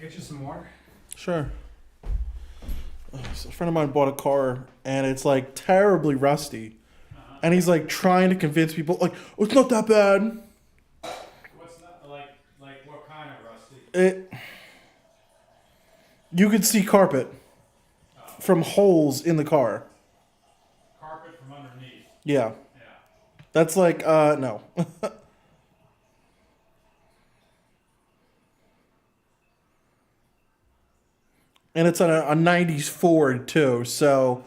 Get you some more? Sure. So a friend of mine bought a car, and it's like terribly rusty. And he's like trying to convince people, like, oh, it's not that bad. What's not, like what kind of rusty? You could see carpet from holes in the car. Carpet from underneath. Yeah. Yeah. That's like, no. And it's on a 90s Ford, too. So,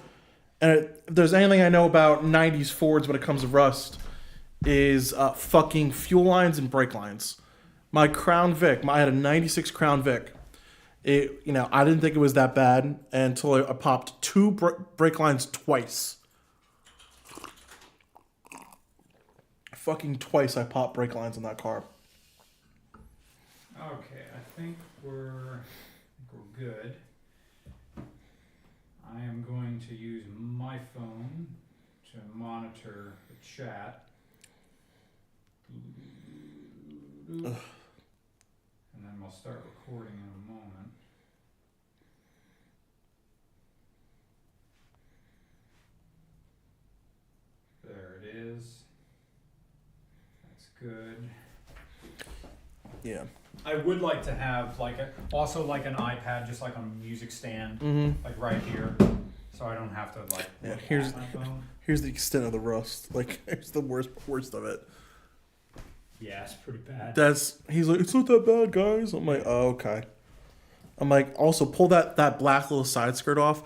if there's anything I know about 90s Fords when it comes to rust, is fucking fuel lines and brake lines. My Crown Vic, I had a 96 Crown Vic. I didn't think it was that bad until I popped two brake lines twice. Fucking twice I popped brake lines in that car. Okay, I think we're good. I am going to use my phone to monitor the chat. And then we'll start recording in a moment. There it is. That's good. Yeah. I would like to have also an iPad, just like on a music stand, like right here, so I don't have to look at my phone. Here's the extent of the rust. Like, here's the worst of it. Yeah, it's pretty bad. He's like, it's not that bad, guys. I'm like, oh, okay. I'm like, also pull that black little side skirt off.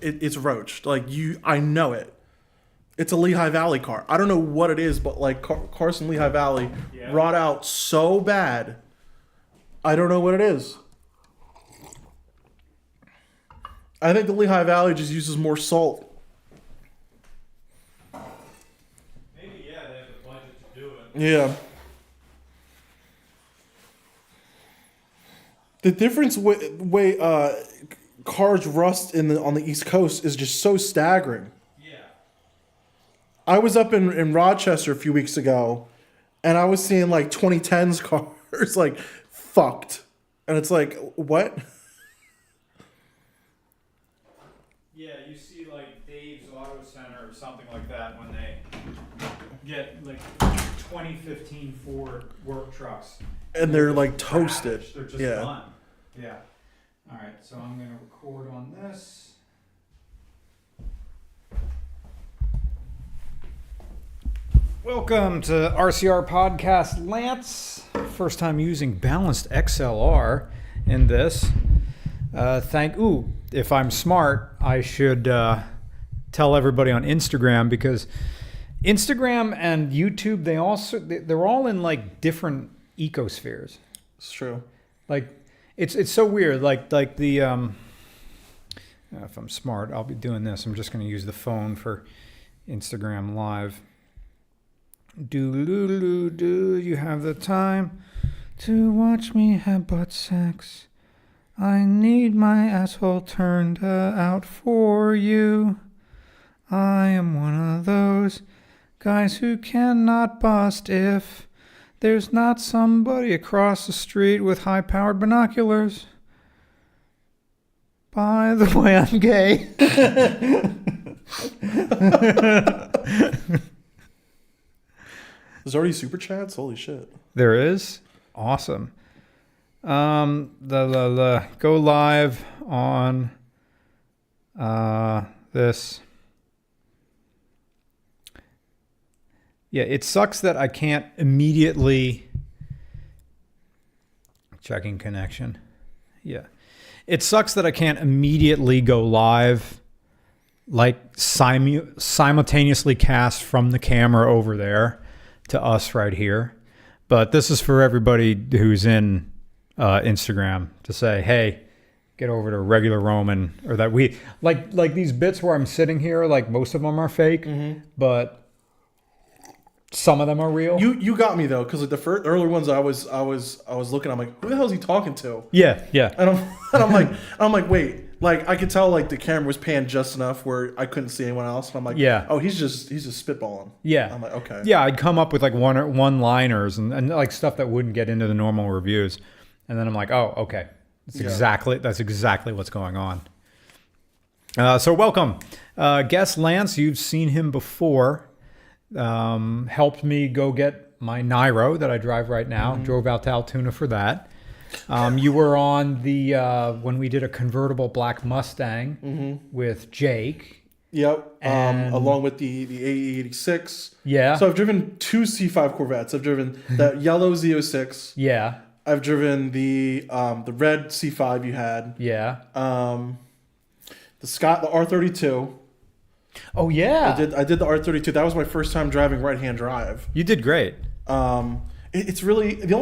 It's roached. Like, I know it. It's a Lehigh Valley car. I don't know what it is, but like cars in Lehigh Valley rot out so bad. I don't know what it is. I think the Lehigh Valley just uses more salt. Maybe, they have the budget to do it. Yeah. The difference way cars rust on the East Coast is just so staggering. Yeah. I was up in Rochester a few weeks ago, and I was seeing like 2010s cars like fucked, and it's like, what? Yeah, you see like Dave's Auto Center or something like that when they get like 2015 Ford work trucks. And they're like toasted. They're just done. Yeah. All right, so I'm going to record on this. Welcome to RCR Podcast Lance. First time using balanced XLR in this. If I'm smart, I should tell everybody on Instagram, because Instagram and YouTube, they're all in like different ecospheres. It's true. Like it's so weird. Like the if I'm smart, I'll be doing this. I'm just going to use the phone for Instagram Live. Do you have the time to watch me have butt sex? I need my asshole turned out for you. I am one of those guys who cannot bust if there's not somebody across the street with high-powered binoculars. By the way, I'm gay. There's already super chats? Holy shit. There is? Awesome. Go live on this. Yeah, it sucks that I can't immediately... Checking connection. Yeah. It sucks that I can't immediately go live, like simultaneously cast from the camera over there to us right here. But this is for everybody who's in Instagram to say, hey, get over to regular Roman, or that we like these bits where I'm sitting here, like most of them are fake, but some of them are real. You got me though, because like the earlier ones I was looking, I'm like, who the hell is he talking to? Yeah. And I'm like, wait, like I could tell like the camera was panned just enough where I couldn't see anyone else, and I'm like, yeah, oh, he's just spitballing. Yeah. I'm like, okay. Yeah, I'd come up with like one-liners and like stuff that wouldn't get into the normal reviews, and then I'm like, oh, okay, That's exactly what's going on. So welcome. Guest Lance, you've seen him before. Helped me go get my Nairo that I drive right now. Drove out to Altoona for that. You were on the when we did a convertible black Mustang with Jake. Yep. Along with the AE86. Yeah. So I've driven 2 C5 Corvettes. I've driven that yellow Z06. Yeah. I've driven the red C5 you had. Yeah. The R32. Oh yeah. I did the R32. That was my first time driving right-hand drive. You did great. It's really the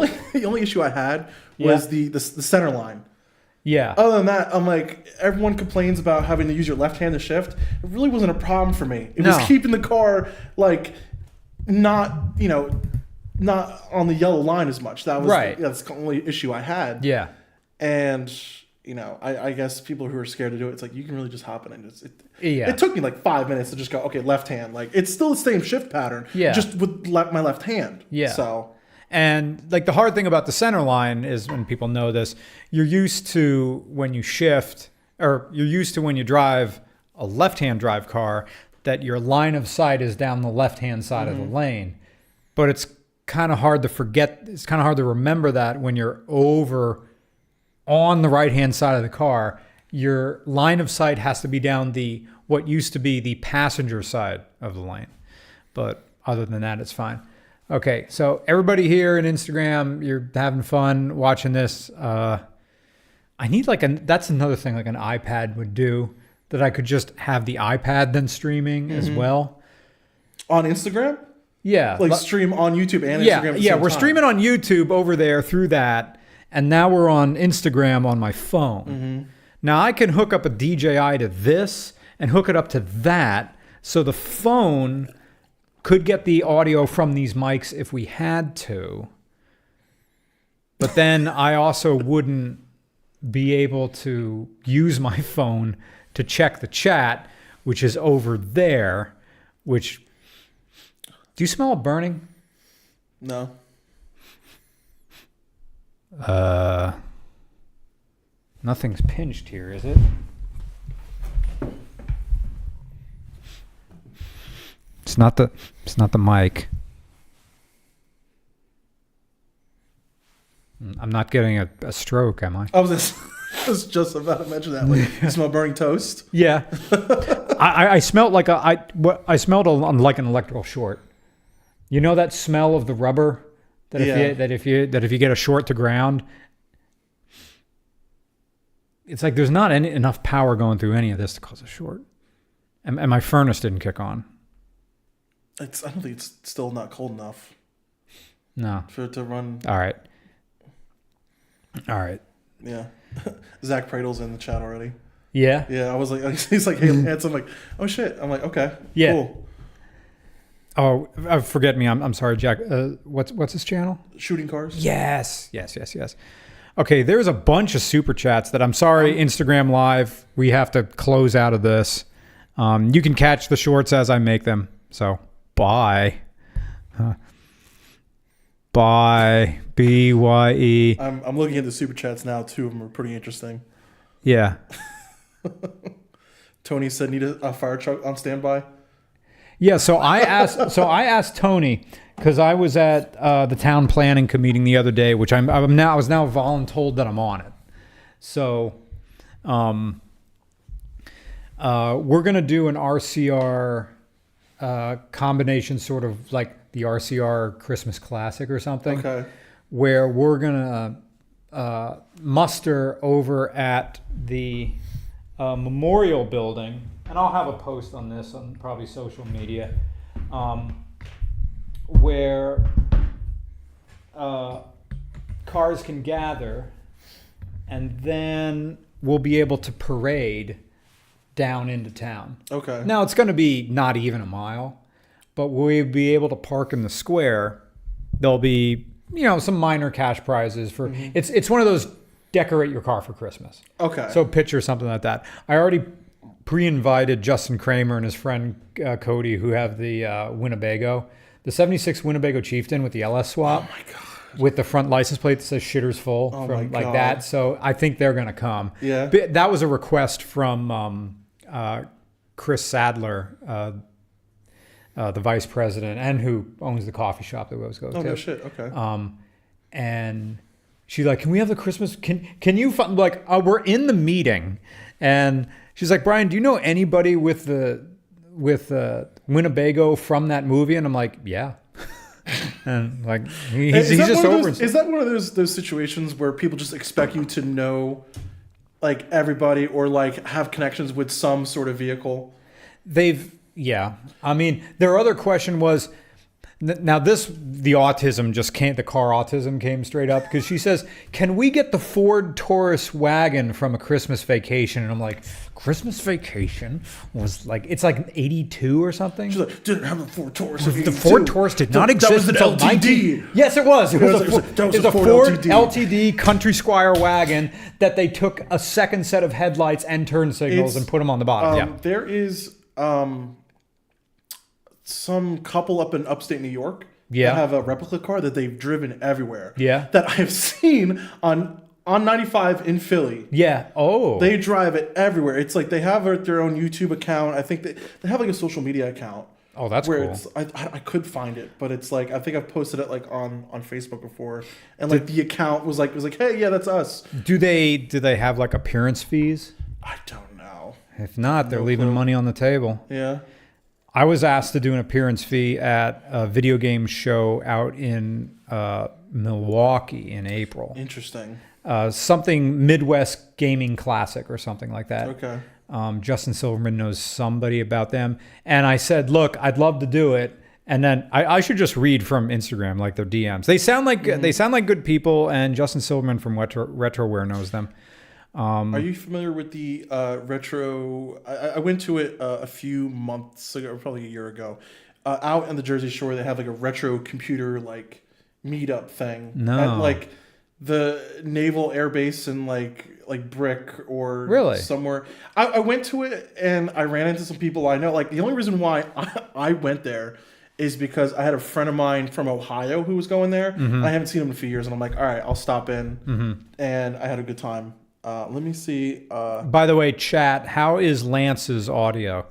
only issue I had was the center line. Yeah. Other than that, I'm like, everyone complains about having to use your left hand to shift. It really wasn't a problem for me. It was keeping the car like not on the yellow line as much. That was that's the only issue I had. Yeah. And I guess people who are scared to do it, it's like you can really just hop in and it took me like 5 minutes to just go, okay, left hand. Like it's still the same shift pattern, just with my left hand. Yeah. So. And like the hard thing about the center line is, when people know this, you're used to when you shift, or you're used to when you drive a left-hand drive car, that your line of sight is down the left-hand side of the lane. But it's kind of hard to forget. It's kind of hard to remember that when you're over on the right-hand side of the car, your line of sight has to be down what used to be the passenger side of the lane. But other than that, it's fine. Okay, so everybody here in Instagram, you're having fun watching this. I need that's another thing like an iPad would do, that I could just have the iPad then streaming as well. On Instagram? Yeah. Like stream on YouTube and Instagram at the same we're time. streaming on YouTube over there through that, and now we're on Instagram on my phone. Now I can hook up a DJI to this and hook it up to that, so the phone could get the audio from these mics if we had to. But then I also wouldn't be able to use my phone to check the chat, which is over there, which... Do you smell it burning? No. Nothing's pinched here, is it? It's not the mic. I'm not getting a stroke, am I? I was just about to mention that. Like, you smell burning toast? Yeah. I smelled like I smelled like an electrical short. You know that smell of the rubber that if you get a short to ground, it's like there's not enough power going through any of this to cause a short, and my furnace didn't kick on. I don't think it's still not cold enough. No. For it to run. All right. Yeah. Zach Pradel's in the chat already. Yeah. Yeah. I was like, he's like, hey, Lance. I'm like, oh shit. I'm like, okay. Yeah. Cool. Oh, forget me. I'm sorry, Jack. What's his channel? Shooting Cars. Yes. Okay. There's a bunch of super chats that I'm sorry, Instagram Live, we have to close out of this. You can catch the shorts as I make them. So. Bye. Bye. BYE. I'm looking at the super chats now. 2 of them are pretty interesting. Yeah. Tony said need a fire truck on standby. Yeah. So I asked Tony, because I was at the town planning meeting the other day, which I was now voluntold that I'm on it. So, we're gonna do an RCR. Combination, sort of like the RCR Christmas Classic or something, where we're gonna muster over at the memorial building, and I'll have a post on this on probably social media, where cars can gather, and then we'll be able to parade down into town. Okay. Now it's going to be not even a mile, but we'll be able to park in the square. There'll be, some minor cash prizes for it's one of those decorate your car for Christmas. Okay. So picture something like that. I already pre-invited Justin Kramer and his friend Cody, who have the Winnebago, the 76 Winnebago Chieftain with the LS swap. Oh my god. with the front license plate that says "Shitters Full" Oh from my like God. that. So I think they're gonna come. Yeah. But that was a request from Chris Sadler, the vice president, and who owns the coffee shop that we always go to. Oh no shit. Okay. And she's like, "Can we have the Christmas? Can you find like we're in the meeting?" And she's like, "Brian, do you know anybody with Winnebago from that movie?" And I'm like, "Yeah." And like he's just over. Is that one of those situations where people just expect you to know, like everybody, or like have connections with some sort of vehicle? Yeah. I mean, their other question was, now the autism just came, the car autism came straight up because she says, "Can we get the Ford Taurus wagon from A Christmas Vacation?" And I'm like, Christmas Vacation was like, it's like 82 or something. She's like, didn't have the Ford Taurus. The Ford Taurus did not exist. That was an until LTD. Yes, it was. It was a Ford LTD. LTD Country Squire wagon that they took a second set of headlights and turn signals and put them on the bottom. There is some couple up in upstate New York that have a replica car that they've driven everywhere. Yeah. That I've seen on 95 in Philly. Yeah. Oh. They drive it everywhere. It's like they have their own YouTube account. I think they have like a social media account. Oh, that's where cool. It's I could find it, but it's like I think I've posted it like on Facebook before, and like the account was like, hey, yeah, that's us. Do they have like appearance fees? I don't know. If not, they're leaving money on the table. Yeah. I was asked to do an appearance fee at a video game show out in Milwaukee in April. Interesting. Something Midwest Gaming Classic or something like that. Okay. Justin Silverman knows somebody about them. And I said, look, I'd love to do it. And then I should just read from Instagram, like their DMs. They sound like good people, and Justin Silverman from Retroware knows them. Are you familiar with the retro? I went to it a few months ago, probably a year ago. Out in the Jersey Shore, they have like a retro computer like meetup thing. No. At like the Naval Air Base in like Brick or really somewhere. I went to it and I ran into some people I know. Like the only reason why I went there is because I had a friend of mine from Ohio who was going there. Mm-hmm. I haven't seen him in a few years, and I'm like, all right, I'll stop in. Mm-hmm. And I had a good time. Let me see. By the way, chat, how is Lance's audio?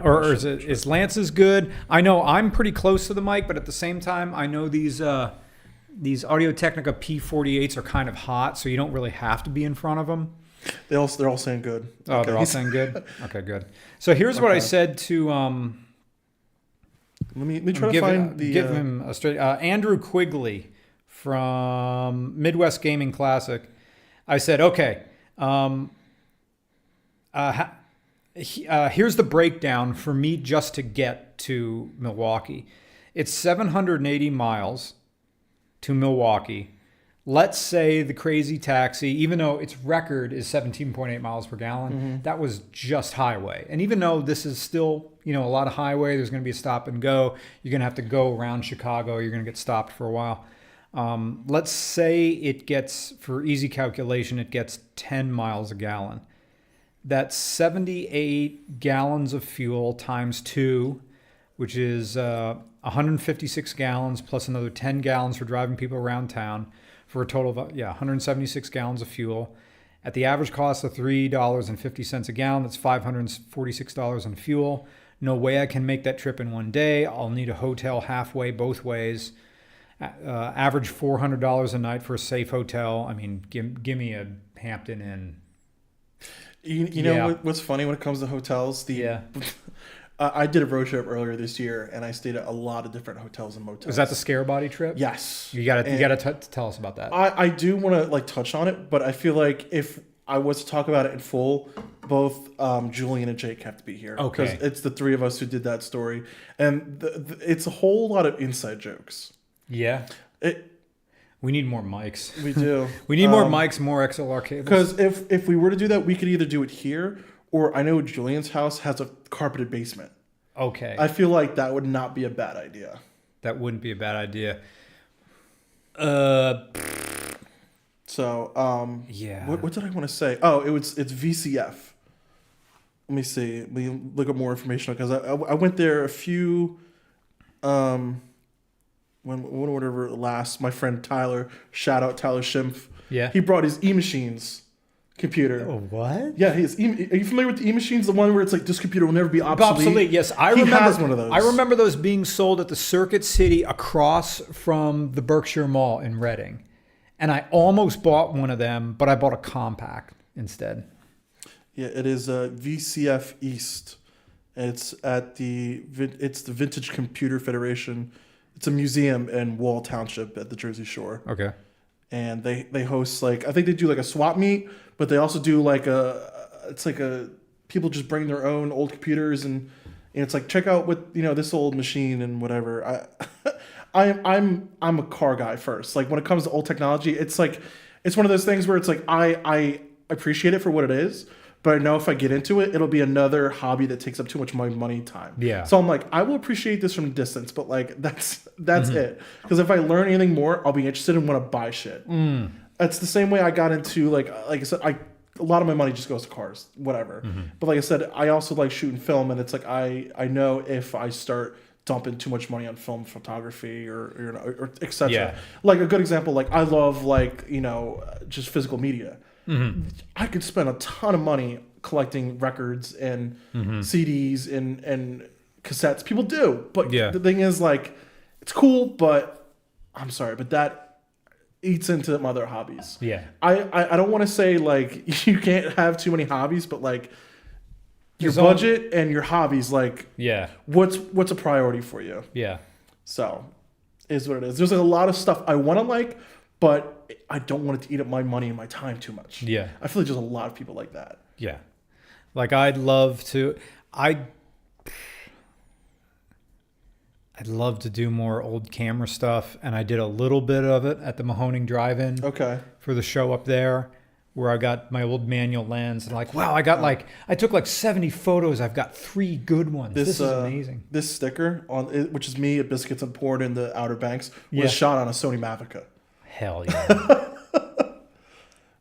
Or is Lance's good? I know I'm pretty close to the mic, but at the same time, I know these Audio-Technica P48s are kind of hot, so you don't really have to be in front of them. They're all saying good. Oh, okay. They're all saying good? Okay, good. So here's what I said to... Let me try to find the... Give him a straight... Andrew Quigley from Midwest Gaming Classic. I said, okay... here's the breakdown for me just to get to Milwaukee. It's 780 miles to Milwaukee. Let's say the crazy taxi, even though its record is 17.8 miles per gallon, that was just highway. And even though this is still, a lot of highway, there's going to be a stop and go. You're going to have to go around Chicago. You're going to get stopped for a while. Let's say it gets, for easy calculation, it gets 10 miles a gallon. That's 78 gallons of fuel times 2, which is 156 gallons plus another 10 gallons for driving people around town for a total of 176 gallons of fuel. At the average cost of $3.50 a gallon, that's $546 in fuel. No way I can make that trip in one day. I'll need a hotel halfway both ways. Average $400 a night for a safe hotel. I mean, give me a Hampton Inn. You know what's funny when it comes to hotels? I did a road trip earlier this year, and I stayed at a lot of different hotels and motels. Was that the Scare Body trip? Yes. You gotta tell us about that. I do want to touch on it, but I feel like if I was to talk about it in full, both Julian and Jake have to be here. Okay. Because it's the three of us who did that story, and it's a whole lot of inside jokes. Yeah. We need more mics. We do. We need more mics, more XLR cables. Because if we were to do that, we could either do it here, or I know Julian's house has a carpeted basement. Okay. I feel like that would not be a bad idea. That wouldn't be a bad idea. So, yeah. What did I want to say? Oh, it's VCF. Let me see. Let me look up more information because I went there a few whatever last, my friend Tyler, shout out Tyler Schimpf. Yeah. He brought his E-Machines computer. Oh, what? Yeah, are you familiar with the E-Machines? The one where it's like, this computer will never be obsolete? Yes, I He remember. has one of those. I remember those being sold at the Circuit City across from the Berkshire Mall in Reading. And I almost bought one of them, but I bought a compact instead. Yeah, it is VCF East. It's at the Vintage Computer Federation. It's a museum in Wall Township at the Jersey Shore. Okay. And they host like, I think they do like a swap meet, but they also do like people just bring their own old computers and it's like, check out what, this old machine and whatever. I'm a car guy first. Like when it comes to old technology, it's like, it's one of those things where it's like, I appreciate it for what it is, but I know if I get into it, it'll be another hobby that takes up too much of my money and time. Yeah. So I'm like, I will appreciate this from a distance, but like that's it. Because if I learn anything more, I'll be interested and want to buy shit. That's the same way I got into like I said, a lot of my money just goes to cars, whatever. But like I said, I also like shooting film, and it's like I know if I start dumping too much money on film photography or etc. Yeah. Like a good example, like I love like just physical media. I could spend a ton of money collecting records and CDs and cassettes. People do, but the thing is, like, it's cool, but I'm sorry, but that eats into my other hobbies. Yeah. I don't want to say like you can't have too many hobbies, but like your budget and your hobbies, like what's a priority for you? Yeah. So is what it is. There's like a lot of stuff I want to like, but I don't want it to eat up my money and my time too much. Yeah. I feel like there's a lot of people like that. Yeah. Like I'd love to do more old camera stuff, and I did a little bit of it at the Mahoning DriveIn for the show up there, where I got my old manual lens and like, wow, I took like 70 photos. I've got 3 good ones. This is amazing. This sticker on it, which is me at Biscuits and Poured in the Outer Banks, was shot on a Sony Mavica. Hell yeah.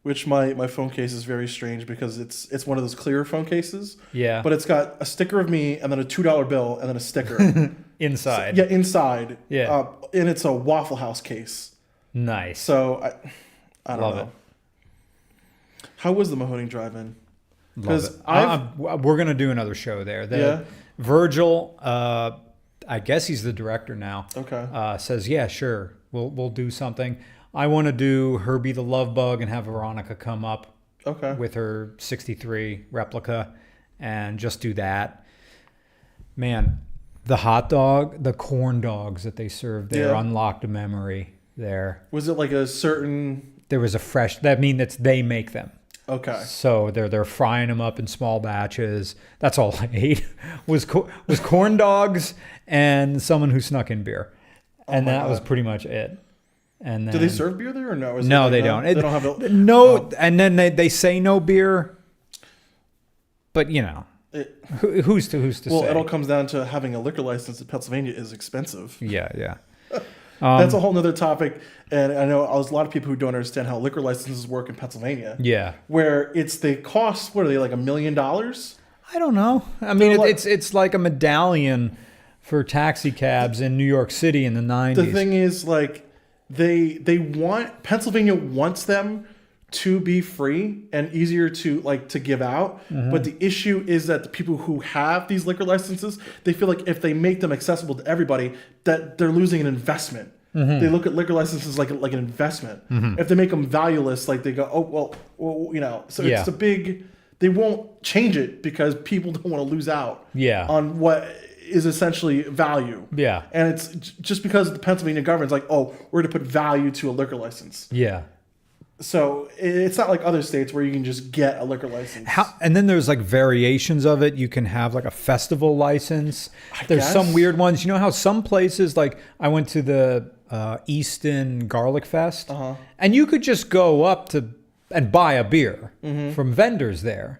Which my phone case is very strange because it's one of those clear phone cases. Yeah. But it's got a sticker of me and then a $2 bill and then a sticker. Inside. So, inside. Yeah. And it's a Waffle House case. Nice. So I don't know. It. How was the Mahoning DriveIn? Because we're gonna do another show there. Virgil, I guess he's the director now. Okay. Says sure, we'll do something. I want to do Herbie the Love Bug and have Veronica come up with her 63 replica and just do that. Man, the hot dog, the corn dogs that they served there unlocked a memory there. Was it like a certain... There was a fresh... That means that they make them. Okay. So they're frying them up in small batches. That's all I ate was corn dogs and someone who snuck in beer. And that was pretty much it. And then, do they serve beer there or no? No, they don't. They don't have no. And then they say no beer, but who's to say? Well, it all comes down to having a liquor license in Pennsylvania is expensive. Yeah. That's a whole nother topic, and I know there's a lot of people who don't understand how liquor licenses work in Pennsylvania. Yeah, where they cost, what are they, like $1 million? I don't know. I mean, it's like a medallion for taxi cabs in New York City in the 90s. The thing is, like, Pennsylvania wants them to be free and easier to give out. But the issue is that the people who have these liquor licenses, they feel like if they make them accessible to everybody, that they're losing an investment. They look at liquor licenses like an investment. If they make them valueless, like they go, oh, well, so it's a big, they won't change it because people don't want to lose out on what is essentially value. Yeah. And it's just because the Pennsylvania government's like, oh, we're going to put value to a liquor license. Yeah. So it's not like other states where you can just get a liquor license. And then there's like variations of it. You can have like a festival license. There's some weird ones. You know how some places, like I went to the Easton Garlic Fest, and you could just go up and buy a beer from vendors there.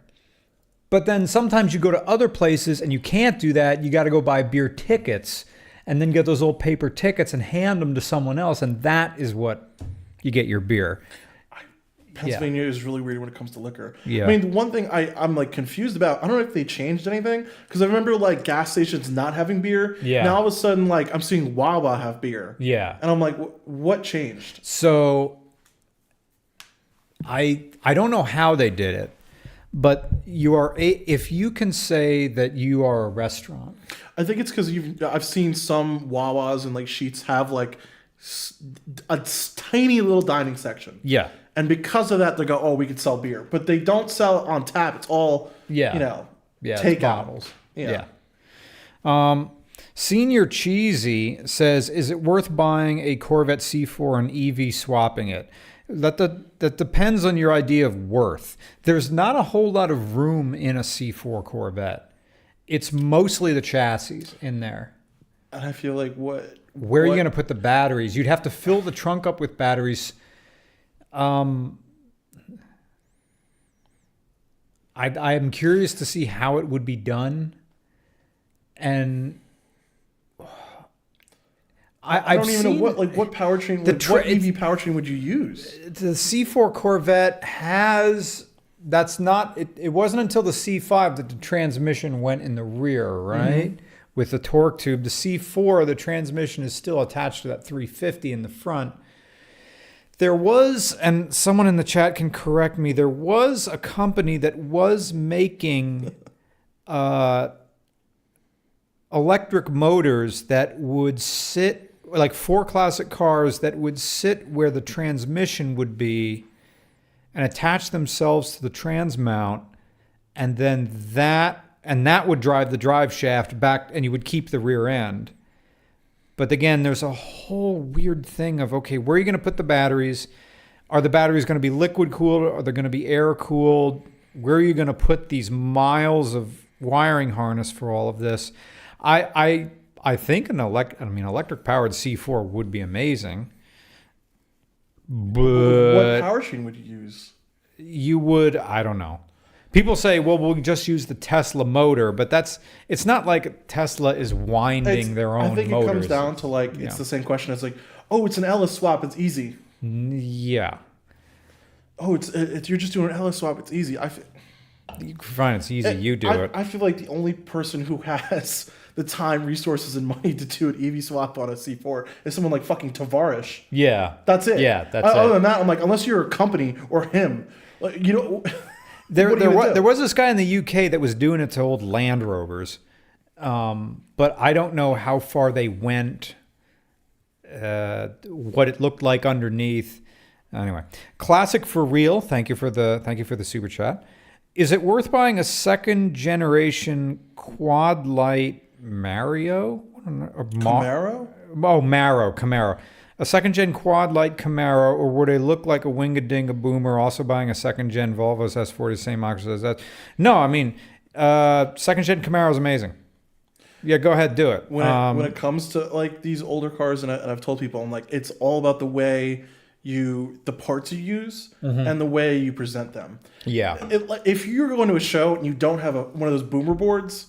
But then sometimes you go to other places and you can't do that. You got to go buy beer tickets and then get those old paper tickets and hand them to someone else. And that is what you get your beer. Pennsylvania is really weird when it comes to liquor. Yeah. I mean, the one thing I'm like confused about, I don't know if they changed anything, because I remember like gas stations not having beer. Yeah. Now all of a sudden, like I'm seeing Wawa have beer. Yeah. And I'm like, what changed? So I don't know how they did it, but if you can say that you are a restaurant. I think it's because I've seen some Wawas and like Sheetz have like a tiny little dining section. Yeah. And because of that, they go, oh, we could sell beer. But they don't sell it on tap. It's all, takeout. Bottles. Yeah. Senior Cheesy says, is it worth buying a Corvette C4 and EV swapping it? That depends on your idea of worth. There's not a whole lot of room in a C4 Corvette. It's mostly the chassis in there. And I feel like where are you going to put the batteries? You'd have to fill the trunk up with batteries. I am curious to see how it would be done. And I don't even know what powertrain, what EV powertrain would you use? The C4 Corvette has, it wasn't until the C5 that the transmission went in the rear, right? Mm-hmm. With the torque tube. The C4, the transmission is still attached to that 350 in the front. There was, and someone in the chat can correct me, there was a company that was making electric motors that would sit, like 4 classic cars that would sit where the transmission would be and attach themselves to the trans mount, and then that would drive the drive shaft back, and you would keep the rear end. But again, there's a whole weird thing of, okay, where are you going to put the batteries? Are the batteries going to be liquid cooled? Or are they going to be air cooled? Where are you going to put these miles of wiring harness for all of this? I think an electric powered C4 would be amazing. But what powertrain would you use? You would, I don't know. People say, well, we'll just use the Tesla motor, but it's not like Tesla is winding their own motors. I think it comes down to it's the same question. It's like, oh, it's an Ellis swap. It's easy. Yeah. Oh, it's you're just doing an Ellis swap. It's easy. Fine, it's easy. You do it. I feel like the only person who has the time, resources, and money to do an EV swap on a C4 is someone like fucking Tavares. Yeah. That's it. Yeah, that's it. Other than that, I'm like, unless you're a company or him, There was this guy in the UK that was doing it to old Land Rovers, but I don't know how far they went, what it looked like underneath. Anyway, Classic for real. Thank you for the super chat. Is it worth buying a second generation quad light Camaro? Camaro. A second gen quad light Camaro, or would it look like a Wing-a-Ding-a Boomer? Also buying a second gen Volvo's S40, same option as that. No, I mean, second gen Camaro is amazing. Yeah, go ahead, do it. When it comes to like these older cars, and I've told people, I'm like, it's all about the way the parts you use and the way you present them. Yeah. If you're going to a show and you don't have one of those Boomer boards.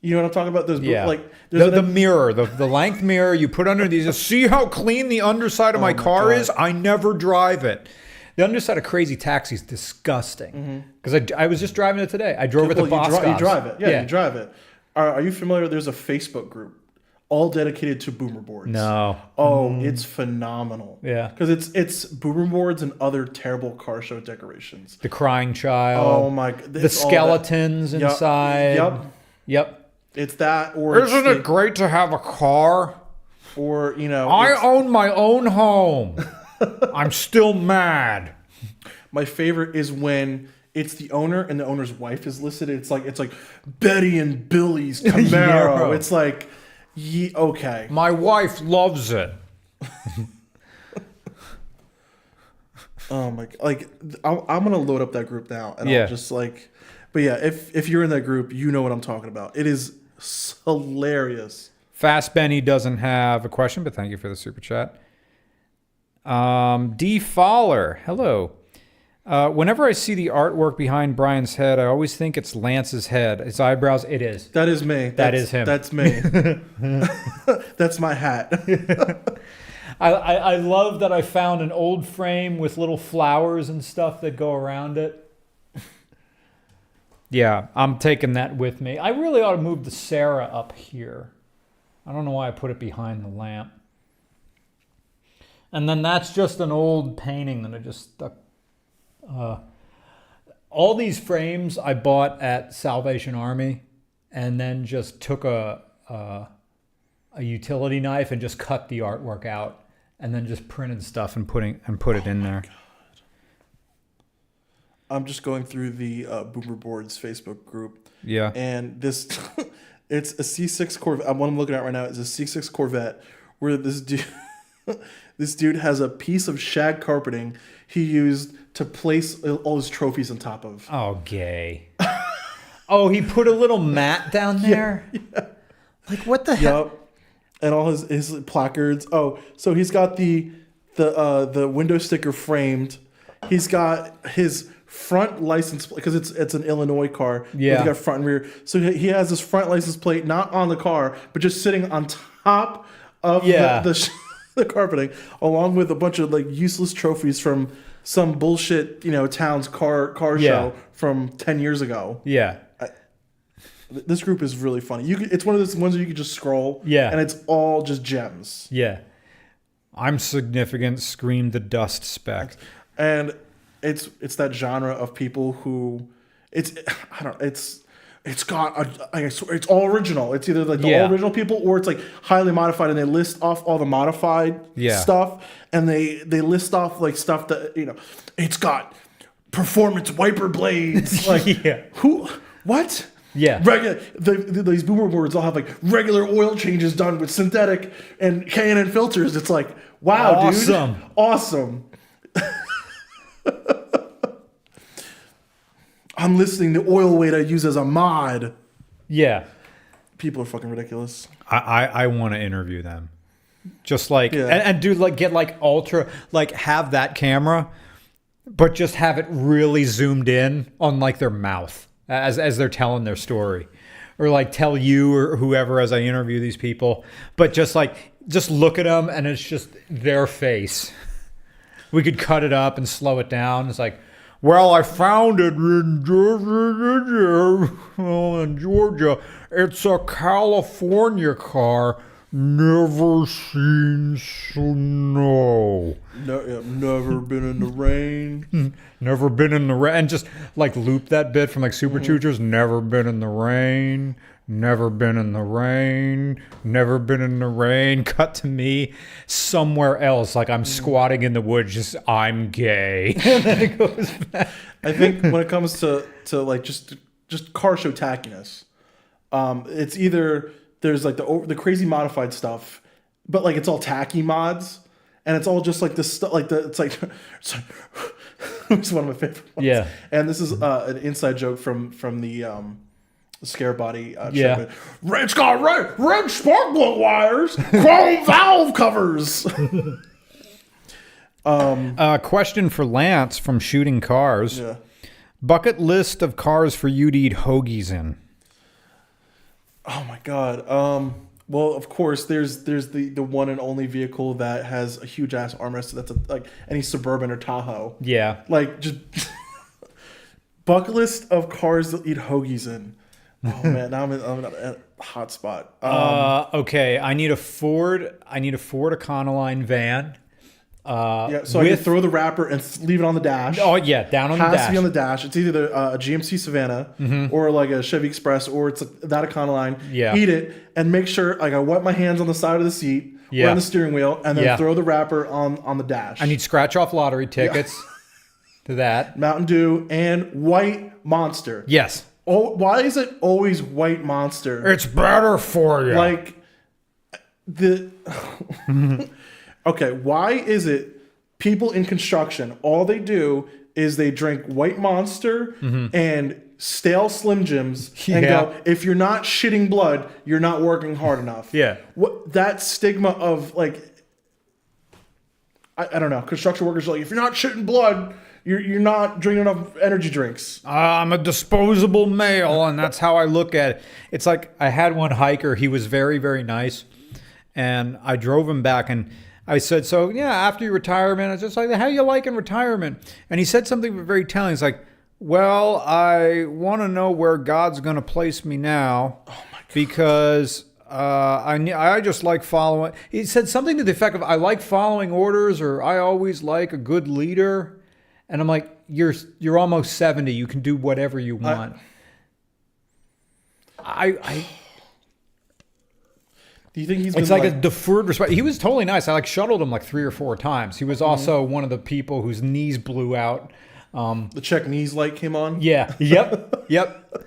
You know what I'm talking about? Those the mirror, the length mirror you put under these. See how clean the underside of my car is? I never drive it. The underside of Crazy Taxi is disgusting. Because I was just driving it today. I drove it to Boston. You drive it. Yeah, you drive it. Are you familiar? There's a Facebook group all dedicated to Boomer boards. No. Oh, it's phenomenal. Yeah. Because it's Boomer boards and other terrible car show decorations. The crying child. Oh my God. The skeletons inside. Yep. It's that, or isn't it great to have a car? Or I own my own home. I'm still mad. My favorite is when it's the owner and the owner's wife is listed. It's like Betty and Billy's Camaro. It's like, okay. My wife loves it. Oh my! I'm gonna load up that group now, and I'll just like. But yeah, if you're in that group, you know what I'm talking about. It is hilarious. Fast Benny doesn't have a question, but thank you for the super chat. D. Fowler, hello. Whenever I see the artwork behind Brian's head, I always think it's Lance's head. His eyebrows, it is. That is me. That is him. That's me. That's my hat. I love that I found an old frame with little flowers and stuff that go around it. Yeah, I'm taking that with me. I really ought to move the Sarah up here. I don't know why I put it behind the lamp. And then that's just an old painting that I just stuck. All these frames I bought at Salvation Army, and then just took a utility knife and just cut the artwork out, and then just printed stuff and put it in there. God. I'm just going through the Boomer Boards Facebook group. Yeah. And this, it's a C6 Corvette. What I'm looking at right now is a C6 Corvette where this dude has a piece of shag carpeting he used to place all his trophies on top of. Oh, gay. Oh, he put a little mat down there? Yeah. Like, what the hell? Yep. And all his placards. Oh, so he's got the window sticker framed. He's got his front license plate, because it's an Illinois car. Yeah. He's got front and rear. So he has his front license plate not on the car, but just sitting on top of the carpeting, along with a bunch of like useless trophies from some bullshit, town's car show from 10 years ago. Yeah. This group is really funny. It's one of those ones where you can just scroll. Yeah. And it's all just gems. Yeah. I'm significant. Scream the dust spec. And it's that genre of people who it's all original. It's either like the all original people, or it's like highly modified, and they list off all the modified stuff, and they list off like stuff that it's got performance wiper blades. Like who what? Yeah. These Boomer Boards all have like regular oil changes done with synthetic and K&N filters. It's like, wow, dude. Awesome. I'm listing the oil weight I use as a mod. Yeah. People are fucking ridiculous. I want to interview them. Just like, and do like, get like ultra, like have that camera, but just have it really zoomed in on like their mouth as they're telling their story, or like tell you or whoever as I interview these people, but just look at them and it's just their face. We could cut it up and slow it down. It's like, well, I found it in Georgia. It's a California car. Never seen snow. Never been in the rain. Never been in the rain. And just like loop that bit from like Super Choochers. Never been in the rain. Never been in the rain. Never been in the rain. Cut to me somewhere else. Like I'm squatting in the woods. Just I'm gay. And then it goes back. I think when it comes to like just car show tackiness, it's either there's like the crazy modified stuff, but like it's all tacky mods, and it's all just like this stuff like it's one of my favorite ones. Yeah. And this is an inside joke from the Scare Body shipment. It's got red spark plug wires, chrome valve covers. Question for Lance from Shooting Cars. Yeah. Bucket list of cars for you to eat hoagies in. Oh my god. Well, of course, there's the one and only vehicle that has a huge ass armrest. That's like any Suburban or Tahoe. Yeah. Like just bucket list of cars to eat hoagies in. Oh man, now I'm in a hot spot. Okay, I need a Ford Econoline van. So I can throw the wrapper and leave it on the dash. Oh yeah, down on the dash. Has to be on the dash. It's either a GMC Savannah or like a Chevy Express, or it's that Econoline. Yeah. Eat it and make sure like I wipe my hands on the side of the seat or on the steering wheel, and then throw the wrapper on the dash. I need scratch off lottery tickets to that. Mountain Dew and White Monster. Yes. Oh, why is it always White Monster? It's better for you. Like the okay, why is it people in construction, all they do is they drink White Monster and stale Slim Jims and go, if you're not shitting blood, you're not working hard enough. Yeah. What that stigma of like I don't know, construction workers are like, if you're not shitting blood, you're not drinking enough energy drinks. I'm a disposable male, and that's how I look at it. It's like I had one hiker. He was very, very nice, and I drove him back, and I said, so yeah, after your retirement, I was just like, how you liking retirement? And he said something very telling. He's like, well, I want to know where God's going to place me now, because I just like following. He said something to the effect of, I like following orders, or I always like a good leader. And I'm like, you're almost 70. You can do whatever you want. Do you think he's? It's like a deferred respect. He was totally nice. I shuttled him 3 or 4 times. He was also one of the people whose knees blew out. The check knees light came on? Yeah. Yep.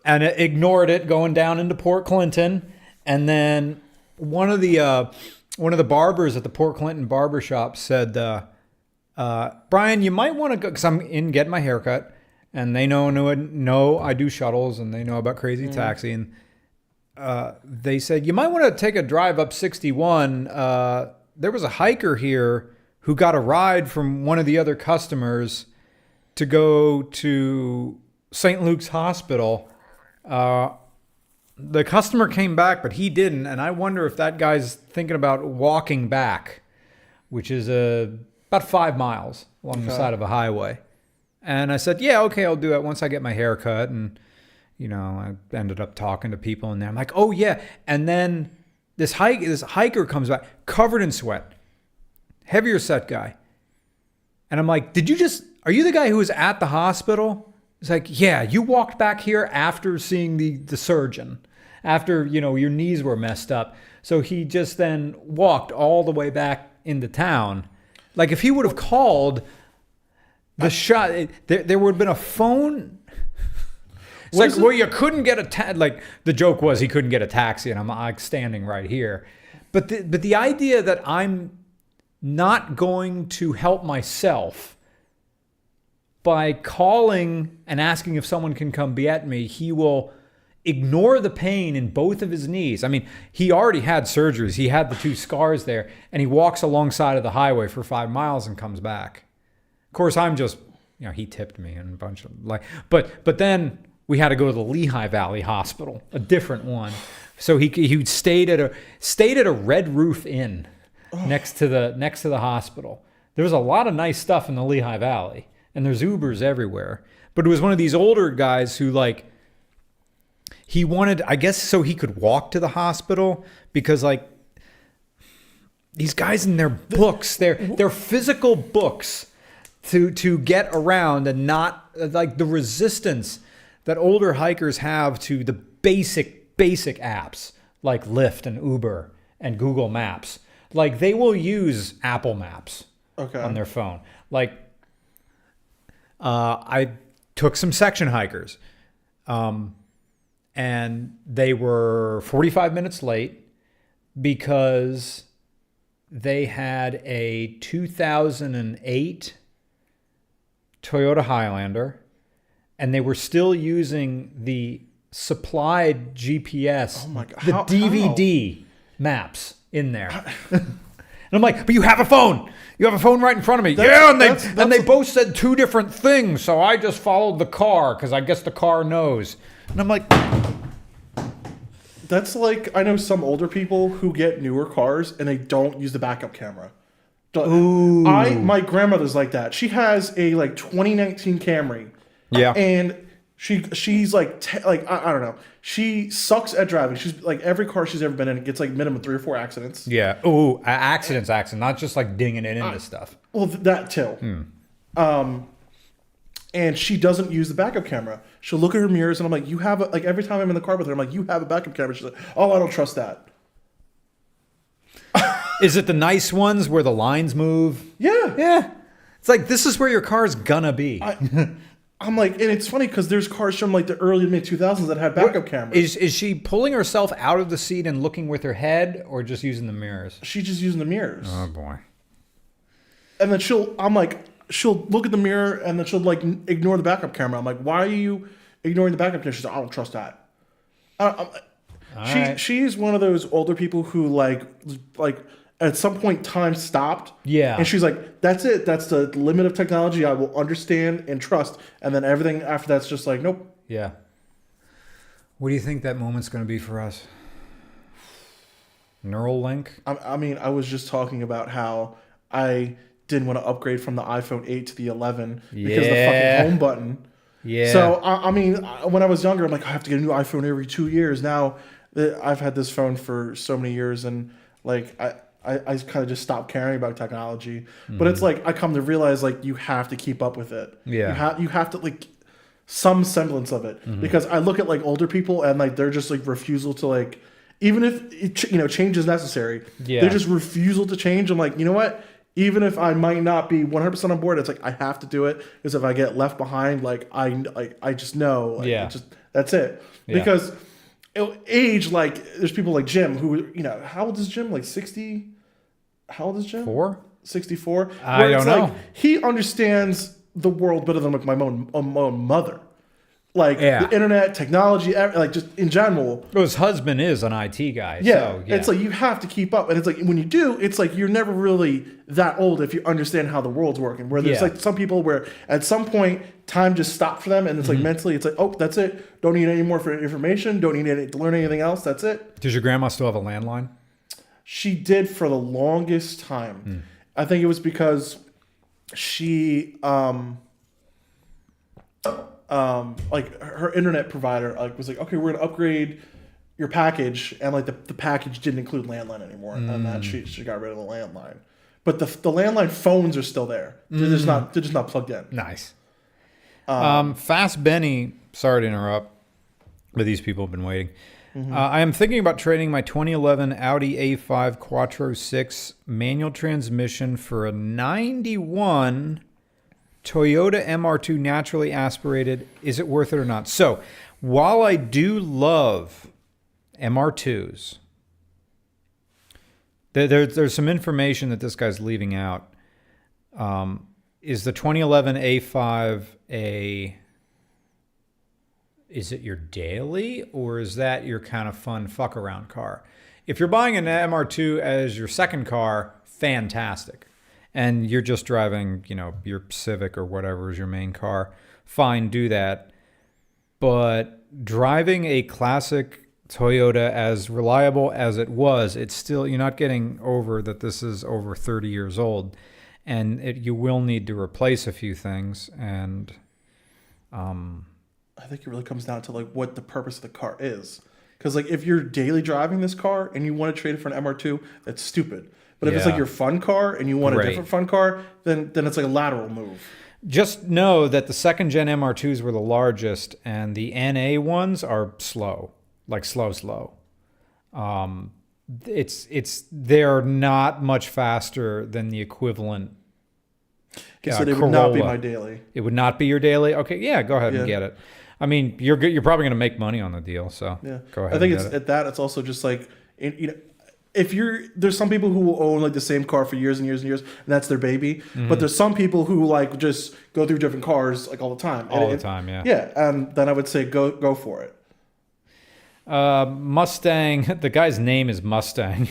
And it ignored it going down into Port Clinton. And then one of the barbers at the Port Clinton barber shop said, Brian, you might want to go, because I'm in getting my haircut, and they know I do shuttles, and they know about Crazy Taxi. And they said, you might want to take a drive up 61. There was a hiker here who got a ride from one of the other customers to go to St. Luke's Hospital. The customer came back, but he didn't. And I wonder if that guy's thinking about walking back, which is about 5 miles along the side of a highway. And I said, yeah, okay, I'll do it once I get my hair cut. And, I ended up talking to people in there. I'm like, oh, yeah. And then this hiker comes back covered in sweat, heavier set guy. And I'm like, are you the guy who was at the hospital? It's like, yeah, you walked back here after seeing the surgeon, after, your knees were messed up. So he just then walked all the way back into town. Like, if he would have called the shot, there would have been a phone. It's like, well, you couldn't get the joke was he couldn't get a taxi, and I'm standing right here. But the idea that I'm not going to help myself by calling and asking if someone can come get me, he will ignore the pain in both of his knees. I mean, he already had surgeries. He had the 2 scars there, and he walks alongside of the highway for 5 miles and comes back. Of course, I'm just, he tipped me and a bunch of but then we had to go to the Lehigh Valley Hospital, a different one. So he stayed at a Red Roof Inn next to the hospital. There was a lot of nice stuff in the Lehigh Valley, and there's Ubers everywhere. But it was one of these older guys who he wanted, I guess, so he could walk to the hospital, because these guys in their books, their physical books to get around, and not the resistance that older hikers have to the basic apps like Lyft and Uber and Google Maps. They will use Apple Maps on their phone. I took some section hikers, and they were 45 minutes late because they had a 2008 Toyota Highlander, and they were still using the supplied GPS, the DVD maps in there. And I'm like, but you have a phone. You have a phone right in front of me. And they both said 2 different things, so I just followed the car because I guess the car knows. And I'm like, that's I know some older people who get newer cars and they don't use the backup camera. Ooh. My grandmother's like that. She has a 2019 Camry. Yeah. And she's I don't know. She sucks at driving. She's every car she's ever been in gets minimum 3 or 4 accidents. Yeah. Ooh, accidents, not just dinging it into stuff. Well, that too. And she doesn't use the backup camera. She'll look at her mirrors, and I'm like, you have every time I'm in the car with her, I'm like, you have a backup camera. She's like, oh, I don't trust that. Is it the nice ones where the lines move? Yeah. Yeah. It's this is where your car's gonna be. I'm like, and it's funny because there's cars from the early to mid 2000s that had backup cameras. Is she pulling herself out of the seat and looking with her head, or just using the mirrors? She's just using the mirrors. Oh boy. And then she'll look at the mirror, and then she'll ignore the backup camera. I'm like, why are you ignoring the backup camera? She's like, I don't trust that. She's one of those older people who at some point time stopped. Yeah. And she's like, that's it. That's the limit of technology I will understand and trust. And then everything after that's just nope. Yeah. What do you think that moment's going to be for us? Neural link. I mean, I was just talking about how I didn't want to upgrade from the iPhone 8 to the 11 because of the fucking home button. Yeah. So, I mean, when I was younger, I'm like, I have to get a new iPhone every 2 years. Now, I've had this phone for so many years, and like, I kind of just stopped caring about technology. But it's like, I come to realize, like, you have to keep up with it. Yeah. You have to, like, some semblance of it. Because I look at, like, older people, and, like, they're just, like, refusal to, like, even if, change is necessary, they just refusal to change. I'm like, you know what? Even if I might not be 100% on board, it's like I have to do it because if I get left behind, like I just know, that's it. Yeah. Because age, like there's people like Jim who, how old is Jim? Like 60? How old is Jim? 64. I don't know. Like, he understands the world better than like my own mother. Like the internet, technology, like just in general. Well, his husband is an IT guy. Yeah. So, It's like you have to keep up. And it's like when you do, it's like you're never really that old if you understand how the world's working. Where there's like some people where at some point time just stopped for them and it's like mentally it's like, oh, that's it. Don't need any more for information. Don't need to learn anything else. That's it. Does your grandma still have a landline? She did for the longest time. I think it was because she like her internet provider like was like, okay, we're gonna upgrade your package, and like the package didn't include landline anymore, and that she got rid of the landline. But the landline phones are still there. They're just not plugged in. Nice. Fast Benny, sorry to interrupt, but these people have been waiting. I am thinking about trading my 2011 Audi A5 Quattro 6 manual transmission for a 91 Toyota MR2 naturally aspirated. Is it worth it or not? So, while I do love MR2s, there's some information that this guy's leaving out. Is the 2011 A5 is it your daily, or is that your kind of fun fuck around car? If you're buying an MR2 as your second car, fantastic. And you're just driving, your Civic or whatever is your main car, fine, do that. But driving a classic Toyota, as reliable as it was, it's still, you're not getting over that this is over 30 years old. And you will need to replace a few things. And I think it really comes down to like what the purpose of the car is. Because like if you're daily driving this car and you want to trade it for an MR2, that's stupid. But if it's like your fun car and you want a different fun car, then it's like a lateral move. Just know that the second gen MR2s were the largest, and the NA ones are slow, like slow. They're not much faster than the equivalent. So it would not be my daily. It would not be your daily. Okay, yeah, go ahead and get it. I mean, you're probably going to make money on the deal, so go ahead. I think it's also just like there's some people who will own like the same car for years and years and years, and that's their baby. But there's some people who like just go through different cars like all the time. Yeah, and then I would say go for it. Mustang. The guy's name is Mustang.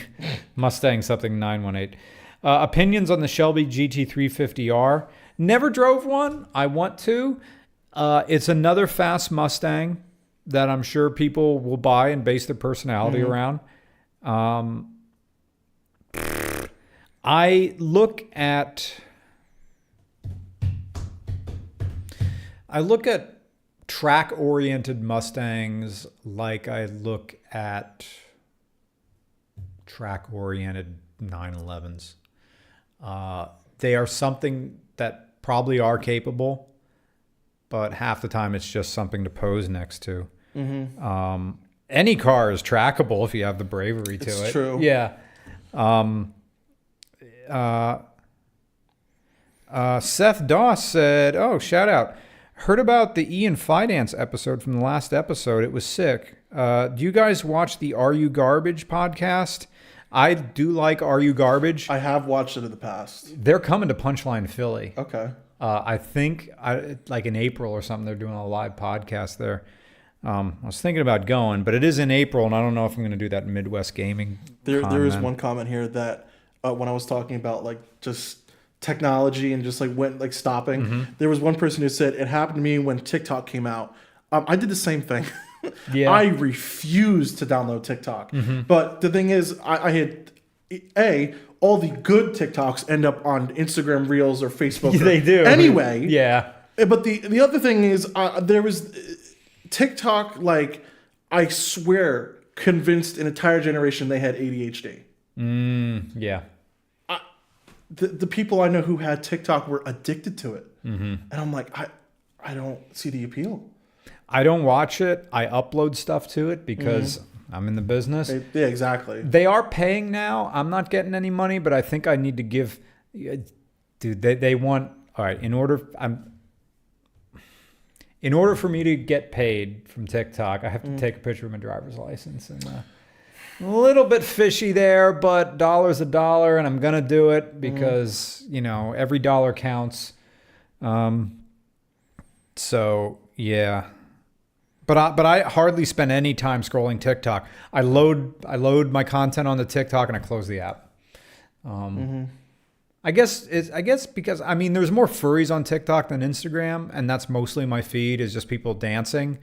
Mustang something 918. Opinions on the Shelby GT350R. Never drove one. I want to. It's another fast Mustang that I'm sure people will buy and base their personality around. I look at track-oriented Mustangs like I look at track-oriented 911s. They are something that probably are capable, but half the time it's just something to pose next to. Any car is trackable if you have the bravery to it. It's true. Yeah. Seth Doss said, oh, shout out. Heard about the Ian Finance episode from the last episode. It was sick. Do you guys watch the Are You Garbage podcast? I do like Are You Garbage. I have watched it in the past. They're coming to Punchline Philly. Okay. I think like in April or something, they're doing a live podcast there. I was thinking about going, but it is in April, and I don't know if I'm going to do that Midwest gaming. There is one comment here that when I was talking about like just technology and just like went like stopping, there was one person who said it happened to me when TikTok came out. I did the same thing. Yeah. I refuse to download TikTok. Mm-hmm. But the thing is, I had all the good TikToks end up on Instagram Reels or Facebook. They do. Anyway. Yeah. But the other thing is, there was TikTok, like, I swear, convinced an entire generation they had ADHD. Yeah. The people I know who had TikTok were addicted to it. Mm-hmm. And I'm like, I don't see the appeal. I don't watch it. I upload stuff to it because I'm in the business. Yeah, exactly. They are paying now. I'm not getting any money, but I think I need to give. Dude, they want. All right, in order for me to get paid from TikTok, I have to take a picture of my driver's license, and a little bit fishy there, but $1's a dollar, and I'm gonna do it because every dollar counts. So yeah. But I hardly spend any time scrolling TikTok. I load my content on the TikTok and I close the app. I guess because there's more furries on TikTok than Instagram, and that's mostly my feed is just people dancing.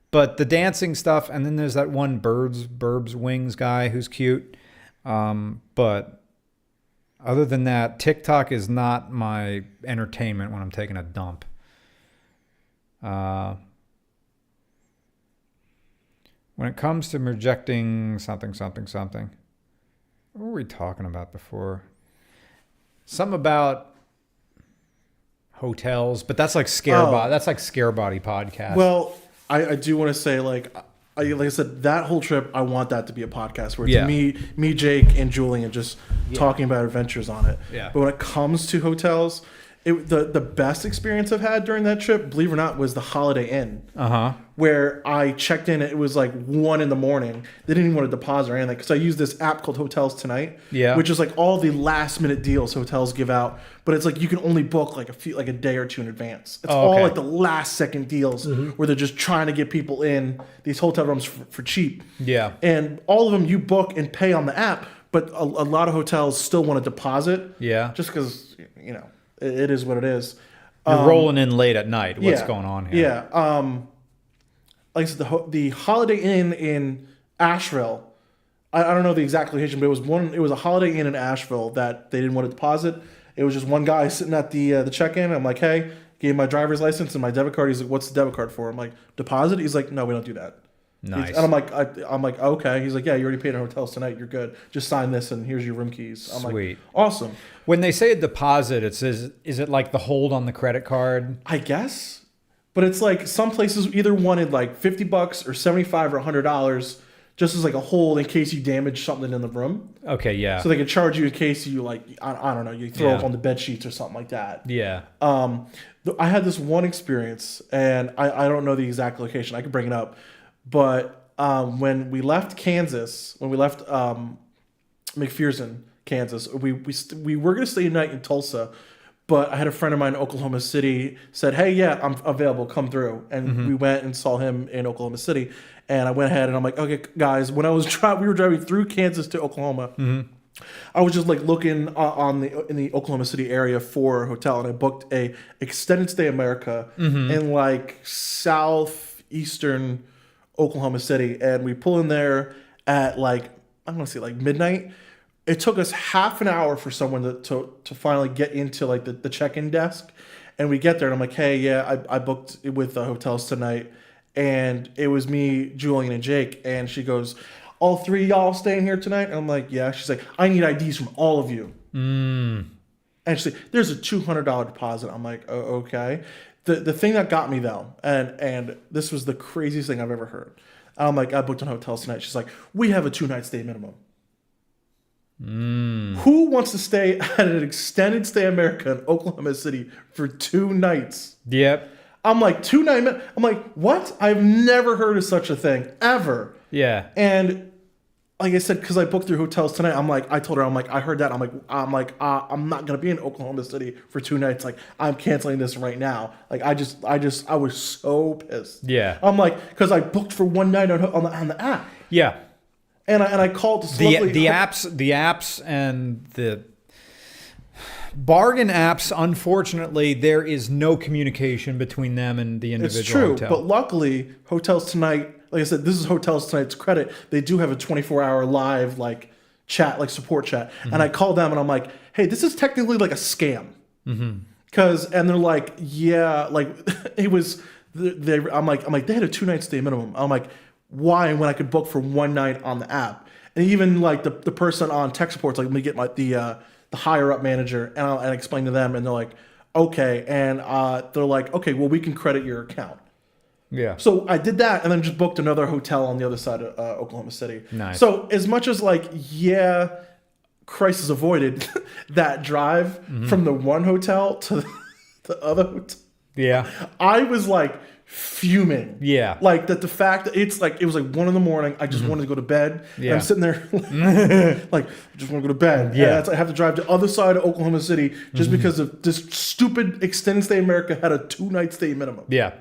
But the dancing stuff, and then there's that one Burbs Wings guy who's cute. But other than that, TikTok is not my entertainment when I'm taking a dump. When it comes to rejecting something, what were we talking about before? Something about hotels, but that's like that's like Scare Body podcast. Well, I do want to say, like I said, that whole trip, I want that to be a podcast where it's me, Jake, and Julian just talking about adventures on it. Yeah. But when it comes to hotels, the best experience I've had during that trip, believe it or not, was the Holiday Inn. Where I checked in, it was like 1 a.m. They didn't even want to deposit or anything because I used this app called Hotels Tonight, which is like all the last minute deals hotels give out, but it's like you can only book like a day or two in advance. It's all like the last second deals where they're just trying to get people in these hotel rooms for cheap. Yeah, and all of them you book and pay on the app, but a lot of hotels still want to deposit. Yeah, just because it is what it is. You're rolling in late at night. What's going on here? Yeah. Like I said, the Holiday Inn in Asheville, I don't know the exact location, but it was a Holiday Inn in Asheville that they didn't want to deposit. It was just one guy sitting at the check-in. I'm like, hey, gave him my driver's license and my debit card. He's like, what's the debit card for? I'm like, deposit? He's like, no, we don't do that. Nice. And I'm like, okay. He's like, yeah, you already paid in hotels tonight. You're good. Just sign this and here's your room keys. I'm Sweet. Like, awesome. When they say a deposit, is it like the hold on the credit card? I guess. But it's like some places either wanted like $50 or $75 or $100 just as like a hold in case you damage something in the room. Okay, yeah. So they could charge you in case you like, I don't know, you throw up on the bed sheets or something like that. Yeah. I had this one experience, and I don't know the exact location. I could bring it up. But when we left Kansas, McPherson, Kansas, we were going to stay a night in Tulsa. But I had a friend of mine in Oklahoma City said, hey, yeah, I'm available. Come through. And we went and saw him in Oklahoma City. And I went ahead and I'm like, okay, guys, when we were driving through Kansas to Oklahoma, I was just like looking in the Oklahoma City area for a hotel. And I booked a extended stay America in like southeastern Oklahoma City. And we pull in there at like, I'm going to say like midnight. It took us half an hour for someone to finally get into like the check-in desk, and we get there and I'm like, hey, yeah, I booked it with Hotels Tonight, and it was me, Julian, and Jake, and she goes, all three of y'all staying here tonight? And I'm like, yeah. She's like, I need IDs from all of you. And she's like, there's a $200 deposit. I'm like, oh, okay. The thing that got me though, and this was the craziest thing I've ever heard. I'm like, I booked on Hotels Tonight. She's like, we have a 2-night stay minimum. Who wants to stay at an extended stay America in Oklahoma City for 2 nights? Yep. I'm like, 2 nights? I'm like, what? I've never heard of such a thing, ever. Yeah. And like I said, because I booked through Hotels Tonight, I told her, I heard that. I'm not going to be in Oklahoma City for 2 nights. Like, I'm canceling this right now. Like, I was so pissed. Yeah. I'm like, because I booked for 1 night on the app. Yeah. And I called the apps and the bargain apps. Unfortunately, there is no communication between them and the individual hotel. But luckily, Hotels Tonight like I said, this is Hotels Tonight's credit. They do have a 24-hour live like chat, like support chat. And I call them and I'm like, hey, this is technically like a scam. And they're like, yeah, like it was. I'm like, they had a 2-night stay minimum. I'm like, why? When I could book for 1 night on the app. And even like the person on tech support's like, let me get the higher up manager, and I explain to them, and they're like, okay, and they're like, okay, well, we can credit your account. Yeah. So I did that, and then just booked another hotel on the other side of Oklahoma City. Nice. So as much as like, yeah, crisis avoided, that drive from the one hotel to the other hotel. Yeah. I was like fuming. Yeah. Like that the fact that it was like 1 a.m. I just wanted to go to bed. Yeah. And I'm sitting there like, I just want to go to bed. Yeah. And I have to drive to the other side of Oklahoma City just because of this stupid extended stay America had a 2-night stay minimum. Yeah.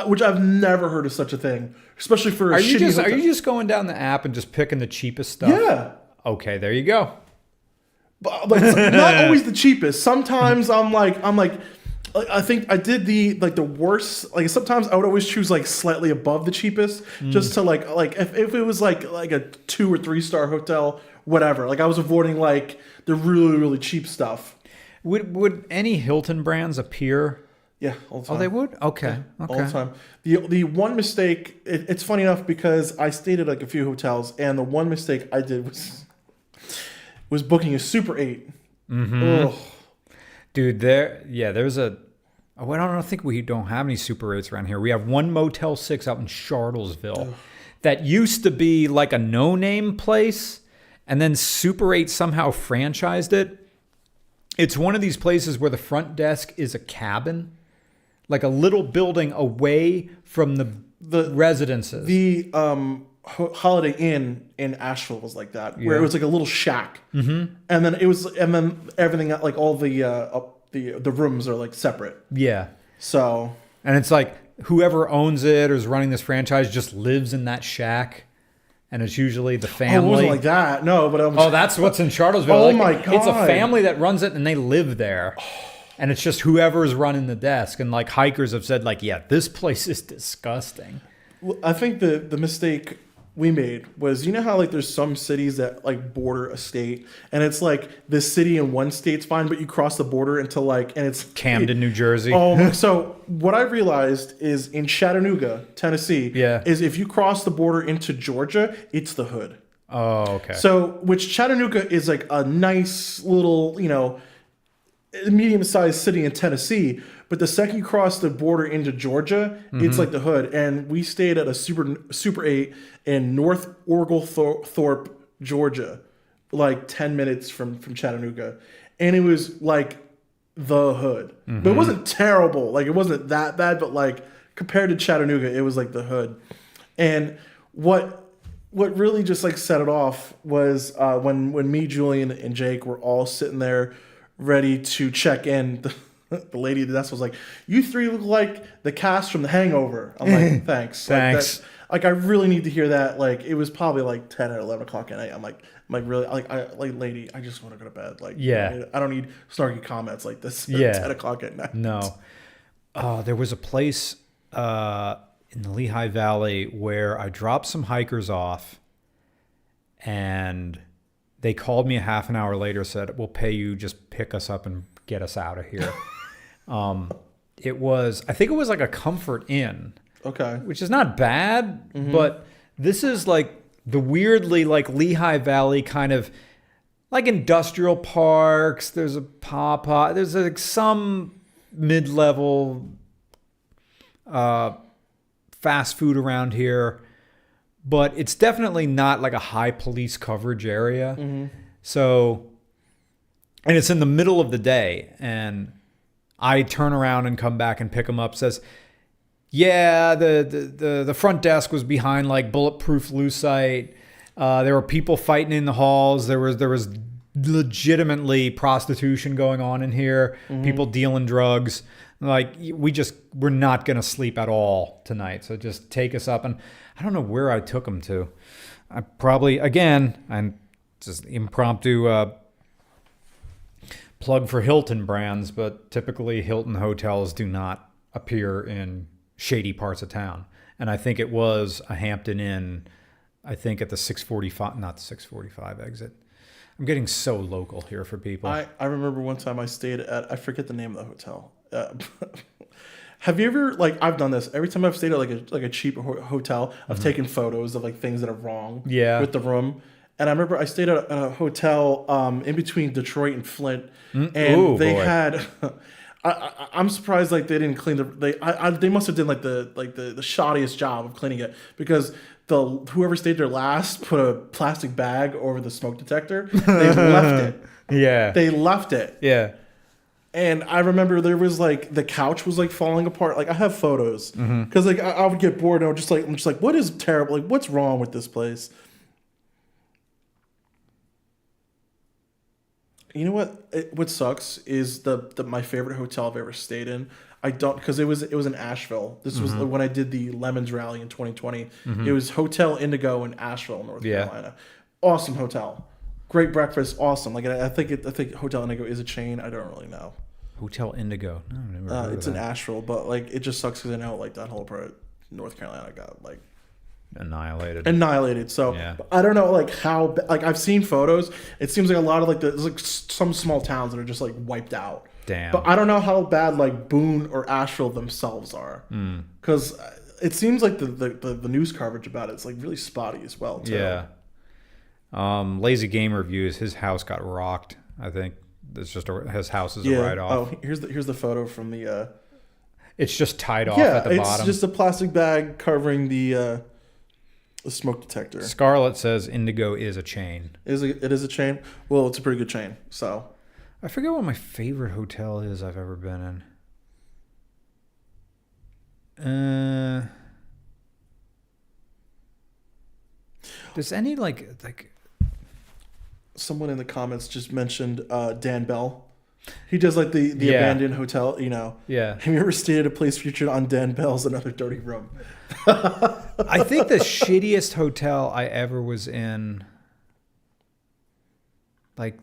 Which I've never heard of such a thing, especially for a shitty hotel. Are you just going down the app and just picking the cheapest stuff? Yeah. Okay, there you go. But like, it's not always the cheapest. Sometimes I'm like, I think I did the worst. Like sometimes I would always choose like slightly above the cheapest, just to like if it was like a 2 or 3 star hotel, whatever. Like I was avoiding like the really really cheap stuff. Would any Hilton brands appear? Yeah, all the time. Oh, they would. Okay. All the time. The one mistake. It's funny enough because I stayed at like a few hotels, and the one mistake I did was booking a Super 8. Ugh. Dude, there's a. Oh, I don't think we don't have any Super 8s around here. We have one Motel 6 out in Charlottesville that used to be like a no-name place, and then Super 8 somehow franchised it. It's one of these places where the front desk is a cabin, like a little building away from the residences. The Holiday Inn in Asheville was like that, where it was like a little shack, and then everything like all the rooms are like separate. Yeah. So and it's like whoever owns it or is running this franchise just lives in that shack, and it's usually the family. Oh, it wasn't like that. No, but that's what's in Charlottesville. Oh like, my God. It's a family that runs it, and they live there. And it's just whoever's running the desk. And like hikers have said, like, yeah, this place is disgusting. I think the mistake we made was, you know how like there's some cities that like border a state, and it's like the city in one state's fine, but you cross the border into like, and it's Camden, New Jersey. Oh, so what I realized is in Chattanooga, Tennessee, is if you cross the border into Georgia, it's the hood. Oh, okay. So, which Chattanooga is like a nice little, medium-sized city in Tennessee, but the second you cross the border into Georgia, it's like the hood. And we stayed at a Super 8 in North Oglethorpe, Georgia, like 10 minutes from Chattanooga, and it was like the hood. But it wasn't terrible. Like it wasn't that bad, but like compared to Chattanooga, it was like the hood. And what really just like set it off was when me, Julian, and Jake were all sitting there ready to check in. The lady at the desk was like, "You three look like the cast from The Hangover." I'm like, "Thanks, thanks." Like, I really need to hear that. Like, it was probably like 10 or 11 o'clock at night. I'm like, really, lady, I just want to go to bed. Like, yeah, I don't need snarky comments like this at 10 o'clock at night. No, there was a place in the Lehigh Valley where I dropped some hikers off, and they called me a half an hour later, said, "We'll pay you, just pick us up and get us out of here." I think it was like a Comfort Inn. Okay. Which is not bad, but this is like the weirdly like Lehigh Valley kind of like industrial parks. There's a Papa. There's like some mid-level fast food around here, but it's definitely not like a high police coverage area. So, and it's in the middle of the day, and I turn around and come back and pick them up. Says, yeah, the front desk was behind like bulletproof lucite. There were people fighting in the halls. There was legitimately prostitution going on in here. People dealing drugs. Like we're not gonna sleep at all tonight. So just take us up. And I don't know where I took them to. I probably I'm just impromptu plug for Hilton brands, but typically Hilton hotels do not appear in shady parts of town. and I think it was a Hampton Inn. I think at the 645, not the 645 exit. I'm getting so local here for people. I remember one time I stayed at, I forget the name of the hotel. Have you ever, like, I've done this every time I've stayed at like a cheap hotel. I've taken photos of like things that are wrong with the room. And I remember I stayed at a hotel in between Detroit and Flint, and they had. I'm surprised like they didn't clean they must have done like the shoddiest job of cleaning it, because whoever stayed there last put a plastic bag over the smoke detector. They left it. Yeah. They left it. Yeah. And I remember there was like the couch was like falling apart. Like I have photos because like I would get bored and I'm just like what is terrible? Like what's wrong with this place? You know what? What sucks is my favorite hotel I've ever stayed in. I don't, because it was in Asheville. This was when I did the Lemons Rally in 2020. It was Hotel Indigo in Asheville, North Carolina. Awesome hotel, great breakfast, awesome. Like I think Hotel Indigo is a chain. I don't really know. Hotel Indigo. No, I've never heard it's of in that. Asheville, but like it just sucks because I know like that whole part of North Carolina got like annihilated. So I don't know like how, like I've seen photos. It seems like a lot of like there's like some small towns that are just like wiped out. Damn. But I don't know how bad like Boone or Asheville themselves are, because it seems like the news coverage about it's like really spotty as well too. Yeah. Lazy Game Reviews, his house got rocked. I think it's just his house is a write-off. Oh, here's the photo from the. It's just tied off at the bottom. It's just a plastic bag covering the smoke detector. Scarlett says Indigo is a chain. It is a chain? Well, it's a pretty good chain. So I forget what my favorite hotel is I've ever been in. Does any like someone in the comments just mentioned Dan Bell. He does like the abandoned hotel, you know. Yeah. Have you ever stayed at a place featured on Dan Bell's Another Dirty Room? I think the shittiest hotel I ever was in, like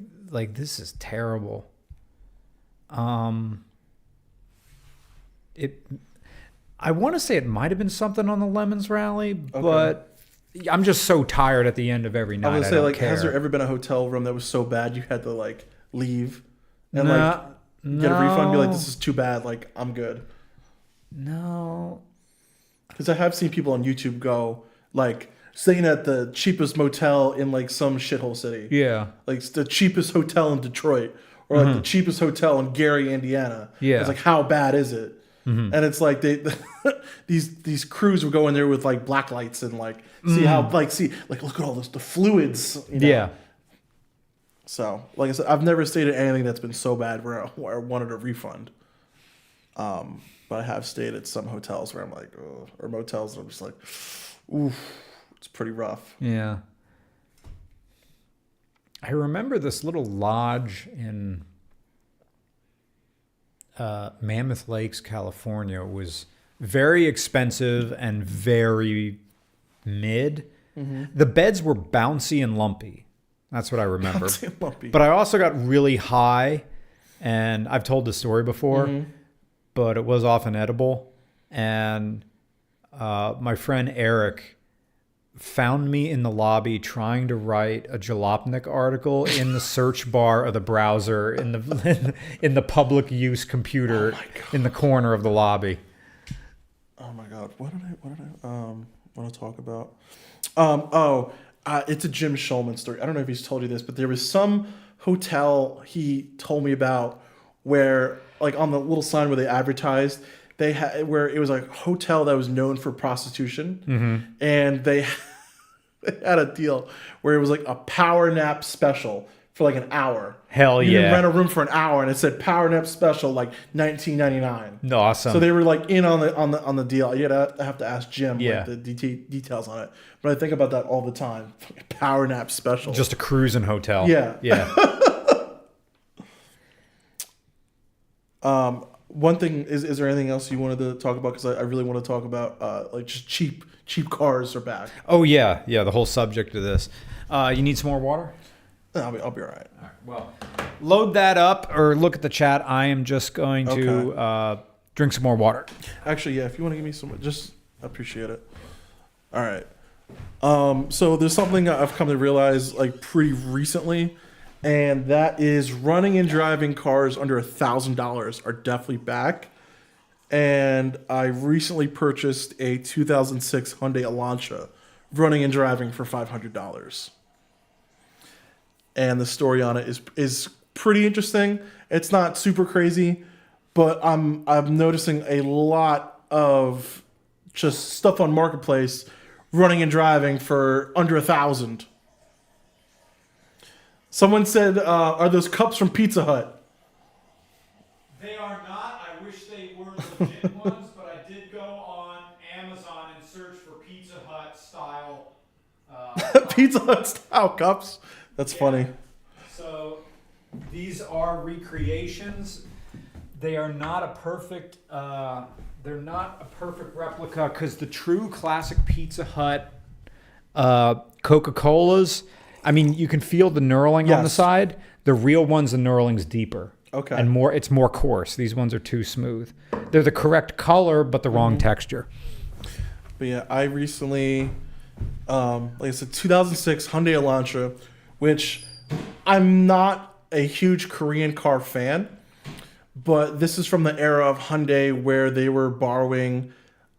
this is terrible. I want to say it might have been something on the Lemons Rally, but I'm just so tired at the end of every night. I was gonna say, like, has there ever been a hotel room that was so bad you had to like leave and get a refund and be like, this is too bad, like I'm good? No. Because I have seen people on YouTube go like staying at the cheapest motel in like some shithole city. Yeah. Like the cheapest hotel in Detroit, or like the cheapest hotel in Gary, Indiana. Yeah. It's like, how bad is it? And it's like these crews will go in there with like black lights and like see look at all this, the fluids. You know? Yeah. So like I said, I've never stayed at anything that's been so bad where I wanted a refund. But I have stayed at some hotels where I'm like, ugh, or motels that I'm just like, oof, it's pretty rough. Yeah. I remember this little lodge in Mammoth Lakes, California. It was very expensive and very mid. The beds were bouncy and lumpy. That's what I remember. Bouncy and lumpy. But I also got really high, and I've told this story before, but it was often edible. And my friend Eric found me in the lobby trying to write a Jalopnik article in the search bar of the browser in the public use computer in the corner of the lobby. Oh my god, what did I want to talk about? It's a Jim Schulman story. I don't know if he's told you this, but there was some hotel he told me about where, like, on the little sign where they advertised, they had where it was a hotel that was known for prostitution, and they had a deal where it was like a power nap special for like an hour. Hell yeah! You can rent a room for an hour, and it said power nap special like $19.99. Awesome. So they were like in on the deal. You have to ask Jim like the details on it. But I think about that all the time. Power nap special. Just a cruising hotel. Yeah. One thing is there anything else you wanted to talk about? Because I really want to talk about like just cheap cars are back. Oh yeah. The whole subject of this. You need some more water? I'll be all right. All right. Well, load that up or look at the chat. I am just going to drink some more water. Actually, yeah. If you want to give me some, just I appreciate it. All right. So there's something I've come to realize like pretty recently, and that is running and driving cars under $1,000 are definitely back. And I recently purchased a 2006 Hyundai Elantra, running and driving for $500. And the story on it is pretty interesting. It's not super crazy, but I'm noticing a lot of just stuff on Marketplace running and driving for under $1,000. Someone said, "Are those cups from Pizza Hut?" They are not. I wish they were legit ones, but I did go on Amazon and search for Pizza Hut style. Pizza Hut style cups. That's funny. So these are recreations. They are not a perfect. They're not a perfect replica because the true classic Pizza Hut Coca-Colas. I mean, you can feel the knurling on the side. The real ones, the knurling's deeper. Okay. And it's more coarse. These ones are too smooth. They're the correct color, but the wrong texture. But yeah, I recently, like I said, 2006 Hyundai Elantra, which I'm not a huge Korean car fan, but this is from the era of Hyundai where they were borrowing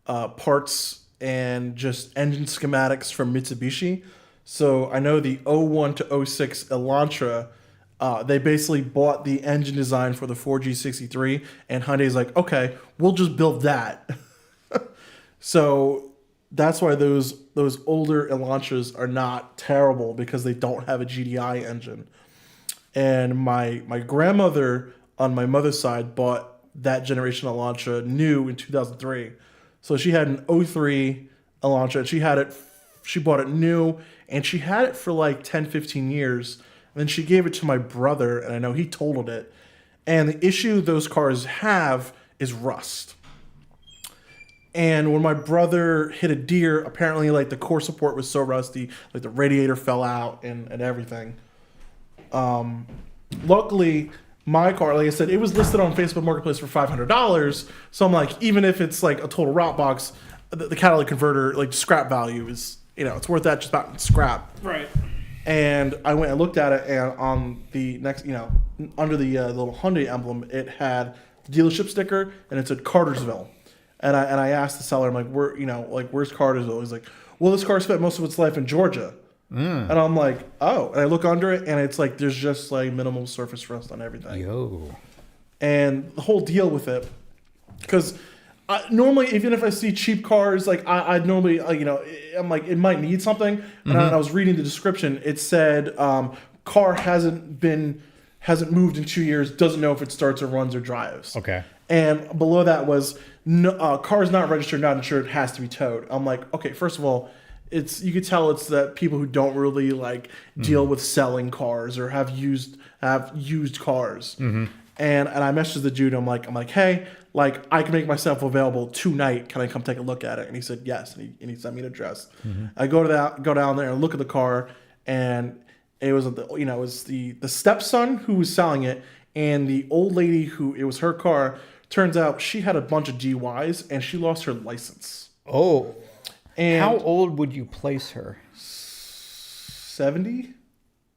parts and just engine schematics from Mitsubishi. So I know the 01 to 06 Elantra, they basically bought the engine design for the 4G63, and Hyundai's like, okay, we'll just build that. So that's why those older Elantras are not terrible, because they don't have a GDI engine. And my grandmother on my mother's side bought that generation Elantra new in 2003. So she had an 03 Elantra, and she bought it new, and she had it for like 10, 15 years. And then she gave it to my brother, and I know he totaled it. And the issue those cars have is rust. And when my brother hit a deer, apparently like the core support was so rusty, like the radiator fell out and everything. Luckily, my car, like I said, it was listed on Facebook Marketplace for $500. So I'm like, even if it's like a total rot box, the catalytic converter, like scrap value is, it's worth that just about in scrap. Right. And I went and looked at it, and on the next, under the little Hyundai emblem, it had the dealership sticker, and it said Cartersville. And I asked the seller, I'm like, where's Cartersville? He's like, well, this car spent most of its life in Georgia. And I'm like, oh. And I look under it, and it's like there's just like minimal surface rust on everything. Yo. And the whole deal with it, because normally, even if I see cheap cars, like I normally, I'm like, it might need something. And I was reading the description. It said, car hasn't moved in 2 years, doesn't know if it starts or runs or drives. Okay. And below that was, car is not registered, not insured, has to be towed. I'm like, okay, first of all, you could tell it's that people who don't really like deal with selling cars or have used cars. And I messaged the dude. I'm like, hey, like I can make myself available tonight. Can I come take a look at it? And he said yes. And he sent me an address. I go down there and look at the car, and it was the stepson who was selling it, and the old lady who it was her car. Turns out she had a bunch of DUIs and she lost her license. Oh. And how old would you place her? 70.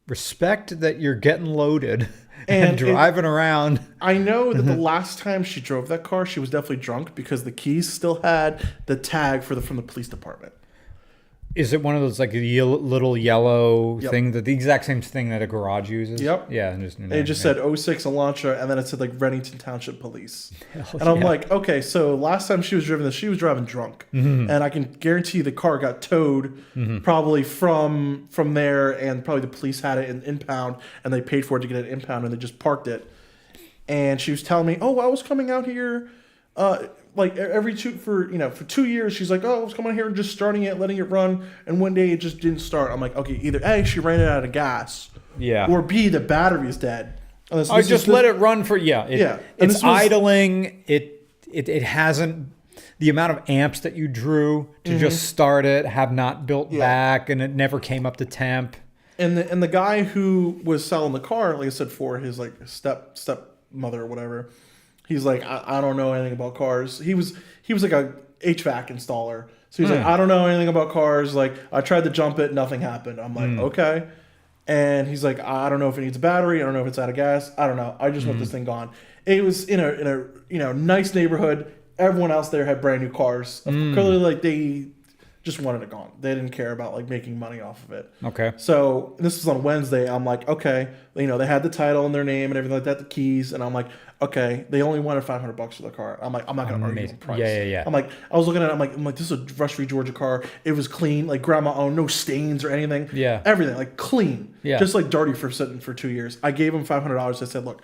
Respect that you're getting loaded and driving around. I know that the last time she drove that car, she was definitely drunk, because the keys still had the tag from the police department. Is it one of those like little yellow thing, that the exact same thing that a garage uses? Yep. Yeah. It just said 06 Elantra, and then it said like Reddington Township Police. And I'm like, okay, so last time she was driving drunk. And I can guarantee the car got towed probably from there, and probably the police had it in impound, and they paid for it to get it impound, and they just parked it. And she was telling me, oh, I was coming out here like for 2 years. She's like, oh, I was coming here and just starting it, letting it run, and one day it just didn't start. I'm like, okay, either A, she ran it out of gas, or B, the battery is dead. I just let it run for it's idling. It hasn't, the amount of amps that you drew to just start it have not built back, and it never came up to temp. And the guy who was selling the car, like I said, for his like stepmother or whatever, he's like, I don't know anything about cars. He was like HVAC installer. So he's like, I don't know anything about cars. Like, I tried to jump it, nothing happened. I'm like, okay. And he's like, I don't know if it needs a battery. I don't know if it's out of gas. I don't know. I just want this thing gone. It was in a nice neighborhood. Everyone else there had brand new cars. Clearly, like, they just wanted it gone. They didn't care about like making money off of it. Okay. So this was on Wednesday. I'm like, okay, they had the title and their name and everything like that, the keys, and I'm like, okay, they only wanted $500 for the car. I'm like, I'm not gonna argue on price. Yeah. I'm like, I was looking at it. I'm like, this is a Rush Free Georgia car. It was clean, like grandma owned, no stains or anything. Yeah. Everything like clean. Yeah. Just like dirty for sitting for 2 years. I gave him $500. I said, look,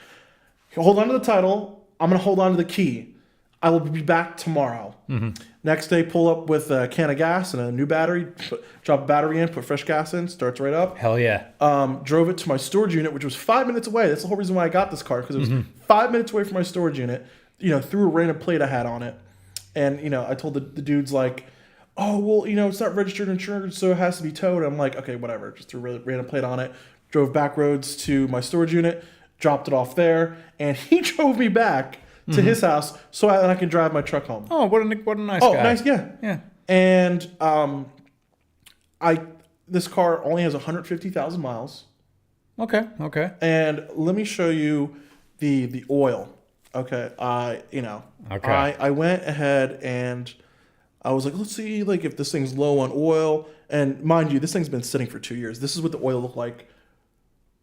hold on to the title. I'm gonna hold on to the key. I will be back tomorrow. Next day, pull up with a can of gas and a new battery. Drop a battery in, put fresh gas in, starts right up. Hell yeah. Drove it to my storage unit, which was 5 minutes away. That's the whole reason why I got this car, because it was 5 minutes away from my storage unit. Through a random plate I had on it. And, I told the dudes like, oh, well, it's not registered insurance, so it has to be towed. I'm like, okay, whatever. Just threw a random plate on it. Drove back roads to my storage unit, dropped it off there, and he drove me back to his house so I can drive my truck home. Oh, what a nice guy. Oh, nice, yeah. Yeah. And this car only has 150,000 miles. Okay. And let me show you the oil. Okay. I went ahead and I was like, let's see like if this thing's low on oil. And mind you, this thing's been sitting for 2 years. This is what the oil looked like.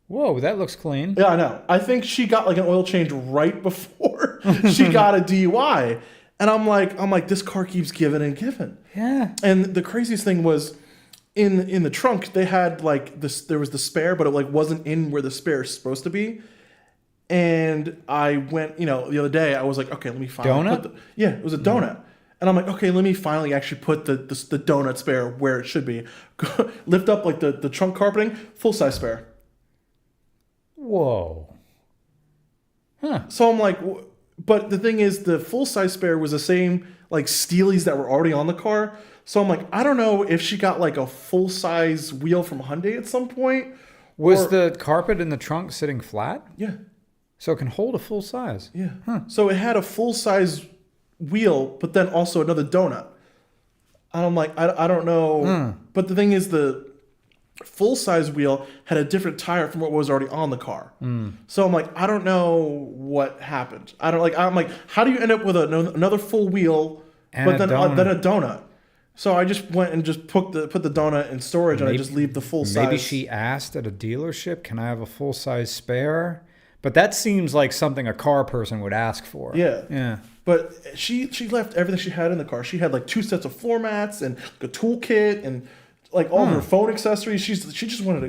Whoa, that looks clean. Yeah, I know. I think she got like an oil change right before she got a DUI. And I'm like, this car keeps giving and giving. Yeah. And the craziest thing was in the trunk, they had like this, there was the spare, but it like wasn't in where the spare is supposed to be. And I went, the other day, I was like, okay, let me finally donut? It was a donut. And I'm like, okay, let me finally actually put the donut spare where it should be. Lift up like the trunk carpeting, full size spare. Whoa. Huh. So I'm like, but the thing is, the full size spare was the same like Steelies that were already on the car. So I'm like, I don't know if she got like a full size wheel from Hyundai at some point. Was the carpet in the trunk sitting flat? Yeah. So it can hold a full size. Yeah. Huh. So it had a full size wheel, but then also another donut. And I'm like, I don't know. But the thing is, the full size wheel had a different tire from what was already on the car. So I'm like, I don't know what happened. I'm like, how do you end up with another full wheel, and but then a donut? So I just went and just put the donut in storage, and I just leave the full size. Maybe she asked at a dealership, can I have a full size spare? But that seems like something a car person would ask for. Yeah. But she left everything she had in the car. She had like 2 sets of floor mats and like a toolkit and like all her phone accessories. They just wanted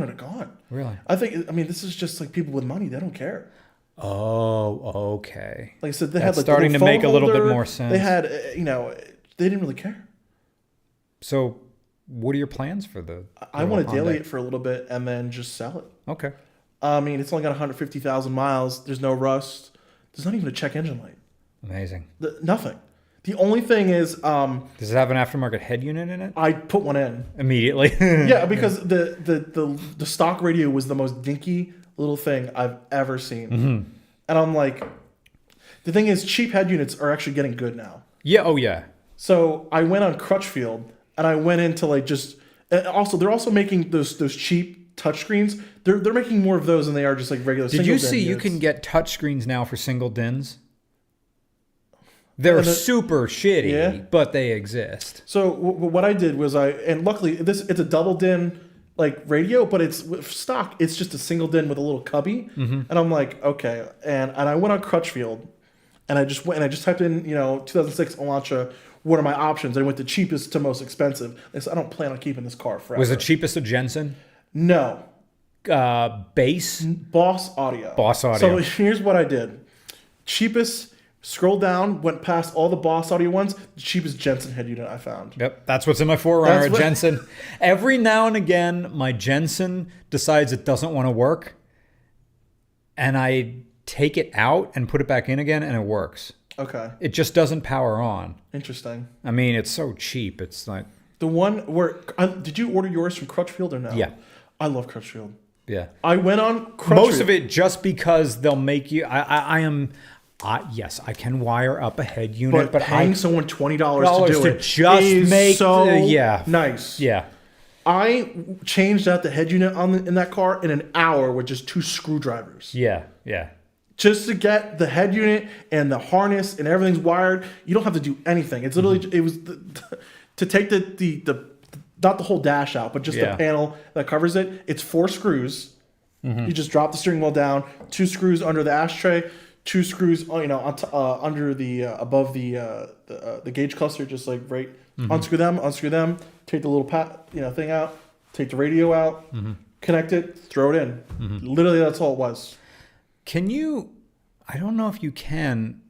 it gone. Really? I mean, this is just like people with money. They don't care. Oh, okay. Like I said, they That's had like starting to make a little bit more sense. They had, they didn't really care. So what are your plans for the I want to daily it for a little bit and then just sell it. Okay. I mean, it's only got 150,000 miles. There's no rust. There's not even a check engine light. Amazing. Nothing. The only thing is... does it have an aftermarket head unit in it? I put one in. Immediately? Yeah, because the stock radio was the most dinky little thing I've ever seen. And I'm like... The thing is, cheap head units are actually getting good now. Yeah, oh yeah. So I went on Crutchfield, and I went into like just... And also, they're also making those cheap touchscreens. They're making more of those than they are just like regular single din. Did you see you can get touchscreens now for single DINs? They're super shitty, but they exist. So what I did was and luckily it's a double DIN like radio, but it's stock. It's just a single DIN with a little cubby. And I'm like, okay. And I went on Crutchfield, and I just typed in 2006 Elantra. What are my options? I went the cheapest to most expensive. I said, I don't plan on keeping this car forever. Was the cheapest a Jensen? No. Bass? Boss Audio. Boss Audio. So here's what I did. Cheapest. Scrolled down, went past all the Boss Audio ones. The cheapest Jensen head unit I found. Yep, that's what's in my Forerunner, Jensen. Every now and again, my Jensen decides it doesn't want to work, and I take it out and put it back in again, and it works. Okay. It just doesn't power on. Interesting. I mean, it's so cheap. It's like... The one where... did you order yours from Crutchfield or no? Yeah. I love Crutchfield. Yeah. I went on Crutchfield. Most of it just because they'll make you... Yes, I can wire up a head unit, but paying someone $20 to do it just is make so yeah nice. Yeah. I changed out the head unit in that car in an hour with just 2 screwdrivers. Yeah. Yeah. Just to get the head unit and the harness and everything's wired. You don't have to do anything. It's literally it was to take the not the whole dash out, but just the panel that covers it. It's 4 screws. You just drop the steering wheel down, 2 screws under the ashtray, 2 screws under the above the gauge cluster, just like right. Unscrew them. Take the little thing out. Take the radio out. Connect it. Throw it in. Literally, that's all it was. Can you? I don't know if you can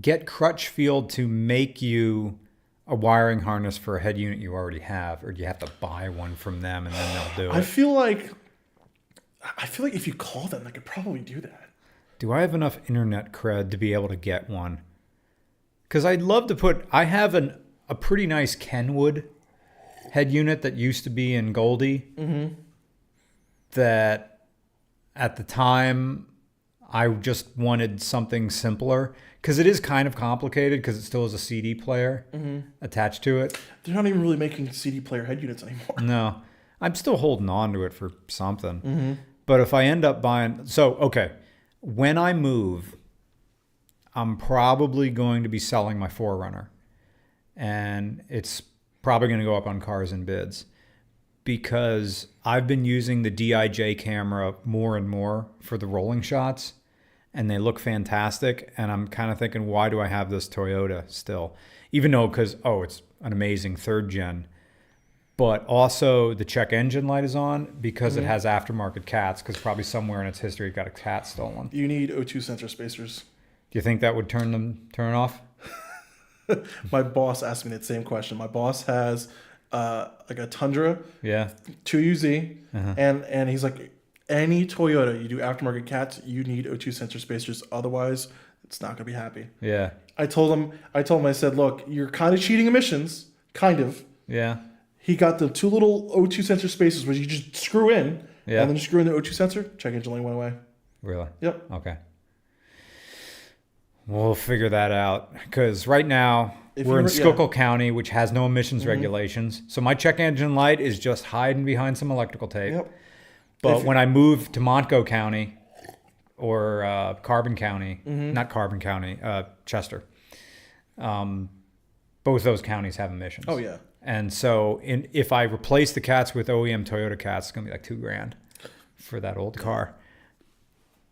get Crutchfield to make you a wiring harness for a head unit you already have, or do you have to buy one from them and then they'll do it? I feel like if you call them, they could probably do that. Do I have enough internet cred to be able to get one? Because I'd love to put. I have a pretty nice Kenwood head unit that used to be in Goldie. That at the time I just wanted something simpler because it is kind of complicated because it still has a CD player attached to it. They're not even really making CD player head units anymore. No, I'm still holding on to it for something. But if I end up buying, when I move, I'm probably going to be selling my 4Runner. And it's probably going to go up on Cars and Bids because I've been using the DIJ camera more and more for the rolling shots, and they look fantastic. And I'm kind of thinking, why do I have this Toyota still? Even though, it's an amazing 3rd gen, but also the check engine light is on because it has aftermarket cats, because probably somewhere in its history it got a cat stolen. You need O2 sensor spacers. Do you think that would turn off? My boss asked me that same question. My boss has like a Tundra, 2UZ, and he's like, any Toyota you do aftermarket cats, you need O2 sensor spacers. Otherwise, it's not going to be happy. Yeah. I told him, I said, look, you're kind of cheating emissions, kind of. Yeah. He got the 2 little O2 sensor spacers where you just screw in, and then you screw in the O2 sensor. Check engine light went away. Really? Yep. Okay. We'll figure that out because right now we're in Schuylkill County, which has no emissions regulations. So my check engine light is just hiding behind some electrical tape. Yep. But when I move to Montgo County or Carbon County, not Carbon County, Chester, both those counties have emissions. Oh, yeah. And so if I replace the cats with OEM Toyota cats, it's going to be like $2,000 for that old car.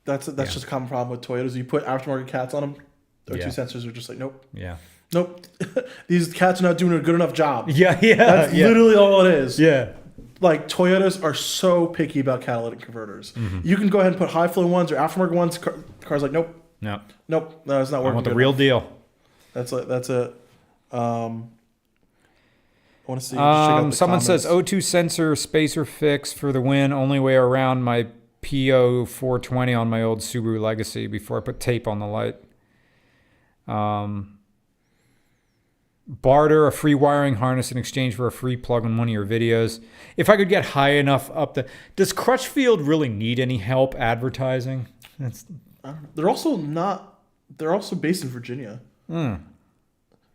That's just a common problem with Toyotas. You put aftermarket cats on them, O2 sensors are just like, nope. Yeah. Nope. These cats are not doing a good enough job. Yeah. That's literally all it is. Yeah. Like, Toyotas are so picky about catalytic converters. You can go ahead and put high flow ones or aftermarket ones. Cars like, nope. No, it's not working. I want the real deal. That's it. I want to see. Someone says O2 sensor spacer fix for the win. Only way around my PO 420 on my old Subaru Legacy before I put tape on the light. Barter a free wiring harness in exchange for a free plug on one of your videos. If I could get high enough up does Crutchfield really need any help advertising? They're also based in Virginia.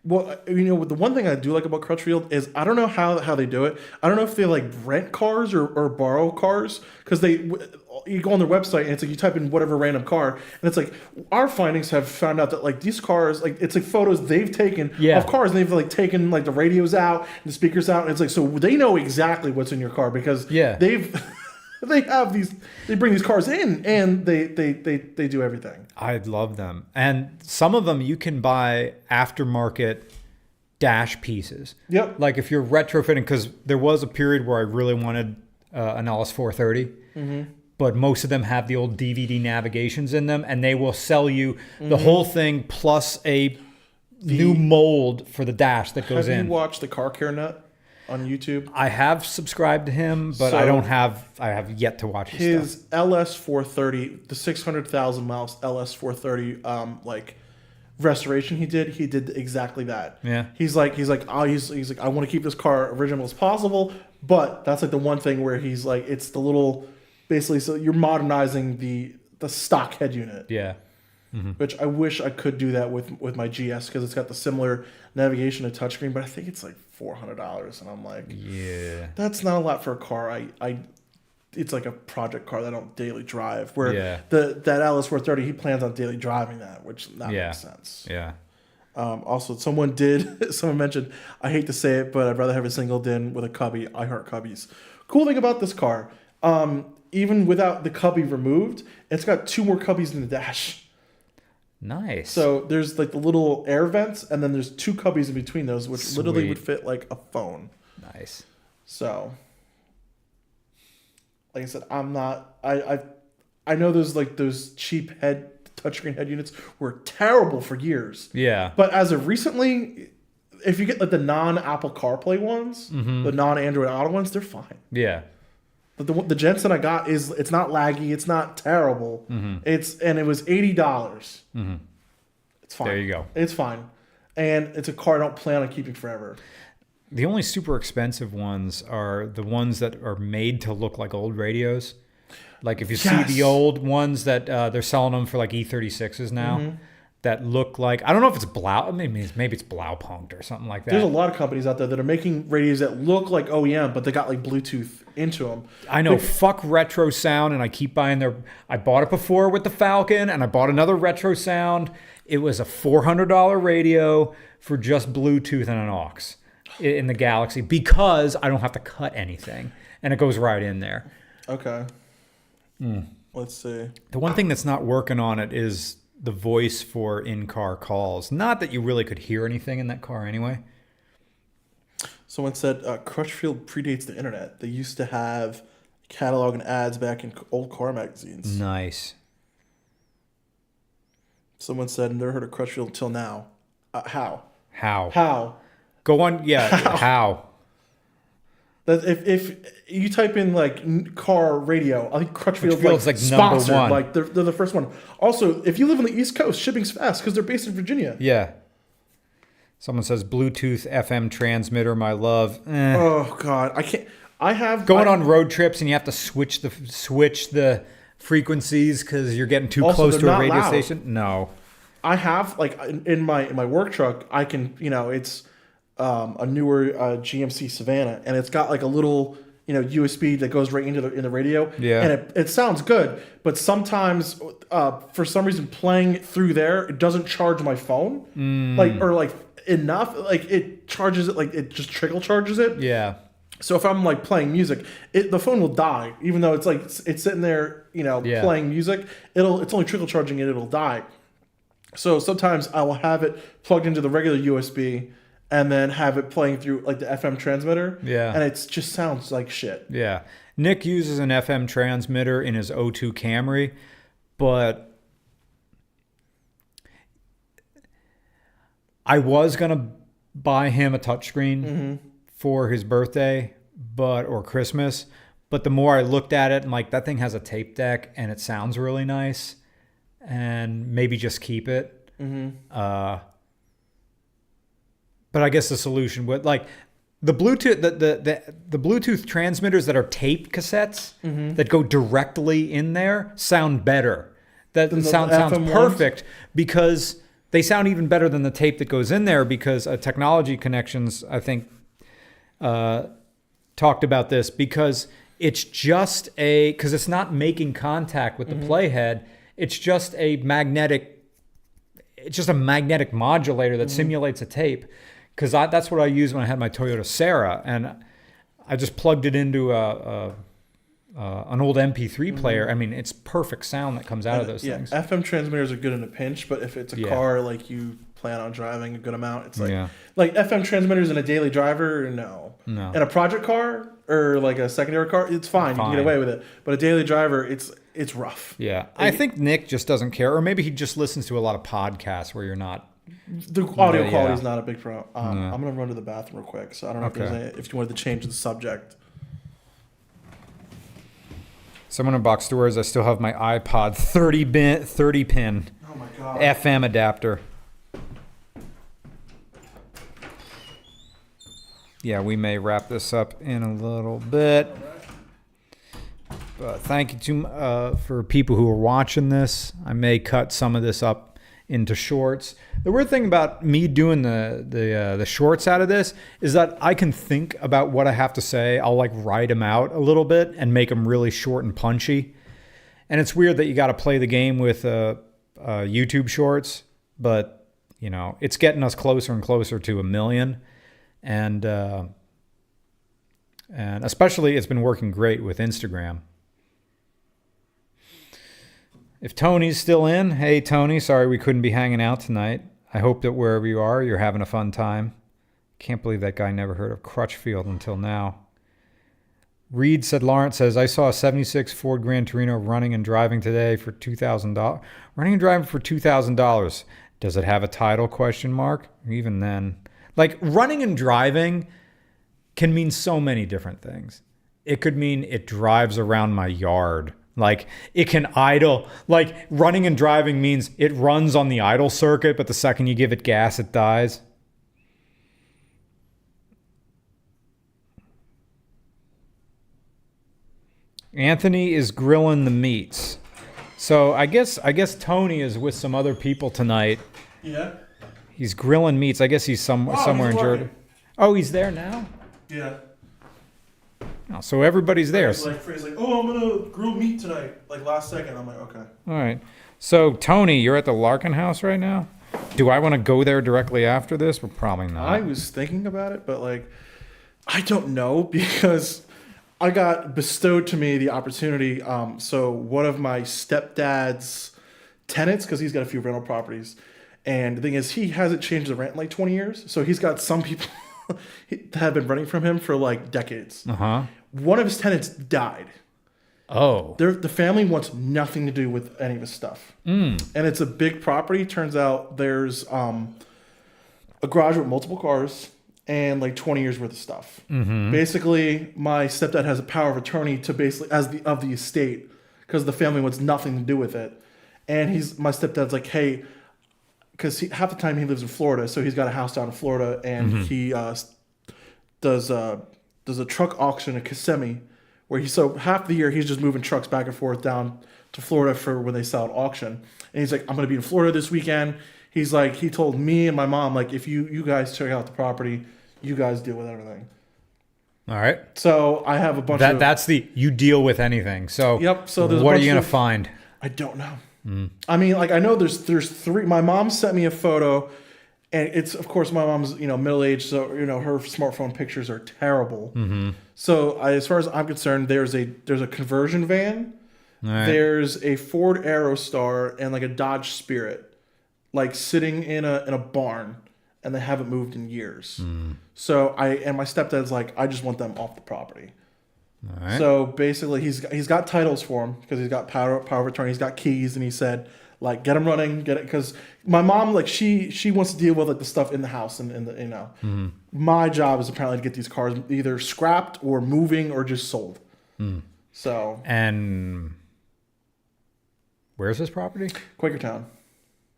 Well, the one thing I do like about Crutchfield is I don't know how they do it. I don't know if they like rent cars or borrow cars, because you go on their website and it's like you type in whatever random car and it's like our findings have found out that like these cars, like it's like photos they've taken of cars, and they've like taken like the radios out and the speakers out, and it's like, so they know exactly what's in your car because they bring these cars in and they do everything. I love them. And some of them you can buy aftermarket dash pieces. Yep. Like if you're retrofitting, because there was a period where I really wanted an LS430, but most of them have the old DVD navigations in them, and they will sell you the whole thing plus a new mold for the dash that goes in. Have you watched the Car Care Nut on YouTube? I have subscribed to him, but I have yet to watch his stuff. LS430, the 600,000 miles LS430 like restoration he did exactly that. Yeah. He's like I want to keep this car original as possible, but that's like the one thing where he's like, it's the little, basically, so you're modernizing the stock head unit. Yeah. which I wish I could do that with my GS because it's got the similar navigation and touchscreen, but I think it's like $400, and I'm like, Yeah. that's not a lot for a car. It's like a project car that I don't daily drive. Where that Atlas 430, he plans on daily driving that, which makes sense. Yeah. Also, someone mentioned, I hate to say it, but I'd rather have a single din with a cubby. I heart cubbies. Cool thing about this car, even without the cubby removed, it's got 2 more cubbies in the dash. Nice. So there's like the little air vents, and then there's 2 cubbies in between those, which literally would fit like a phone. Nice. So, like I said, I know those cheap touchscreen head units were terrible for years. Yeah. But as of recently, if you get like the non-Apple CarPlay ones, the non-Android Auto ones, they're fine. Yeah. But the Jensen I got it's not laggy, it's not terrible. And it was $80. It's fine. There you go. It's fine. And it's a car I don't plan on keeping forever. The only super expensive ones are the ones that are made to look like old radios. Like if you see the old ones that they're selling them for like E36s now that look like, I don't know if it's maybe it's Blaupunkt or something like that. There's a lot of companies out there that are making radios that look like OEM, but they got like Bluetooth into them. I know, fuck retro sound, and I keep buying I bought it before with the Falcon, and I bought another retro sound. It was a $400 radio for just Bluetooth and an aux in the Galaxy because I don't have to cut anything, and it goes right in there. Okay. Let's see. The one thing that's not working on it is the voice for in-car calls. Not that you really could hear anything in that car anyway. Someone said Crutchfield predates the internet. They used to have catalog and ads back in old car magazines. Nice. Someone said, never heard of Crutchfield until now. How? Go on. Yeah. How? That if you type in like car radio, I think Crutchfield's like number sponsored. one. Like they're the first one. Also, if you live on the East Coast, shipping's fast because they're based in Virginia. Yeah. Someone says Bluetooth FM transmitter, my love. Oh God, I can't. I have going on road trips and you have to switch the frequencies because you're getting too close to a radio station. No. I have like in my work truck. I can it's a newer GMC Savannah, and it's got like a little USB that goes right into the radio. Yeah. And it sounds good, but sometimes for some reason playing through there, it doesn't charge my phone like enough. Like it charges it, like it just trickle charges it. Yeah. So if I'm like playing music, the phone will die, even though it's like it's sitting there, playing music. It's only trickle charging it. It'll die. So sometimes I will have it plugged into the regular USB and then have it playing through like the FM transmitter. Yeah. And it just sounds like shit. Yeah. Nick uses an FM transmitter in his O2 Camry, but I was going to buy him a touchscreen for his birthday or Christmas, but the more I looked at it, I'm like, that thing has a tape deck and it sounds really nice, and maybe just keep it. But I guess the solution would like the Bluetooth the Bluetooth transmitters that are tape cassettes that go directly in there sound better. That sounds perfect because they sound even better than the tape that goes in there because Technology Connections, I think, talked about this because it's just because it's not making contact with the playhead. It's just a magnetic modulator that simulates a tape. Because that's what I used when I had my Toyota Sarah, and I just plugged it into an old MP3 player. I mean, it's perfect sound that comes out of those things. FM transmitters are good in a pinch, but if it's a car like you plan on driving a good amount, it's like FM transmitters in a daily driver, no. In a project car or like a secondary car, it's fine. You can get away with it. But a daily driver, it's rough. Yeah, I think Nick just doesn't care, or maybe he just listens to a lot of podcasts where you're not. The audio quality is not a big problem. I'm going to run to the bathroom real quick, so I don't know if you wanted to change the subject. Someone in box stores, I still have my iPod 30 pin oh my God. FM adapter. Yeah, we may wrap this up in a little bit. thank you for people who are watching this. I may cut some of this up into shorts. The weird thing about me doing the shorts out of this is that I can think about what I have to say. I'll like write them out a little bit and make them really short and punchy. And it's weird that you got to play the game with YouTube shorts, but you know, it's getting us closer and closer to 1 million. And especially it's been working great with Instagram. If Tony's still in, hey Tony, sorry we couldn't be hanging out tonight. I hope that wherever you are, you're having a fun time. Can't believe that guy never heard of Crutchfield until now. Reed said, Lawrence says, I saw a 76 Ford Gran Torino running and driving today for $2,000. Running and driving for $2,000. Does it have a title, question mark? Even then. Like, running and driving can mean so many different things. It could mean it drives around my yard. Like, it can idle. Like, running and driving means it runs on the idle circuit, but the second you give it gas, it dies. Anthony is grilling the meats. So I guess Tony is with some other people tonight. Yeah. He's grilling meats. I guess he's somewhere in Jordan. Oh, he's there now? Yeah. Oh, so everybody's there. He's like, oh, I'm gonna grill meat tonight. Like last second, I'm like, okay. All right. So Tony, you're at the Larkin house right now? Do I want to go there directly after this? Well, probably not. I was thinking about it, but like, I don't know because I got bestowed to me the opportunity. So one of my stepdad's tenants, because he's got a few rental properties, and the thing is, he hasn't changed the rent in like 20 years. So he's got some people that have been renting from him for like decades. One of his tenants died. Oh. The family wants nothing to do with any of his stuff. And it's a big property. Turns out there's a garage with multiple cars and like 20 years worth of stuff. Basically, my stepdad has a power of attorney to basically of the estate because the family wants nothing to do with it. And my stepdad's like, hey, because half the time he lives in Florida, so he's got a house down in Florida, and he does a truck auction at Kissimmee, where half the year he's just moving trucks back and forth down to Florida for when they sell at auction. And he's like, I'm going to be in Florida this weekend. He's like, he told me and my mom, like, if you guys check out the property, you guys deal with everything. All right. So I have a bunch of... That's you deal with anything. So, yep. So there's what are you going to find? I don't know. I mean, like, I know there's three. My mom sent me a photo, and it's, of course, my mom's, middle-aged, so, her smartphone pictures are terrible. So as far as I'm concerned, there's a conversion van, right. There's a Ford Aerostar, and like a Dodge Spirit, like sitting in a barn, and they haven't moved in years. So my stepdad's like, I just want them off the property. All right. So basically, he's got titles for him because he's got power of attorney. He's got keys, and he said, like, get him running, get it. Because my mom, like, she wants to deal with like the stuff in the house, and my job is apparently to get these cars either scrapped or moving or just sold. So. And where's this property? Quakertown.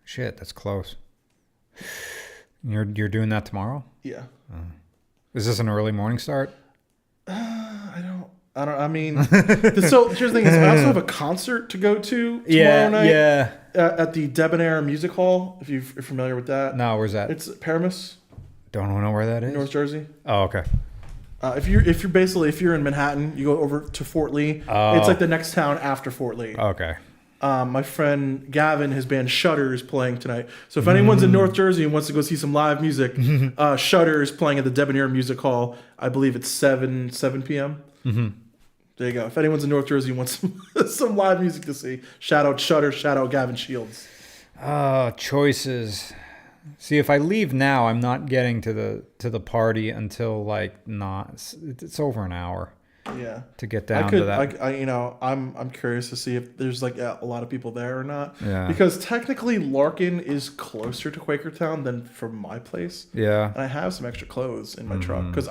Shit, that's close. You're doing that tomorrow? Yeah. Is this an early morning start? I mean, so here's the thing: is I also have a concert to go to tomorrow night. Yeah. At the Debonair Music Hall, if you're familiar with that. No, where's that? It's Paramus. Don't know where that is. North Jersey. Oh, okay. If you're in Manhattan, you go over to Fort Lee. Oh. It's like the next town after Fort Lee. Okay. My friend Gavin, his band Shudder, is playing tonight. So if anyone's in North Jersey and wants to go see some live music, Shudder is playing at the Debonair Music Hall. I believe it's 7 p.m. There you go. If anyone's in North Jersey and wants some live music to see, shout out Shudder, shout out Gavin Shields. Choices. See, if I leave now, I'm not getting to the party until it's over an hour. Yeah. To get down to that. I'm curious to see if there's like a lot of people there or not. Yeah. Because technically Larkin is closer to Quakertown than from my place. Yeah. And I have some extra clothes in my truck because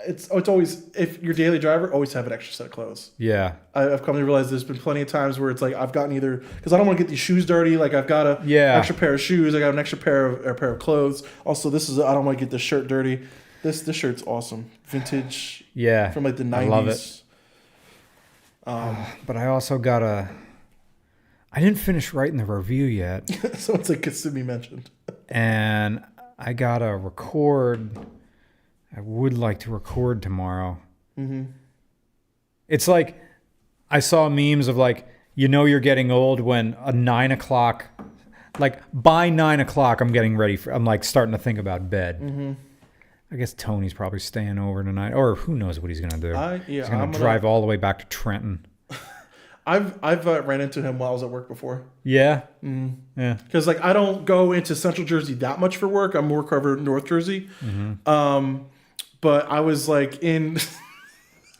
it's always, if your daily driver, always have an extra set of clothes. Yeah. I've come to realize there's been plenty of times where it's like I've gotten either because I don't want to get these shoes dirty. Like I've got an extra pair of shoes. I got an extra pair of clothes. Also, I don't want to get this shirt dirty. This shirt's awesome. Vintage. Yeah. From like the 90s. I love it. But I also gotta. I didn't finish writing the review yet, So it's like Kissimmee mentioned. and I gotta record. I would like to record tomorrow. Mm-hmm. It's like I saw memes of like, you're getting old when a 9 o'clock, like by 9 o'clock, I'm like starting to think about bed. Mm-hmm. I guess Tony's probably staying over tonight, or who knows what he's gonna do. He's gonna drive all the way back to Trenton. I've ran into him while I was at work before. Yeah, Yeah. Because like I don't go into Central Jersey that much for work. I'm more covered North Jersey. But I was like in.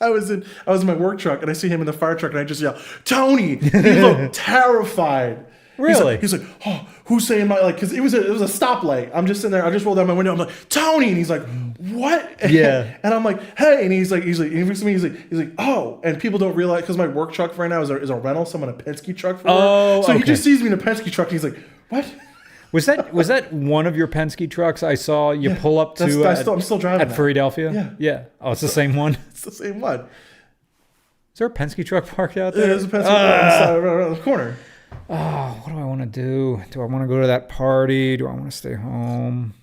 I was in my work truck and I see him in the fire truck and I just yell, "Tony!" He looked terrified. Really? He's like, "Oh, who's saying my like?" Because it was a stoplight. I'm just sitting there. I just rolled down my window. I'm like, "Tony!" And he's like, "What?" Yeah. And I'm like, "Hey!" And he's like, he looks at me. He's like, "Oh!" And people don't realize because my work truck right now is a rental. So I'm in a Penske truck for work. So he just sees me in a Penske truck and he's like, "What?" Was that one of your Penske trucks I saw you pull up to? I'm still driving at Philadelphia. Yeah. Yeah. Oh, it's the same one. It's the same one. Is there a Penske truck parked out there? There's a Penske truck around the corner. Oh, what do I want to do? Do I want to go to that party? Do I want to stay home?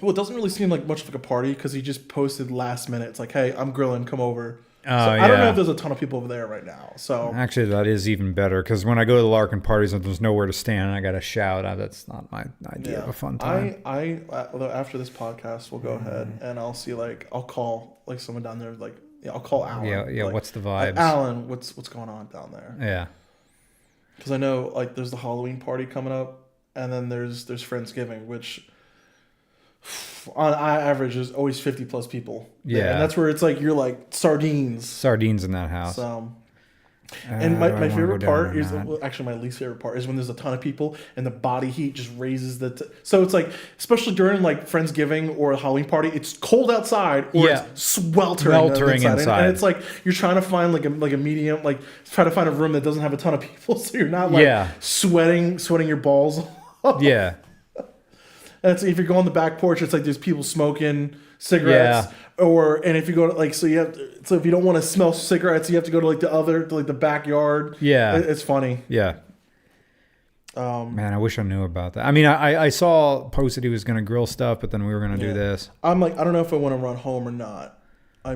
Well, it doesn't really seem like much like a party because he just posted last minute. It's like, "Hey, I'm grilling. Come over." Oh, I don't know if there's a ton of people over there right now. So actually, that is even better because when I go to the Larkin parties and there's nowhere to stand and I got to shout, that's not my idea of a fun time. Although after this podcast, we'll go ahead and I'll see I'll call someone down there I'll call Alan. Yeah. What's the vibes? Alan, what's going on down there? Yeah. Because I know there's the Halloween party coming up, and then there's Friendsgiving, which on average is always 50 plus people. Yeah, and that's where it's like you're like sardines in that house. So, and my favorite part is actually my least favorite part is when there's a ton of people and the body heat just raises so it's like especially during like Friendsgiving or a Halloween party, it's cold outside or it's sweltering inside. And it's like you're trying to find like a medium, like try to find a room that doesn't have a ton of people so you're not sweating your balls off. Yeah. And it's, if you go on the back porch, it's like there's people smoking cigarettes. Yeah. And if you go to so if you don't want to smell cigarettes, you have to go to the backyard. Yeah. It's funny. Yeah. Man, I wish I knew about that. I mean, I saw posted he was going to grill stuff, but then we were going to do this. I'm like, I don't know if I want to run home or not. I'll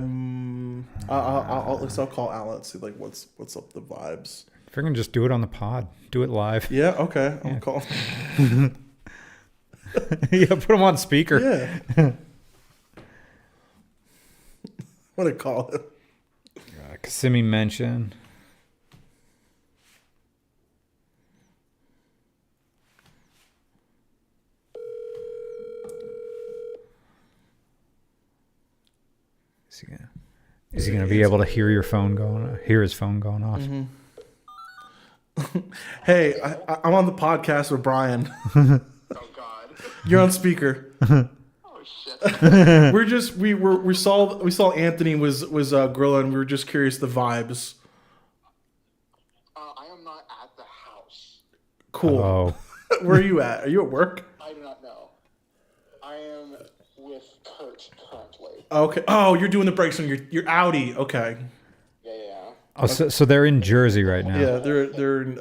call Alan and see what's up the vibes. If you're going to just do it on the pod, do it live. Yeah. Okay. I'll call. Yeah, put him on speaker. Yeah. What do I call him? Kissimmee mention. Is he gonna be able to hear your phone hear his phone going off? Mm-hmm. Hey, I'm on the podcast with Brian. Oh God. You're on speaker. Oh shit. we saw Anthony was grilling. We were just curious the vibes. I am not at the house. Cool. Oh. Where are you at? Are you at work? I do not know. I am with Kurt currently. Okay. Oh, you're doing the brakes on your Audi. Okay. Yeah. Oh, so they're in Jersey right now. Yeah, they're in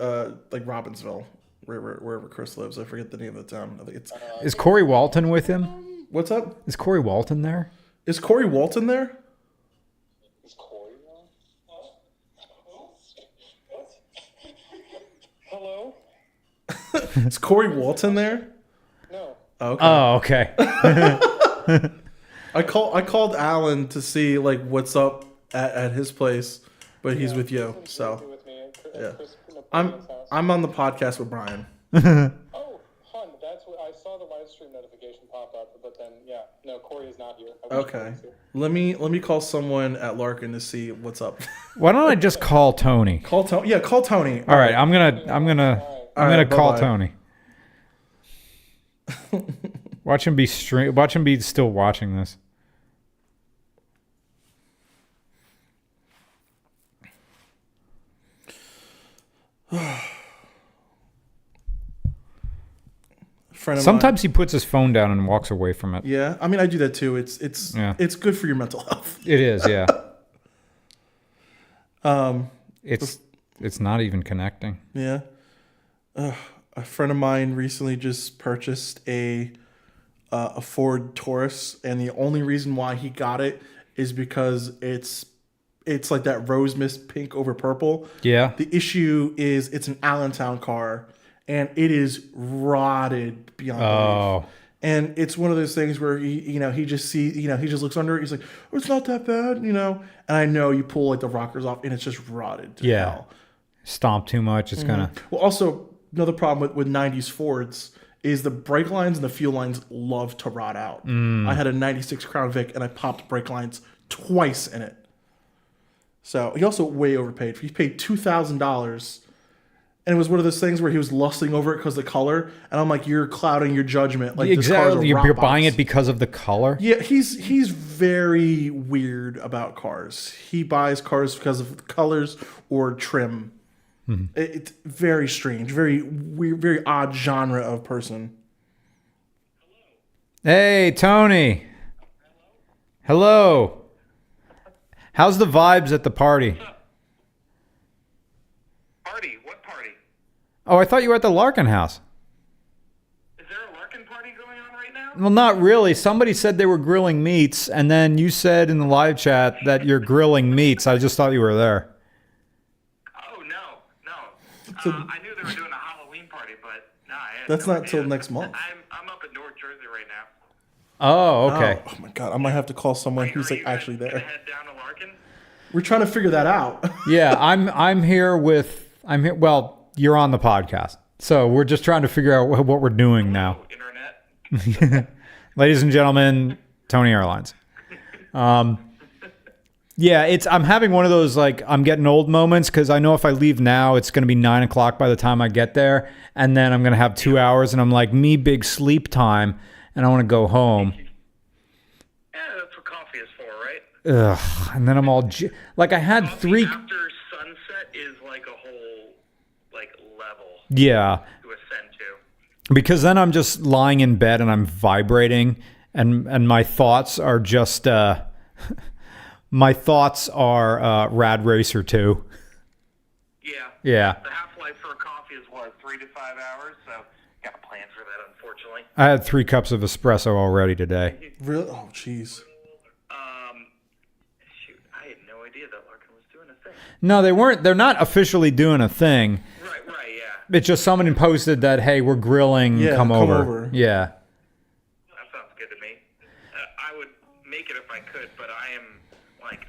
like Robbinsville, wherever Chris lives. I forget the name of the town. I think it's. Is Corey Walton with him? What's up? Is Corey Walton there? Is Corey Walton there? Is Corey there? Hello? Is Corey Walton there? No. Okay. Oh, okay. I called Alan to see what's up at his place, but he's with you. So yeah, I'm on the podcast with Brian. Oh, hun, that's what I saw the live stream notification pop up, but then no, Corey is not here. Okay, let me call someone at Larkin to see what's up. Why don't I just call Tony? Call Tony. Yeah, call Tony. All right, I'm gonna call Tony. Watch him be still watching this. Sometimes he puts his phone down and walks away from it. Yeah, I mean I do that too. It's good for your mental health. It is, yeah. It's not even connecting. Yeah. A friend of mine recently just purchased a Ford Taurus, and the only reason why he got it is because it's like that rose mist pink over purple. Yeah. The issue is it's an Allentown car, and it is rotted beyond belief. And it's one of those things where he just looks under it. He's like, oh, it's not that bad, And I know you pull like the rockers off, and it's just rotted to hell. Stomp too much. It's gonna. Well, also another problem with 90s Fords is the brake lines and the fuel lines love to rot out. I had a 96 Crown Vic, and I popped brake lines twice in it. So he also way overpaid. He paid $2,000. And it was one of those things where he was lusting over it because of the color. And I'm like, you're clouding your judgment. Like, exactly. You're buying it because of the color? Yeah, he's very weird about cars. He buys cars because of colors or trim. Mm-hmm. It's very strange, very weird, very odd genre of person. Hey, Tony. Hello. How's the vibes at the party? Party? What party? Oh, I thought you were at the Larkin house. Is there a Larkin party going on right now? Well, not really. Somebody said they were grilling meats, and then you said in the live chat that you're grilling meats. I just thought you were there. Oh, no. I knew they were doing a Halloween party, but no, I had That's no not idea. till next month. I'm up in North Jersey right now. Oh, okay. Oh my God, I might have to call someone who's Are like you actually gonna there. head down to Larkin? We're trying to figure that out. Yeah, I'm here. Well, you're on the podcast, so we're just trying to figure out what we're doing now. Internet? Ladies and gentlemen, Tony Airlines. Yeah, I'm having one of those like I'm getting old moments because I know if I leave now, it's going to be 9 o'clock by the time I get there, and then I'm going to have 2 hours, and I'm like, big sleep time, and I want to go home. Yeah, that's what coffee is for, right? Ugh, and then I'm all like I had Coffee 3. after sunset is like a whole level Yeah. to ascend to. Because then I'm just lying in bed and I'm vibrating, and my thoughts are just my thoughts are Rad Racer 2. Yeah. The half-life for a coffee is what, 3 to 5 hours? So got a plan for that, unfortunately. I had 3 cups of espresso already today. Really? Oh, jeez. Shoot, I had no idea that Larkin was doing a thing. No, they weren't. They're not officially doing a thing. Right, yeah. It's just someone posted that, hey, we're grilling. Yeah, come come over. over. Yeah. That sounds good to me. I would make it if I could, but I am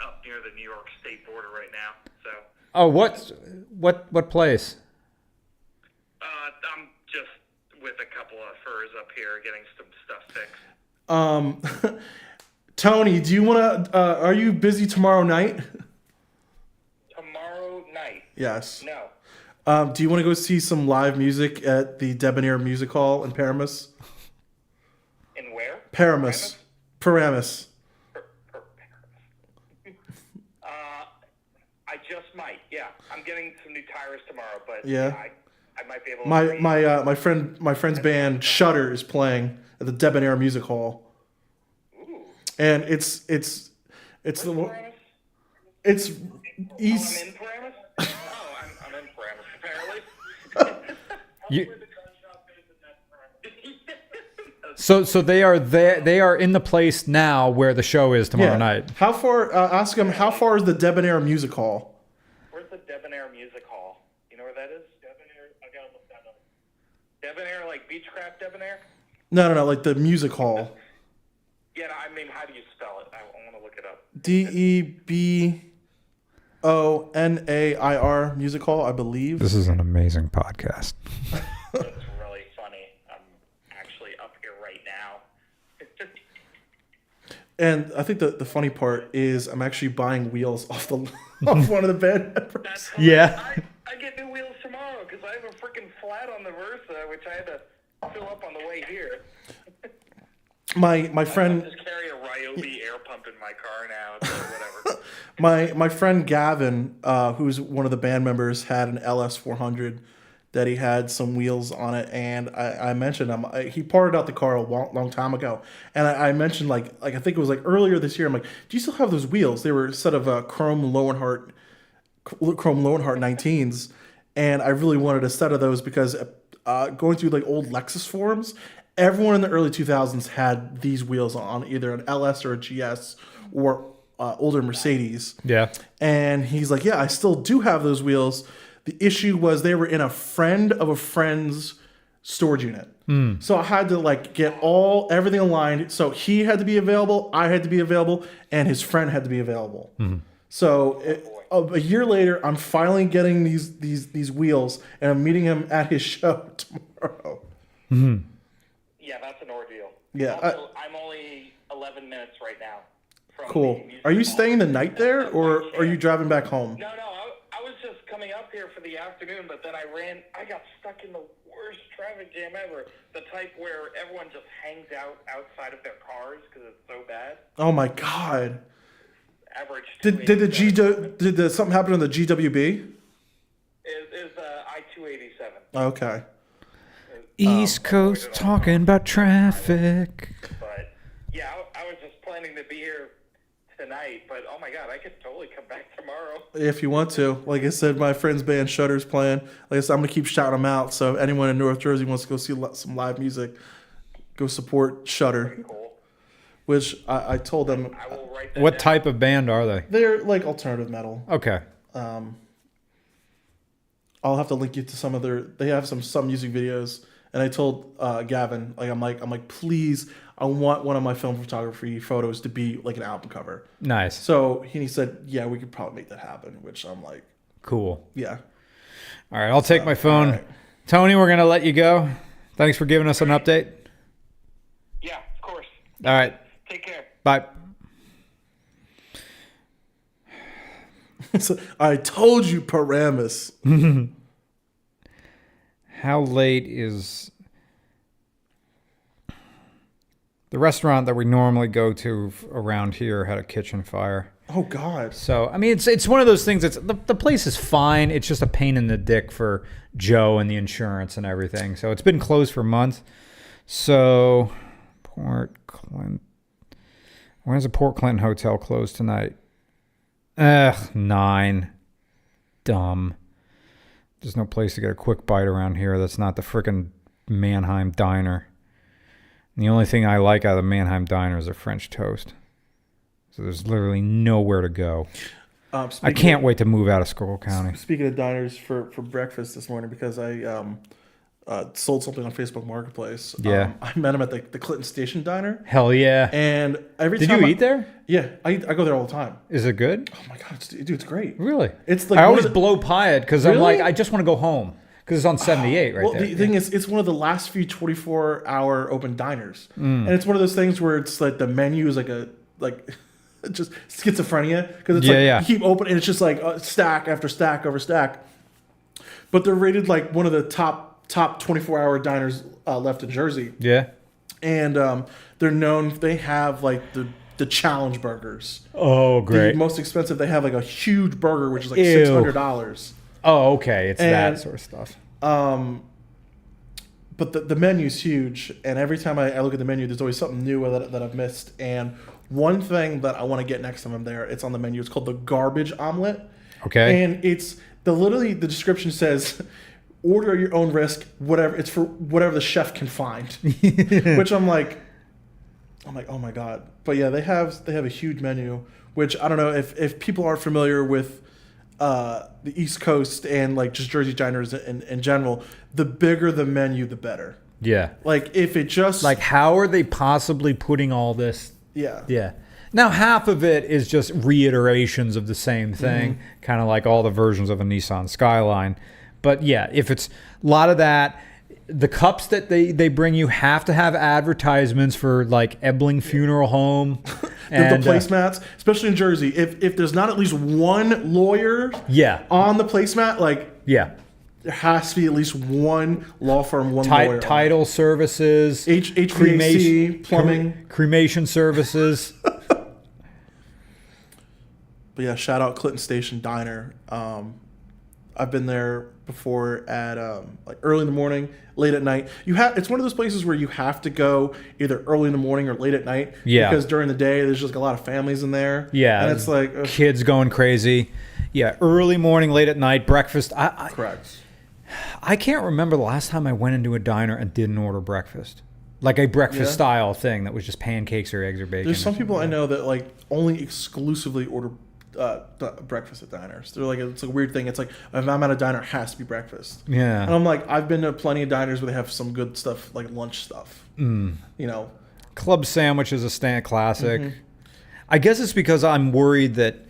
up near the New York State border right now. So. Oh, what place? I'm just with a couple of furs up here getting some stuff fixed. Tony, do you want to? Are you busy tomorrow night? Tomorrow night? Yes. No. Do you want to go see some live music at the Debonair Music Hall in Paramus? In where? Paramus. Paramus. I just might. Yeah, I'm getting some new tires tomorrow, but Yeah. I might be able to. My friend's band Shudder is playing at the Debonair Music Hall. Ooh. And it's the one. Paramus? It's I'm east. in Paramus? Oh, I'm in Paramus, apparently. You. So they are there. They are in the place now where the show is tomorrow night. How far? Ask him. How far is the Debonair Music Hall? Where's the Debonair Music Hall? You know where that is? Debonair. I gotta look that up. Debonair, like Beechcraft Debonair? No. Like the music hall. Yeah, I mean, how do you spell it? I want to look it up. Debonair Music Hall, I believe. This is an amazing podcast. That's really funny. I'm actually up here right now. And I think the funny part is I'm actually buying wheels off off one of the band members. Yeah. I get new wheels tomorrow because I have a freaking flat on the Versa, which I had to fill up on the way here. My I friend just carry a Ryobi air pump in my car now, so whatever. my friend Gavin, who's one of the band members, had an LS 400 that he had some wheels on it, and I mentioned he parted out the car a long time ago, and I mentioned like I think it was like earlier this year. I'm like, do you still have those wheels? They were a set of chrome Lowenhart Chrome Lowenhart 19s, and I really wanted a set of those because going through like old Lexus forums, everyone in the early 2000s had these wheels on either an LS or a GS or older Mercedes. Yeah. And he's like, yeah, I still do have those wheels. The issue was they were in a friend of a friend's storage unit. So I had to like get everything aligned. So he had to be available, I had to be available, and his friend had to be available. So a year later, I'm finally getting these wheels, and I'm meeting him at his show tomorrow. Yeah, that's an ordeal. Yeah, Also, I'm only 11 minutes right now. From cool. the music Are you hall. staying the night there, or are you driving back home? No, I was just coming up here for the afternoon, but then I got stuck in the worst traffic jam ever. The type where everyone just hangs out outside of their cars because it's so bad. Oh my god! Average. Did something happen on the GWB? Is I-287. Okay. East Coast talking about traffic. But yeah, I was just planning to be here tonight, but oh my god, I could totally come back tomorrow. If you want to. Like I said, my friend's band Shutter's playing. Like I said, I'm going to keep shouting them out. So if anyone in North Jersey wants to go see some live music, go support Shutter. Cool. Which I told them I will write that What down. type of band are they? they're like alternative metal. Okay. I'll have to link you to some of they have some music videos. And I told Gavin, I'm like, please, I want one of my film photography photos to be like an album cover. Nice. So he said, yeah, we could probably make that happen, which I'm like, Cool. yeah. All right, I'll take my phone. all right. Tony, we're going to let you go. Thanks for giving us an update. Yeah, of course. All right. Take care. Bye. So, I told you, Paramus. How late is the restaurant that we normally go to around here had a kitchen fire? Oh God. So, I mean, it's one of those things. The place is fine. It's just a pain in the dick for Joe and the insurance and everything. So it's been closed for months. So Port Clinton. When's the Port Clinton Hotel closed tonight? 9. Dumb. There's no place to get a quick bite around here that's not the frickin' Mannheim Diner. And the only thing I like out of the Mannheim Diner is their French toast. So there's literally nowhere to go. I can't wait to move out of Skull County. Speaking of diners for breakfast this morning, because I sold something on Facebook Marketplace. Yeah. I met him at the Clinton Station Diner. Hell yeah. And every Did time you eat there? Yeah, I go there all the time. Is it good? Oh my God, dude, it's great. Really? It's like I one always of the- blow by it because I'm Really? like, I just want to go home because it's on 78 right Well, there. the thing is, it's one of the last few 24-hour open diners, and it's one of those things where it's like the menu is like just schizophrenia because it's Yeah. you keep open and it's just like stack after stack over stack. But they're rated like one of the top 24-hour diners left in Jersey, Yeah. and they're known. They have like the challenge burgers. Oh, great. The most expensive. They have like a huge burger, which is like Ew. $600. Oh, okay. It's that And- sort of stuff. But the menu's huge, and every time I look at the menu, there's always something new that I've missed. And one thing that I want to get next time I'm there, it's on the menu. It's called the garbage omelet. Okay. And it's literally the description says, order at your own risk, whatever. It's for whatever the chef can find. Which I'm like, oh my God. But yeah, they have a huge menu, which I don't know if people aren't familiar with the East Coast and like just Jersey diners in general, the bigger the menu, the better. Yeah. Like if it just Like, how are they possibly putting all this? yeah. Yeah. Now, half of it is just reiterations of the same thing, kind of like all the versions of a Nissan Skyline. But yeah, if it's a lot of that, the cups that they bring you have to have advertisements for like Ebling Funeral Home. The And, placemats, especially in Jersey, if there's not at least one lawyer yeah. on the placemat, like Yeah. there has to be at least one law firm, one lawyer. Title services. HVAC, plumbing. Cremation services. But yeah, shout out Clinton Station Diner. I've been there before at like early in the morning, late at night. It's one of those places where you have to go either early in the morning or late at night. Yeah. Because during the day there's just like a lot of families in there. Yeah. And it's like kids going crazy. Yeah, early morning, late at night, breakfast. Correct. I can't remember the last time I went into a diner and didn't order breakfast. Like a breakfast style thing that was just pancakes or eggs or bacon. There's some people I know that like only exclusively order breakfast at diners. They're like, it's a weird thing. It's like, if I'm at a diner, it has to be breakfast. Yeah. And I'm like, I've been to plenty of diners where they have some good stuff, like lunch stuff. You know, Club sandwich is a stand classic. I guess it's because I'm worried that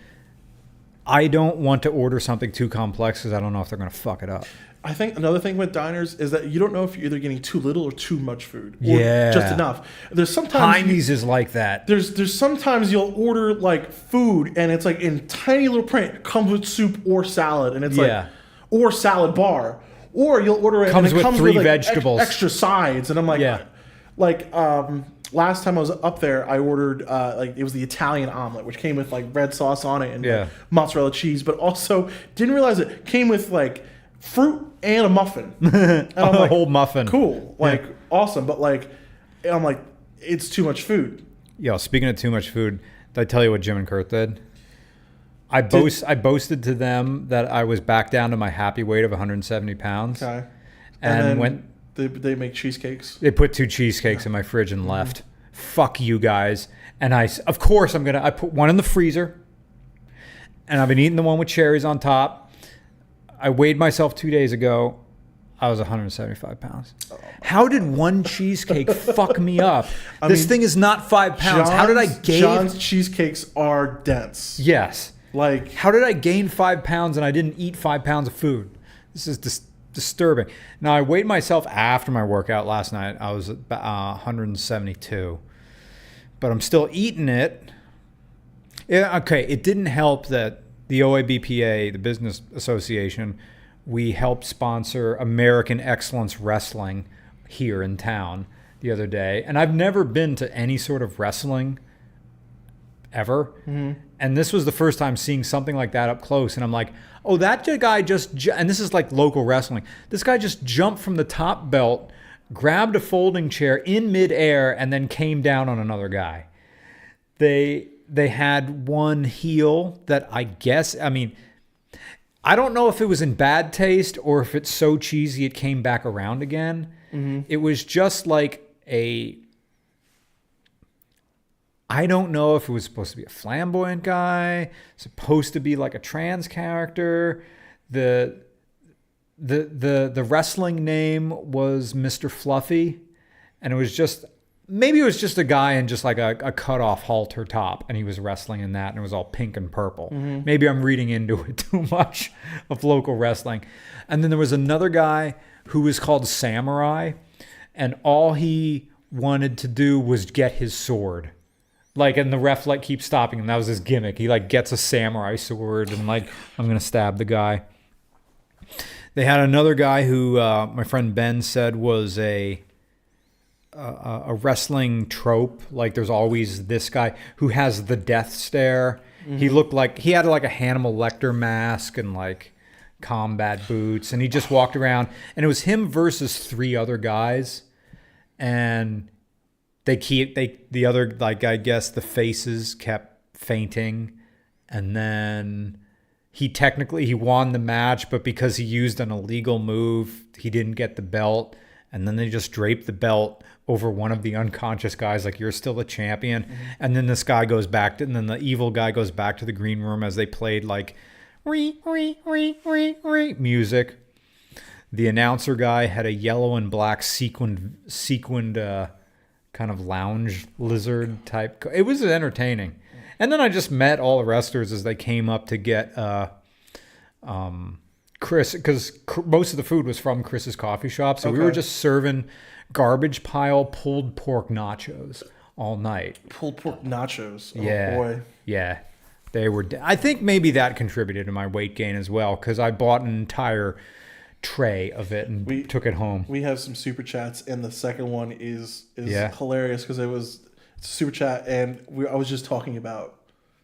I don't want to order something too complex because I don't know if they're going to fuck it up. I think another thing with diners is that you don't know if you're either getting too little or too much food. Or just enough. There's sometimes Heine's is like that. There's sometimes you'll order like food and it's like in tiny little print, it comes with soup or salad, and it's like, or salad bar. Or you'll order it and it comes with like vegetables, extra sides, and I'm like, last time I was up there, I ordered like it was the Italian omelet, which came with like red sauce on it and like, mozzarella cheese, but also didn't realize it came with like fruit and a muffin. And I'm like, whole muffin. Cool, like awesome, but like I'm like, it's too much food. Yo, speaking of too much food, did I tell you what Jim and Kurt did? I boasted to them that I was back down to my happy weight of 170 pounds. Okay. And when they make cheesecakes. They put 2 cheesecakes in my fridge and left. Fuck you guys. And I put one in the freezer. And I've been eating the one with cherries on top. I weighed myself 2 days ago. I was 175 pounds. How did one cheesecake fuck me up? This thing is not 5 pounds. How did I gain? John's cheesecakes are dense. Yes. Like, how did I gain 5 pounds and I didn't eat 5 pounds of food? This is disturbing. Now, I weighed myself after my workout last night. I was at 172. But I'm still eating it. Yeah, okay, it didn't help that the OABPA, the Business Association, we helped sponsor American Excellence Wrestling here in town the other day. And I've never been to any sort of wrestling ever. And this was the first time seeing something like that up close. And I'm like, oh, that guy and this is like local wrestling. This guy just jumped from the top belt, grabbed a folding chair in midair, and then came down on another guy. They had one heel that I don't know if it was in bad taste or if it's so cheesy it came back around again. It was just like I don't know if it was supposed to be a flamboyant guy, supposed to be like a trans character. The wrestling name was Mr. Fluffy, and maybe it was just a guy in just like a cut off halter top, and he was wrestling in that, and it was all pink and purple. Maybe I'm reading into it too much of local wrestling. And then there was another guy who was called Samurai, and all he wanted to do was get his sword. Like, and the ref like keeps stopping him. That was his gimmick. He like gets a samurai sword and like, I'm gonna stab the guy. They had another guy who my friend Ben said was a wrestling trope. Like, there's always this guy who has the death stare. He looked like he had like a Hannibal Lecter mask and like combat boots, and he just walked around. And it was him versus 3 other guys, and the other, like, I guess the faces kept fainting, and then he won the match, but because he used an illegal move, he didn't get the belt, and then they just draped the belt over one of the unconscious guys, like, you're still a champion. And then this guy goes back and then the evil guy goes back to the green room as they played like music. The announcer guy had a yellow and black sequined kind of lounge lizard type. It was entertaining. And then I just met all the wrestlers as they came up to get Chris, because most of the food was from Chris's coffee shop. So we were just serving garbage pile pulled pork nachos all night. Pulled pork nachos. Oh, yeah. Boy. Yeah. They were. I think maybe that contributed to my weight gain as well, because I bought an entire tray of it and took it home. We have some super chats, and the second one is hilarious because it's a super chat, and I was just talking about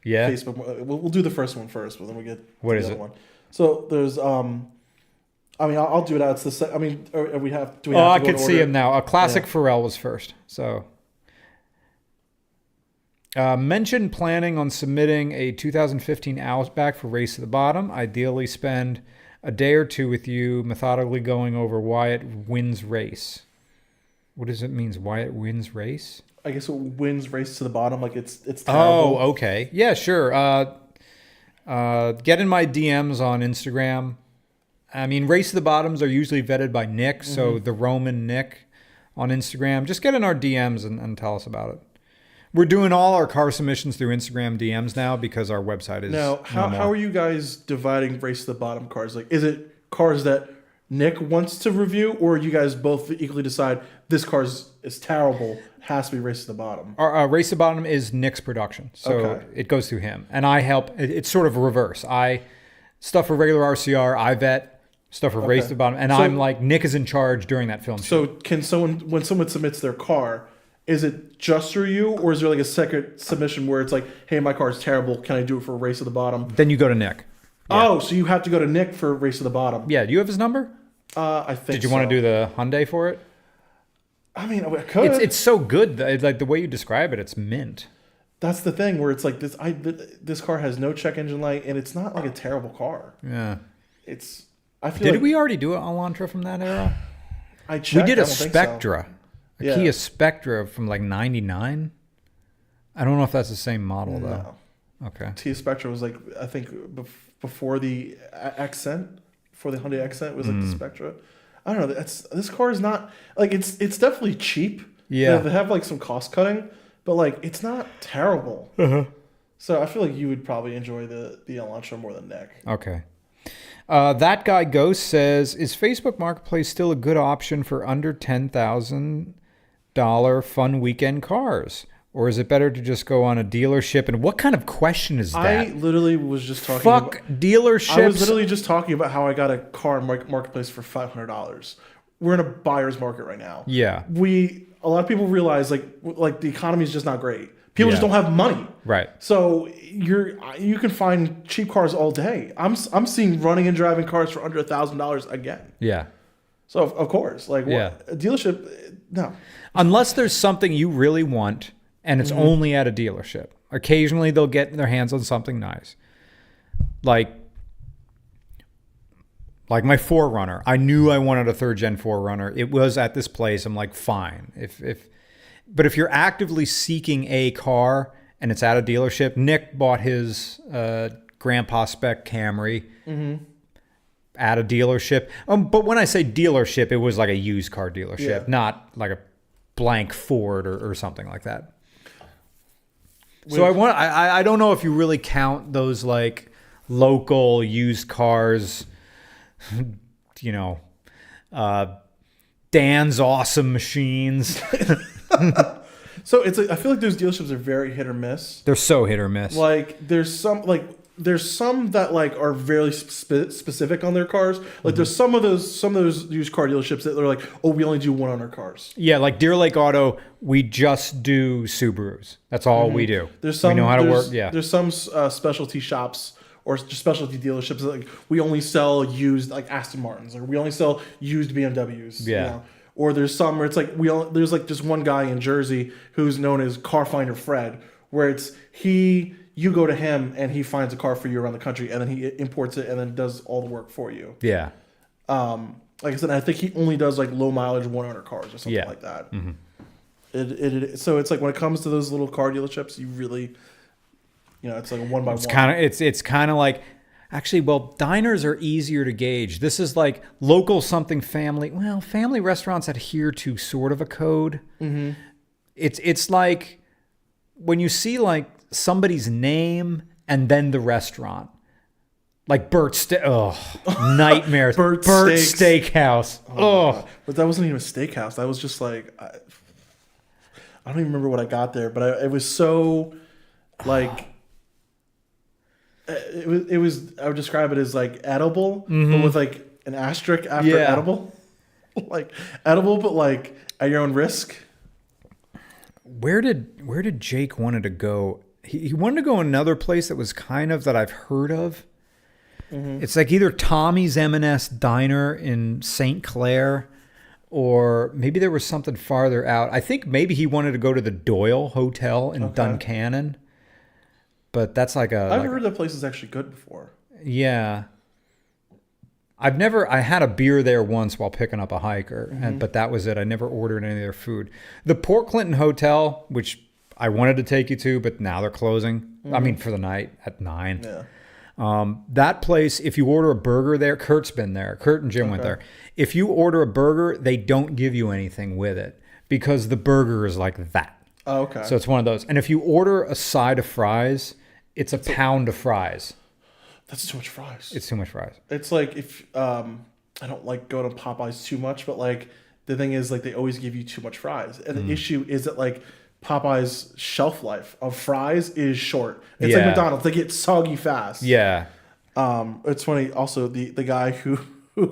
Facebook. We'll do the first one first, but then we get to the other one. So there's I'll do it out. It's the we have. Do we have I to go could in see order? him now. A classic Pharrell was first. So Mentioned planning on submitting a 2015 Outback for Race to the Bottom. Ideally spend a day or two with you methodically going over why it wins race. What does it mean? Why it wins race? I guess it wins Race to the Bottom. Like it's terrible. Oh, okay. Yeah, sure. Get in my DMs on Instagram. I mean, Race to the Bottoms are usually vetted by Nick, so the Roman Nick on Instagram. Just get in our DMs and tell us about it. We're doing all our car submissions through Instagram DMs now because our website is Now, how are you guys dividing Race to the Bottom cars? Like, is it cars that Nick wants to review, or you guys both equally decide this car is terrible, has to be Race to the Bottom? Our Race to the Bottom is Nick's production, so it goes through him, and I help. It's sort of a reverse. Stuff for regular RCR, I vet stuff for Race to the Bottom, and I'm like, Nick is in charge during that film shoot. So can someone, when someone submits their car, is it just through you, or is there like a second submission where it's like, hey, my car is terrible, can I do it for Race to the Bottom? Then you go to Nick. Oh, so you have to go to Nick for Race to the Bottom. Yeah, do you have his number? I think. Did you want to do the Hyundai for it? I mean, I could. It's so good. Like the way you describe it, it's mint. That's the thing where it's like this. This car has no check engine light, and it's not like a terrible car. Yeah. It's. I feel. Did we already do an Elantra from that era? I checked. We did I a don't think Spectra, so. a Kia Spectra from like '99. I don't know if that's the same model though. No. Okay. Kia Spectra was like, I think before the Accent, before the Hyundai Accent was like the Spectra. I don't know. This car is not like it's definitely cheap. Yeah. They have like some cost cutting, but like it's not terrible. So I feel like you would probably enjoy the Elantra more than Nick. Okay. That guy Ghost says, is Facebook Marketplace still a good option for under $10,000 fun weekend cars? Or is it better to just go on a dealership? And what kind of question is that? I literally was just talking Fuck dealerships. I was literally just talking about how I got a car in Marketplace for $500. We're in a buyer's market right now. Yeah. A lot of people realize like the economy is just not great. People just don't have money. Right. So you can find cheap cars all day. I'm seeing running and driving cars for under $1,000 again. Yeah. So of course, like Yeah. a dealership, no. Unless there's something you really want and it's only at a dealership. Occasionally they'll get their hands on something nice. Like my 4Runner. I knew I wanted a third gen 4Runner. It was at this place. I'm like, fine. But if you're actively seeking a car and it's at a dealership, Nick bought his Grandpa Spec Camry at a dealership. But when I say dealership, it was like a used car dealership, not like a blank Ford or something like that. So I don't know if you really count those like local used cars, you know, Dan's Awesome Machines. So it's like, I feel like those dealerships are very hit or miss. They're so hit or miss. Like there's some that like are very specific on their cars. Like there's some of those used car dealerships that are like, oh, we only do one on our cars. Yeah, like Deer Lake Auto, we just do Subarus. That's all we do. We know how to work. Yeah. There's some specialty shops or just specialty dealerships that like we only sell used like Aston Martins, or we only sell used BMWs. Yeah. You know? Or there's some where it's like there's like just one guy in Jersey who's known as Car Finder Fred, where it's you go to him and he finds a car for you around the country, and then he imports it and then does all the work for you. Yeah. Like I said, I think he only does like low mileage 1-owner cars or something like that. So it's like when it comes to those little car dealerships, you really, it's like a one by one. It's kind of like, actually, well, diners are easier to gauge. This is like local something family. Well, family restaurants adhere to sort of a code. Mm-hmm. It's like when you see like somebody's name and then the restaurant, like nightmares. Burt Steakhouse. But that wasn't even a steakhouse. That was just like I don't even remember what I got there, but it was so like. It was. I would describe it as like edible, but with like an asterisk after edible, like edible, but like at your own risk. Where did Jake wanted to go? He wanted to go another place that was kind of that I've heard of. It's like either Tommy's M&S Diner in St. Clair, or maybe there was something farther out. I think maybe he wanted to go to the Doyle Hotel in Duncannon, but that's like a. I've heard that place is actually good before. Yeah. I had a beer there once while picking up a hiker, but that was it. I never ordered any of their food. The Port Clinton Hotel, which I wanted to take you to, but now they're closing. I mean, for the night at 9. Yeah. That place, if you order a burger there, Kurt's been there. Kurt and Jim went there. If you order a burger, they don't give you anything with it because the burger is like that. Oh, okay. So it's one of those. And if you order a side of fries, it's a pound of fries. That's too much fries. It's too much fries. It's like if I don't like going to Popeyes too much, but like the thing is like they always give you too much fries, and the issue is that like Popeyes shelf life of fries is short. It's like McDonald's; they get soggy fast. Yeah. It's funny. Also, the guy who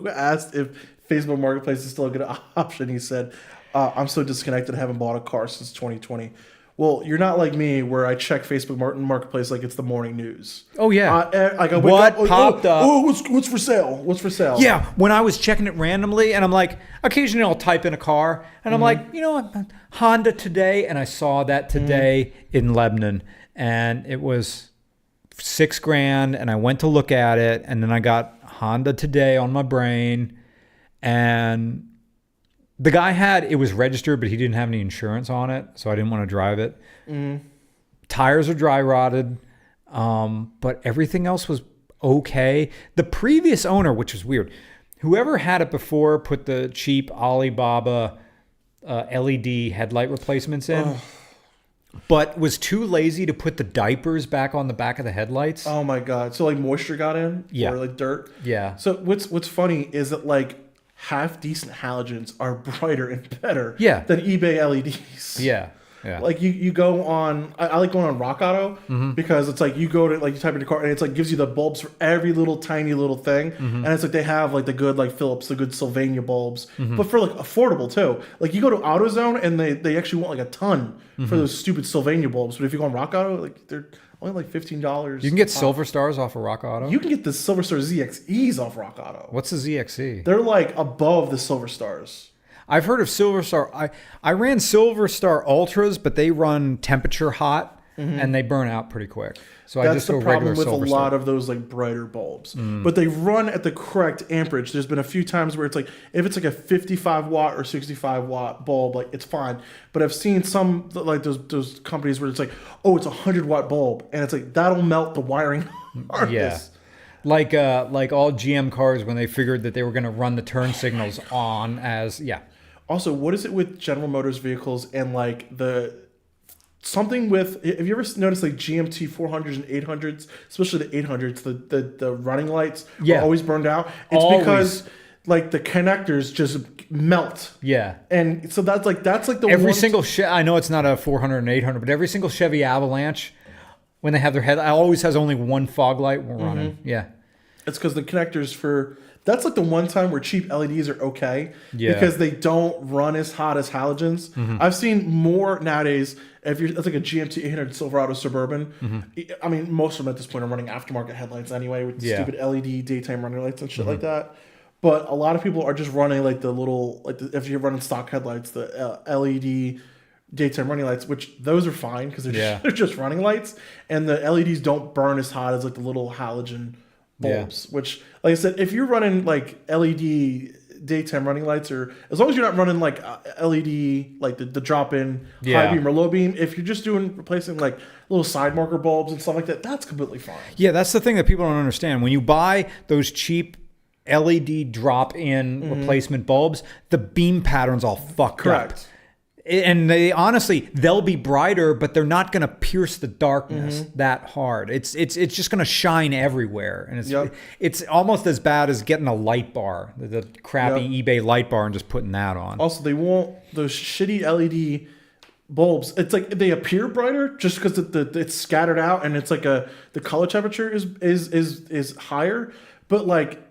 asked if Facebook Marketplace is still a good option, he said, "I'm so disconnected. I haven't bought a car since 2020." Well, you're not like me where I check Facebook Marketplace like it's the morning news. Oh, yeah. I wake What up, popped up? Oh, what's for sale? What's for sale? Yeah, when I was checking it randomly, and I'm like, occasionally I'll type in a car, and I'm like, Honda today, and I saw that today in Lebanon, and it was $6,000, and I went to look at it, and then I got Honda today on my brain, and the guy it was registered, but he didn't have any insurance on it, so I didn't want to drive it. Tires are dry rotted, but everything else was okay. The previous owner, which was weird, whoever had it before put the cheap Alibaba LED headlight replacements in, but was too lazy to put the diapers back on the back of the headlights. Oh my god! So like moisture got in, Yeah. or like dirt. Yeah. So what's funny is that like half decent halogens are brighter and better Yeah. than eBay LEDs. Yeah. Yeah. Like you go on, I like going on Rock Auto because it's like you go to like you type in your car and it's like gives you the bulbs for every little tiny little thing, and it's like they have like the good like Philips, the good Sylvania bulbs, but for like affordable too. Like you go to AutoZone and they actually want like a ton for those stupid Sylvania bulbs, but if you go on Rock Auto, like they're only like $15. You can get Silver Stars off of Rock Auto. You can get the Silver Star ZXEs off Rock Auto. What's the ZXE? They're like above the Silver Stars. I've heard of Silver Star. I ran Silver Star Ultras, but they run temperature hot and they burn out pretty quick. So I That's just the go problem regular with a Silver lot Star. of those like brighter bulbs. But they run at the correct amperage. There's been a few times where it's like if it's like a 55 watt or 65 watt bulb, like it's fine. But I've seen some like those companies where it's like, oh, it's a 100 watt bulb, and it's like that'll melt the wiring harness. Like all GM cars when they figured that they were going to run the turn signals on as Also, what is it with General Motors vehicles and like something with? Have you ever noticed like GMT 400s and 800s, especially the 800s, the running lights are always burned out? It's Always. because like the connectors just melt. Yeah. And so that's like the Every one single I know it's not a 400 and 800, but every single Chevy Avalanche, when they have their head, always has only one fog light running. Yeah. It's because the connectors for that's like the one time where cheap LEDs are okay because they don't run as hot as halogens. I've seen more nowadays. If you're that's like a GMT 800 Silverado Suburban, I mean most of them at this point are running aftermarket headlights anyway with stupid LED daytime running lights and shit like that. But a lot of people are just running like the little if you're running stock headlights, the LED daytime running lights, which those are fine because they're just running lights, and the LEDs don't burn as hot as like the little halogen bulbs. Which, like I said, if you're running like LED daytime running lights, or as long as you're not running like LED like the drop-in high beam or low beam, if you're just replacing like little side marker bulbs and stuff like that, that's completely fine. Yeah, that's the thing that people don't understand. When you buy those cheap LED drop-in replacement bulbs, the beam pattern's all fucked up. And they honestly, they'll be brighter, but they're not going to pierce the darkness that hard. It's just going to shine everywhere, and it's almost as bad as getting a light bar, the crappy eBay light bar, and just putting that on. Also, they won't those shitty LED bulbs. It's like they appear brighter just because it's scattered out, and it's like the color temperature is higher, but like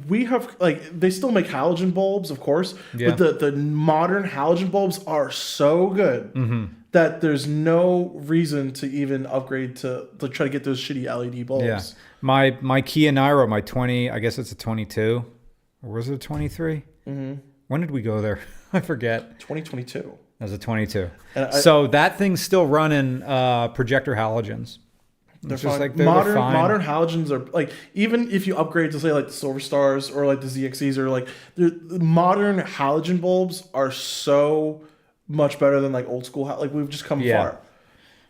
we have like they still make halogen bulbs, of course, but the modern halogen bulbs are so good that there's no reason to even upgrade to try to get those shitty LED bulbs. Yeah, my Kia Niro, my 20, I guess it's a 22, or was it a 23? When did we go there? I forget. 2022. That was a 22. And So that thing's still running projector halogens. They're It's just fine. like they're modern fine. modern halogens are like, even if you upgrade to say like the Silver Stars or like the ZXEs or like the modern halogen bulbs are so much better than like old school. Like we've just come far.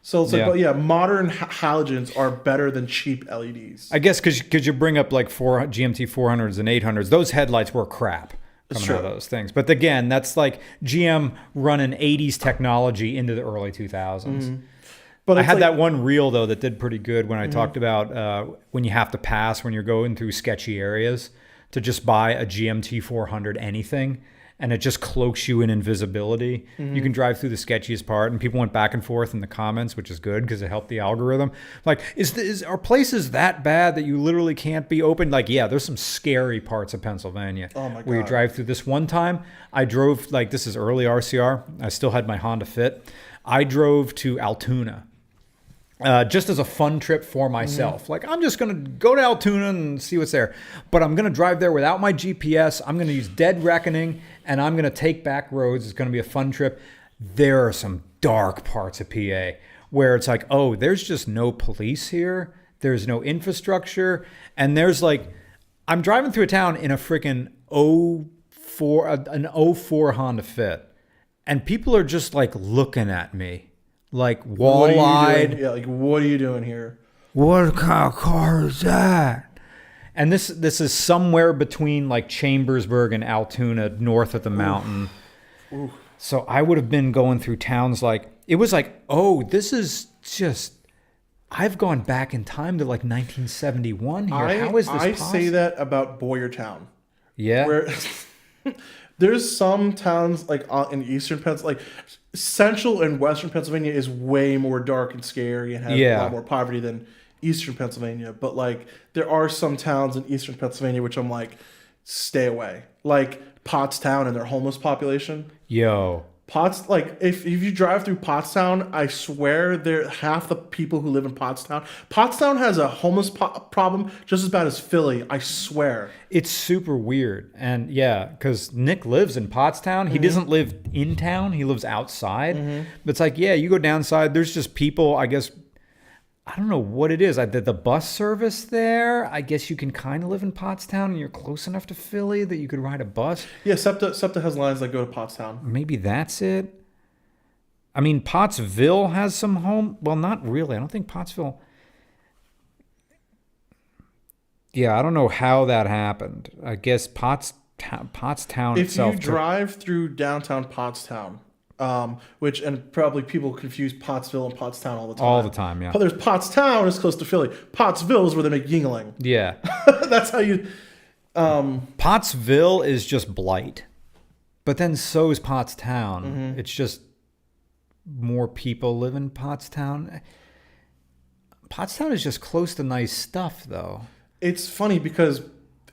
So it's like, Yeah. but yeah, modern halogens are better than cheap LEDs. I guess because you bring up like GMT 400s and 800s, those headlights were crap coming out of those things. But again, that's like GM running 80s technology into the early 2000s. But I it's had like, that one reel though that did pretty good when I talked about when you have to pass when you're going through sketchy areas to just buy a GMT 400 anything, and it just cloaks you in invisibility. You can drive through the sketchiest part, and people went back and forth in the comments, which is good because it helped the algorithm. Like, are places that bad that you literally can't be open? Like, yeah, there's some scary parts of Pennsylvania. Oh my Where you God. drive through this one time, I drove, like, this is early RCR. I still had my Honda Fit. I drove to Altoona. Just as a fun trip for myself. Like, I'm just going to go to Altoona and see what's there. But I'm going to drive there without my GPS. I'm going to use Dead Reckoning, and I'm going to take back roads. It's going to be a fun trip. There are some dark parts of PA where it's like, oh, there's just no police here. There's no infrastructure. And there's like, I'm driving through a town in a freaking an 04 Honda Fit. And people are just like looking at me. Like what are you wall-eyed. doing? Yeah, like what are you doing here? What kind of car is that? And this is somewhere between like Chambersburg and Altoona, north of the mountain. Oof. So I would have been going through towns like, it was like, oh, this is just, I've gone back in time to like 1971 here. How is this I possible? say that about Boyertown. Yeah. Where there's some towns like in eastern Pennsylvania, like central and western Pennsylvania is way more dark and scary and has a lot more poverty than eastern Pennsylvania. But like there are some towns in eastern Pennsylvania which I'm like, stay away. Like Pottstown and their homeless population. Yo. Like if you drive through Pottstown, I swear they're half the people who live in Pottstown. Pottstown has a homeless problem just as bad as Philly. I swear. It's super weird. And yeah, because Nick lives in Pottstown. He doesn't live in town. He lives outside. But it's like, yeah, you go downside. There's just people, I guess, I don't know what it is. The bus service there, I guess you can kind of live in Pottstown and you're close enough to Philly that you could ride a bus. Yeah, SEPTA has lines that go to Pottstown. Maybe that's it. I mean, Pottsville has some home. Well, not really. I don't think Pottsville. Yeah, I don't know how that happened. I guess Pottstown If itself. you drive through downtown Pottstown, which and probably people confuse Pottsville and Pottstown all the time. All the time, yeah. But there's Pottstown is close to Philly. Pottsville is where they make Yingling. Yeah. That's how you. Pottsville is just blight. But then so is Pottstown. It's just more people live in Pottstown. Pottstown is just close to nice stuff, though. It's funny because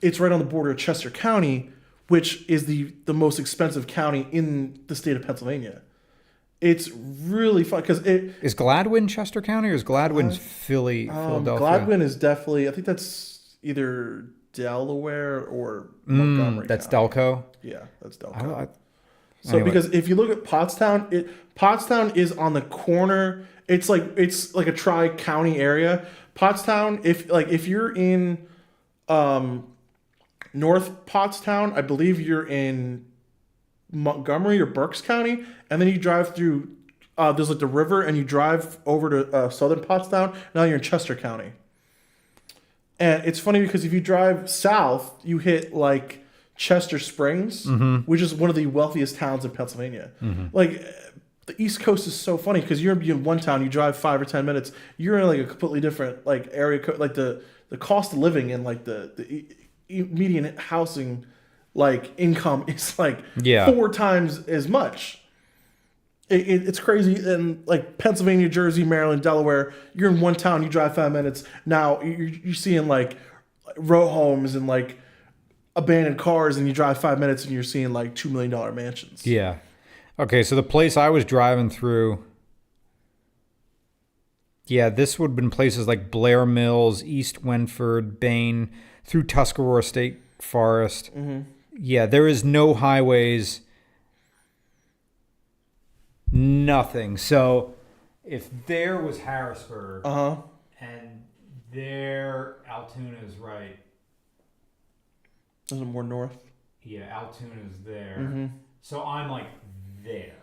it's right on the border of Chester County, which is the most expensive county in the state of Pennsylvania. It's really fun because it. Is Gladwin Chester County or is Gladwin Philadelphia? Gladwin is definitely. I think that's either Delaware or Montgomery. That's County. Delco. Yeah, that's Delco. So Anyway. because if you look at Pottstown, Pottstown is on the corner. It's like a tri-county area. Pottstown, if you're in North Pottstown, I believe you're in Montgomery or Berks County, and then you drive through. There's like the river, and you drive over to southern Pottstown. Now you're in Chester County. And it's funny because if you drive south, you hit like Chester Springs, which is one of the wealthiest towns in Pennsylvania. Like the East Coast is so funny because you're in one town, you drive 5 or 10 minutes, you're in like a completely different like area, like the cost of living and like the median housing like income is like 4 times as much. It's crazy. And like Pennsylvania, Jersey, Maryland, Delaware, you're in one town, you drive 5 minutes. Now you're seeing like row homes and like abandoned cars, and you drive 5 minutes and you're seeing like $2 million mansions. Yeah. Okay, so the place I was driving through, this would have been places like Blair Mills, East Wentford, Bain, through Tuscarora State Forest. Yeah, there is no highways, nothing. So if there was Harrisburg and there Altoona is right. Is it more north? Yeah, Altoona is there. So I'm like there.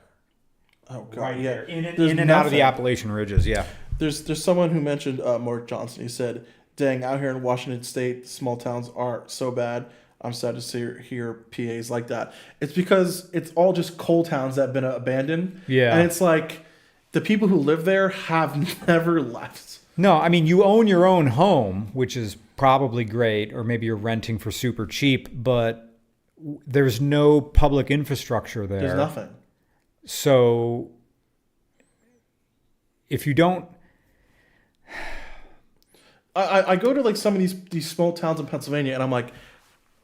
Oh god, Right yeah. there. In and out of the Appalachian Ridges, yeah. There's someone who mentioned Mark Johnson. He said, "Dang, out here in Washington State, small towns aren't so bad. I'm sad to hear PAs like that." It's because it's all just coal towns that have been abandoned. Yeah. And it's like the people who live there have never left. No, I mean, you own your own home, which is probably great, or maybe you're renting for super cheap, but there's no public infrastructure there. There's nothing. So if you don't... I go to like some of these small towns in Pennsylvania and I'm like,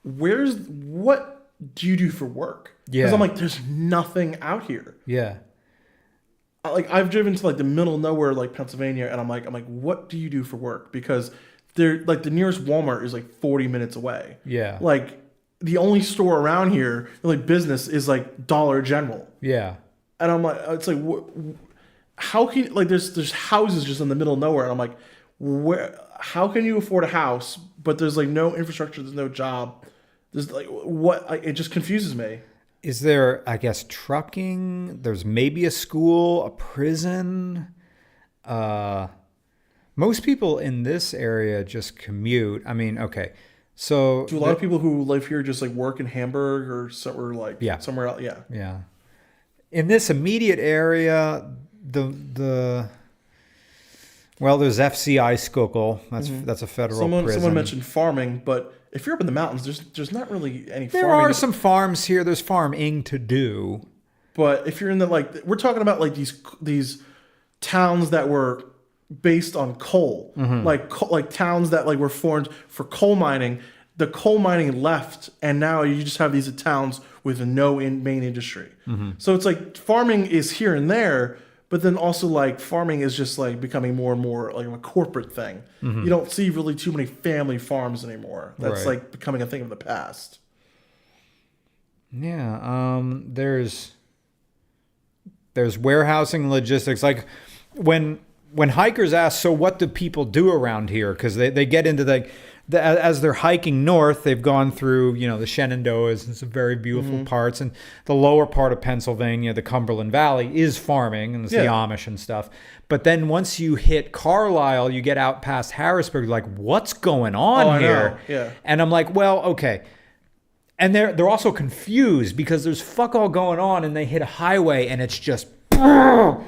what do you do for work? Because I'm like, there's nothing out here. Yeah. Like I've driven to like the middle of nowhere, like Pennsylvania, and I'm like, what do you do for work? Because they're like the nearest Walmart is like 40 minutes away. Yeah. Like the only store around here, like business, is like Dollar General. Yeah. And I'm like, it's like, how can like there's houses just in the middle of nowhere, and I'm like, where? How can you afford a house, but there's like no infrastructure, there's no job, there's like what? It just confuses me. Is there, I guess, trucking? There's maybe a school, a prison. Most people in this area just commute. I mean, okay. So Do a lot of people who live here just like work in Hamburg or somewhere like somewhere else? Yeah. Yeah. In this immediate area, well, there's FCI Schuylkill. That's a federal prison. Someone mentioned farming, but if you're up in the mountains, there's not really any There farming. are some farms here. There's farming to do. But if you're in the we're talking about like these towns that were based on coal, like towns that like were formed for coal mining. The coal mining left, and now you just have these towns with no main industry. So it's like farming is here and there, but then also like farming is just like becoming more and more like a corporate thing. You don't see really too many family farms anymore. That's Right. like becoming a thing of the past. Yeah. There's warehousing and logistics. Like when hikers ask, so what do people do around here? Because they get into as they're hiking north, they've gone through, the Shenandoahs and some very beautiful parts. And the lower part of Pennsylvania, the Cumberland Valley, is farming, and it's the Amish and stuff. But then once you hit Carlisle, you get out past Harrisburg, like, what's going on here? I know. Yeah. And I'm like, well, okay. And they're also confused because there's fuck all going on, and they hit a highway, and it's just car,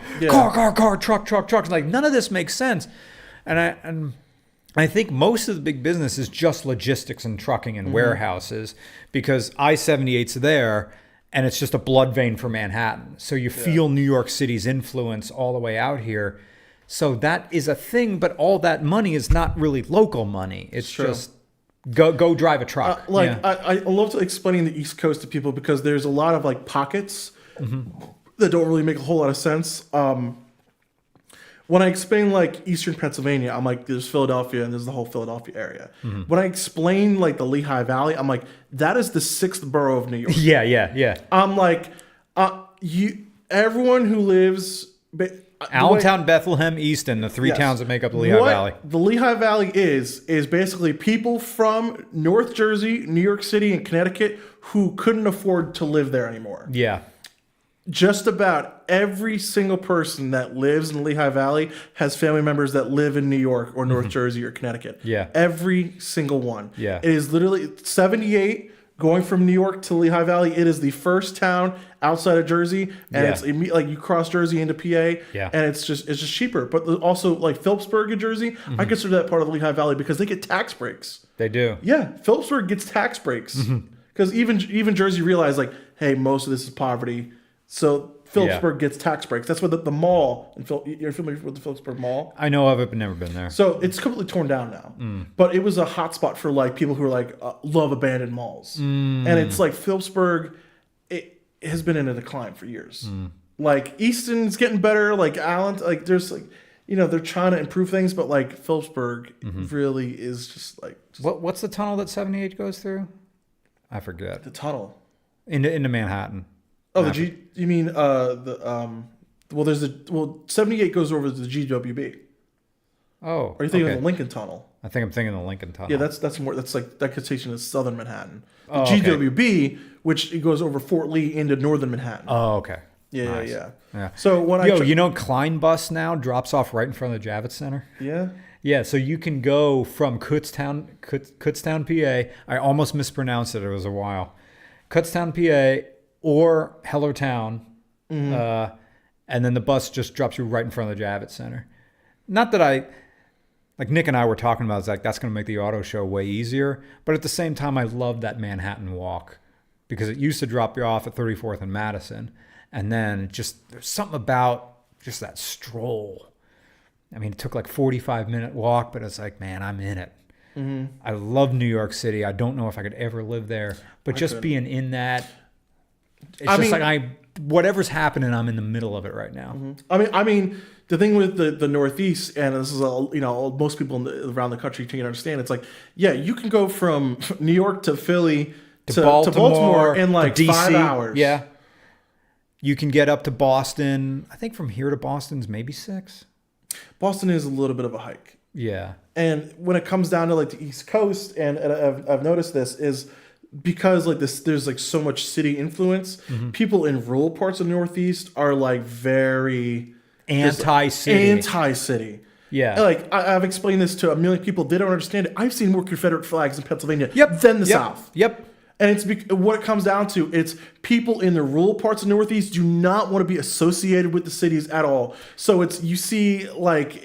truck. Like, none of this makes sense. And I think most of the big business is just logistics and trucking and warehouses, because I-78's there, and it's just a blood vein for Manhattan. So you feel New York City's influence all the way out here. So that is a thing, but all that money is not really local money. It's just go drive a truck. I love explaining the East Coast to people because there's a lot of like pockets that don't really make a whole lot of sense. When I explain like Eastern Pennsylvania, I'm like, there's Philadelphia and there's the whole Philadelphia area. When I explain like the Lehigh Valley, I'm like, that is the 6th borough of New York. Yeah. I'm like, everyone who lives Allentown, Bethlehem, Easton, the three towns that make up the Lehigh Valley. The Lehigh Valley is basically people from North Jersey, New York City, and Connecticut who couldn't afford to live there anymore. Yeah. Just about every single person that lives in the Lehigh Valley has family members that live in New York or North Jersey or Connecticut. Yeah. Every single one. Yeah. It is literally 78 going from New York to Lehigh Valley. It is the first town outside of Jersey, and it's like you cross Jersey into PA, and it's just cheaper. But also like Phillipsburg in Jersey, I consider that part of the Lehigh Valley because they get tax breaks. They do. Yeah, Phillipsburg gets tax breaks because even Jersey realized like, hey, most of this is poverty. So Phillipsburg gets tax breaks. That's what the mall. You're familiar with the Phillipsburg Mall? I know of it, but never been there. So it's completely torn down now. But it was a hotspot for like people who are like love abandoned malls. And it's like Phillipsburg, it has been in a decline for years. Like Easton's getting better. Like Allen, like there's like they're trying to improve things, but like Phillipsburg really is just like. What's the tunnel that 78 goes through? I forget. The tunnel. Into Manhattan. Oh, the G. You mean Well, 78 goes over the GWB. Oh, Or are you thinking of the Lincoln Tunnel? I think I'm thinking of the Lincoln Tunnel. Yeah, that's more. That's like that takes you to southern Manhattan. The Oh, okay. GWB, which it goes over Fort Lee into northern Manhattan. Oh, okay. Yeah, Nice. yeah. So when you know, Klein Bus now drops off right in front of the Javits Center. yeah. Yeah, so you can go from Kutztown, PA. I almost mispronounced it. It was a while. Kutztown, PA, or Hellertown, and then the bus just drops you right in front of the Javits Center. Not that like Nick and I were talking about, it's like that's going to make the auto show way easier. But at the same time, I love that Manhattan walk because it used to drop you off at 34th and Madison, and then just there's something about just that stroll. I mean, it took like 45-minute walk, but it's like, man, I'm in it. I love New York City. I don't know if I could ever live there, but just being in that, it's whatever's happening, I'm in the middle of it right now. I mean, the thing with the Northeast, and this is most people around the country can understand. It's like, yeah, you can go from New York to Philly to Baltimore in like to DC, 5 hours. Yeah, you can get up to Boston. I think from here to Boston's maybe 6. Boston is a little bit of a hike. Yeah. And when it comes down to like the East Coast, and I've noticed this is because like this, there's like so much city influence. People in rural parts of the Northeast are like very anti-city. Yeah. Like I've explained this to a million people. They don't understand it. I've seen more Confederate flags in Pennsylvania than the South. Yep. And it's what it comes down to. It's people in the rural parts of the Northeast do not want to be associated with the cities at all. So you see like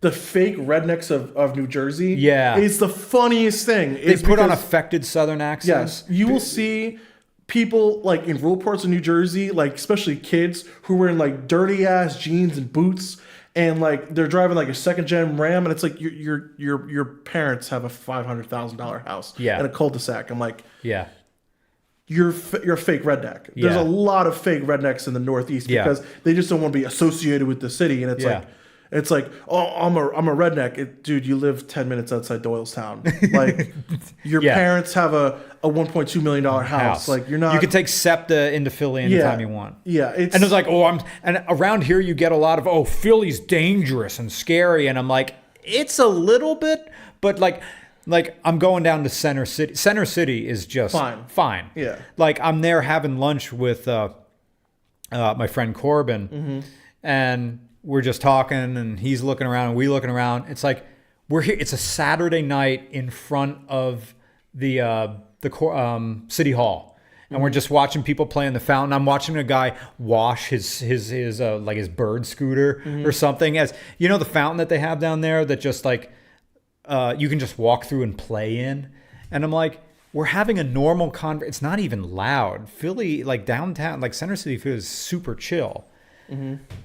the fake rednecks of New Jersey. Yeah. It's the funniest thing. They put on affected Southern accents. Yes. You will see people like in rural parts of New Jersey, like especially kids who were in like dirty ass jeans and boots. And like they're driving like a second gen Ram, and it's like your parents have a $500,000 house and a cul-de-sac. I'm like, yeah, you're a fake redneck. Yeah. There's a lot of fake rednecks in the Northeast because they just don't want to be associated with the city. And it's like, oh, I'm a redneck, dude. You live 10 minutes outside Doylestown. Like your parents have a $1.2 million house. Like you're not. You can take SEPTA into Philly anytime you want. Yeah, and it's like, and around here you get a lot of, Philly's dangerous and scary, and I'm like, it's a little bit, but like I'm going down to Center City. Center City is just fine. Yeah, like I'm there having lunch with my friend Corbin, and we're just talking, and he's looking around, and we looking around. It's like we're here. It's a Saturday night in front of the City Hall, and we're just watching people play in the fountain. I'm watching a guy wash his bird scooter or something. As you know, the fountain that they have down there that just like you can just walk through and play in. And I'm like, we're having a normal It's not even loud. Philly, like downtown, like Center City, feels super chill.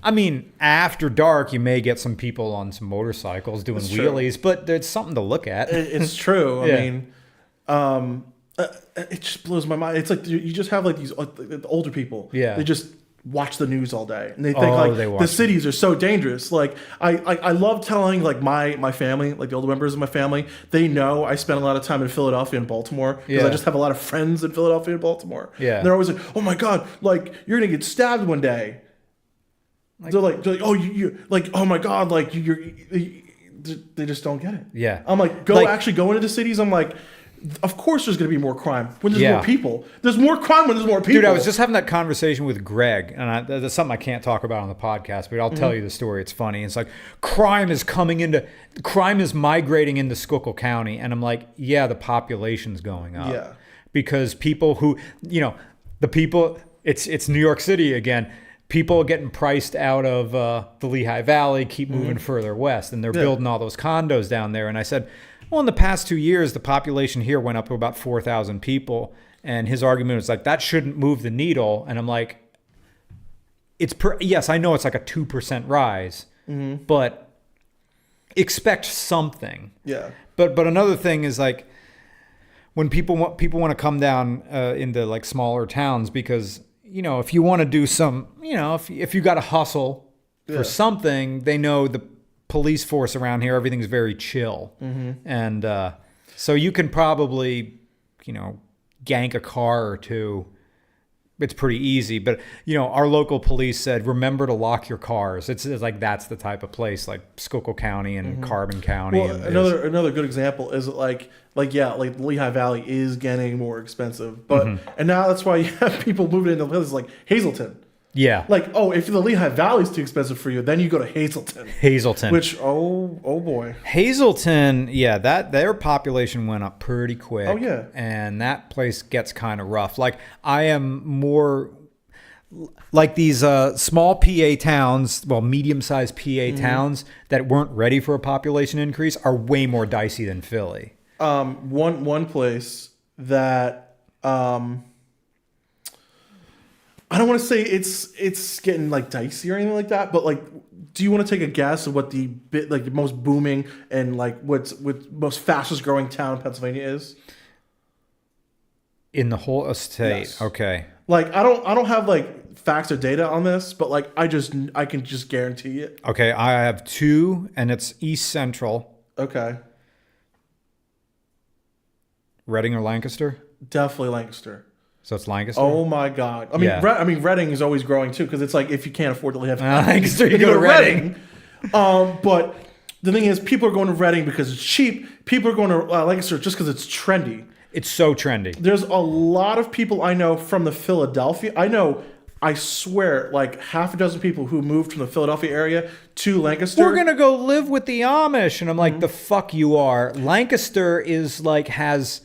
I mean, after dark, you may get some people on some motorcycles doing wheelies, but there's something to look at. It's true. I mean, it just blows my mind. It's like you just have like these the older people. Yeah. They just watch the news all day, and they think the cities are so dangerous. Like I love telling like my family, like the older members of my family, they know I spend a lot of time in Philadelphia and Baltimore because I just have a lot of friends in Philadelphia and Baltimore. Yeah. And they're always like, oh my God, like you're gonna get stabbed one day. They're like, oh you like, oh my God, like they just don't get it. Yeah. I'm like, go into the cities. I'm like, of course there's going to be more crime when there's more people. There's more crime when there's more people. Dude, I was just having that conversation with Greg, and that's something I can't talk about on the podcast, but I'll tell you the story. It's funny. It's like crime is migrating into Schuylkill County, and I'm like, yeah, the population's going up. Yeah. Because people who, it's New York City again. People are getting priced out of the Lehigh Valley, keep moving further west, and they're building all those condos down there. And I said, well, in the past 2 years, the population here went up to about 4,000 people. And his argument was like, that shouldn't move the needle. And I'm like, yes, I know it's like a 2% rise, but expect something. Yeah. But another thing is like, when people want to come down into like smaller towns because, if you want to do some, if you got to hustle for something, they know the police force around here, everything's very chill. And so you can probably, gank a car or two, it's pretty easy. But, our local police said, remember to lock your cars. It's like that's the type of place, like Schuylkill County and Carbon County. Well, another good example is like Lehigh Valley is getting more expensive, but and now that's why you have people moving into places like Hazleton. Yeah. Like, if the Lehigh Valley is too expensive for you, then you go to Hazleton. Which, oh boy. Hazleton, that their population went up pretty quick. Oh, yeah. And that place gets kind of rough. Like, I am more like these small PA towns, well, medium-sized PA towns that weren't ready for a population increase are way more dicey than Philly. One place that I don't want to say it's getting like dicey or anything like that, but like, do you want to take a guess of what the most booming and like what's most fastest growing town in Pennsylvania is? In the whole state, Yes. Okay. Like, I don't have like facts or data on this, but like I can just guarantee it. Okay, I have two, and it's East Central. Okay, Reading or Lancaster? definitely Lancaster. So it's Lancaster? Oh my God! I mean, Yeah. Reading is always growing too, because it's like if you can't afford to live Lancaster, you go to Reading. But the thing is, people are going to Reading because it's cheap. People are going to Lancaster just because it's trendy. It's so trendy. There's a lot of people I know from the Philadelphia. I swear, like half a dozen people who moved from the Philadelphia area to Lancaster. We're going to go live with the Amish. And I'm like, the fuck you are. Lancaster is like, has...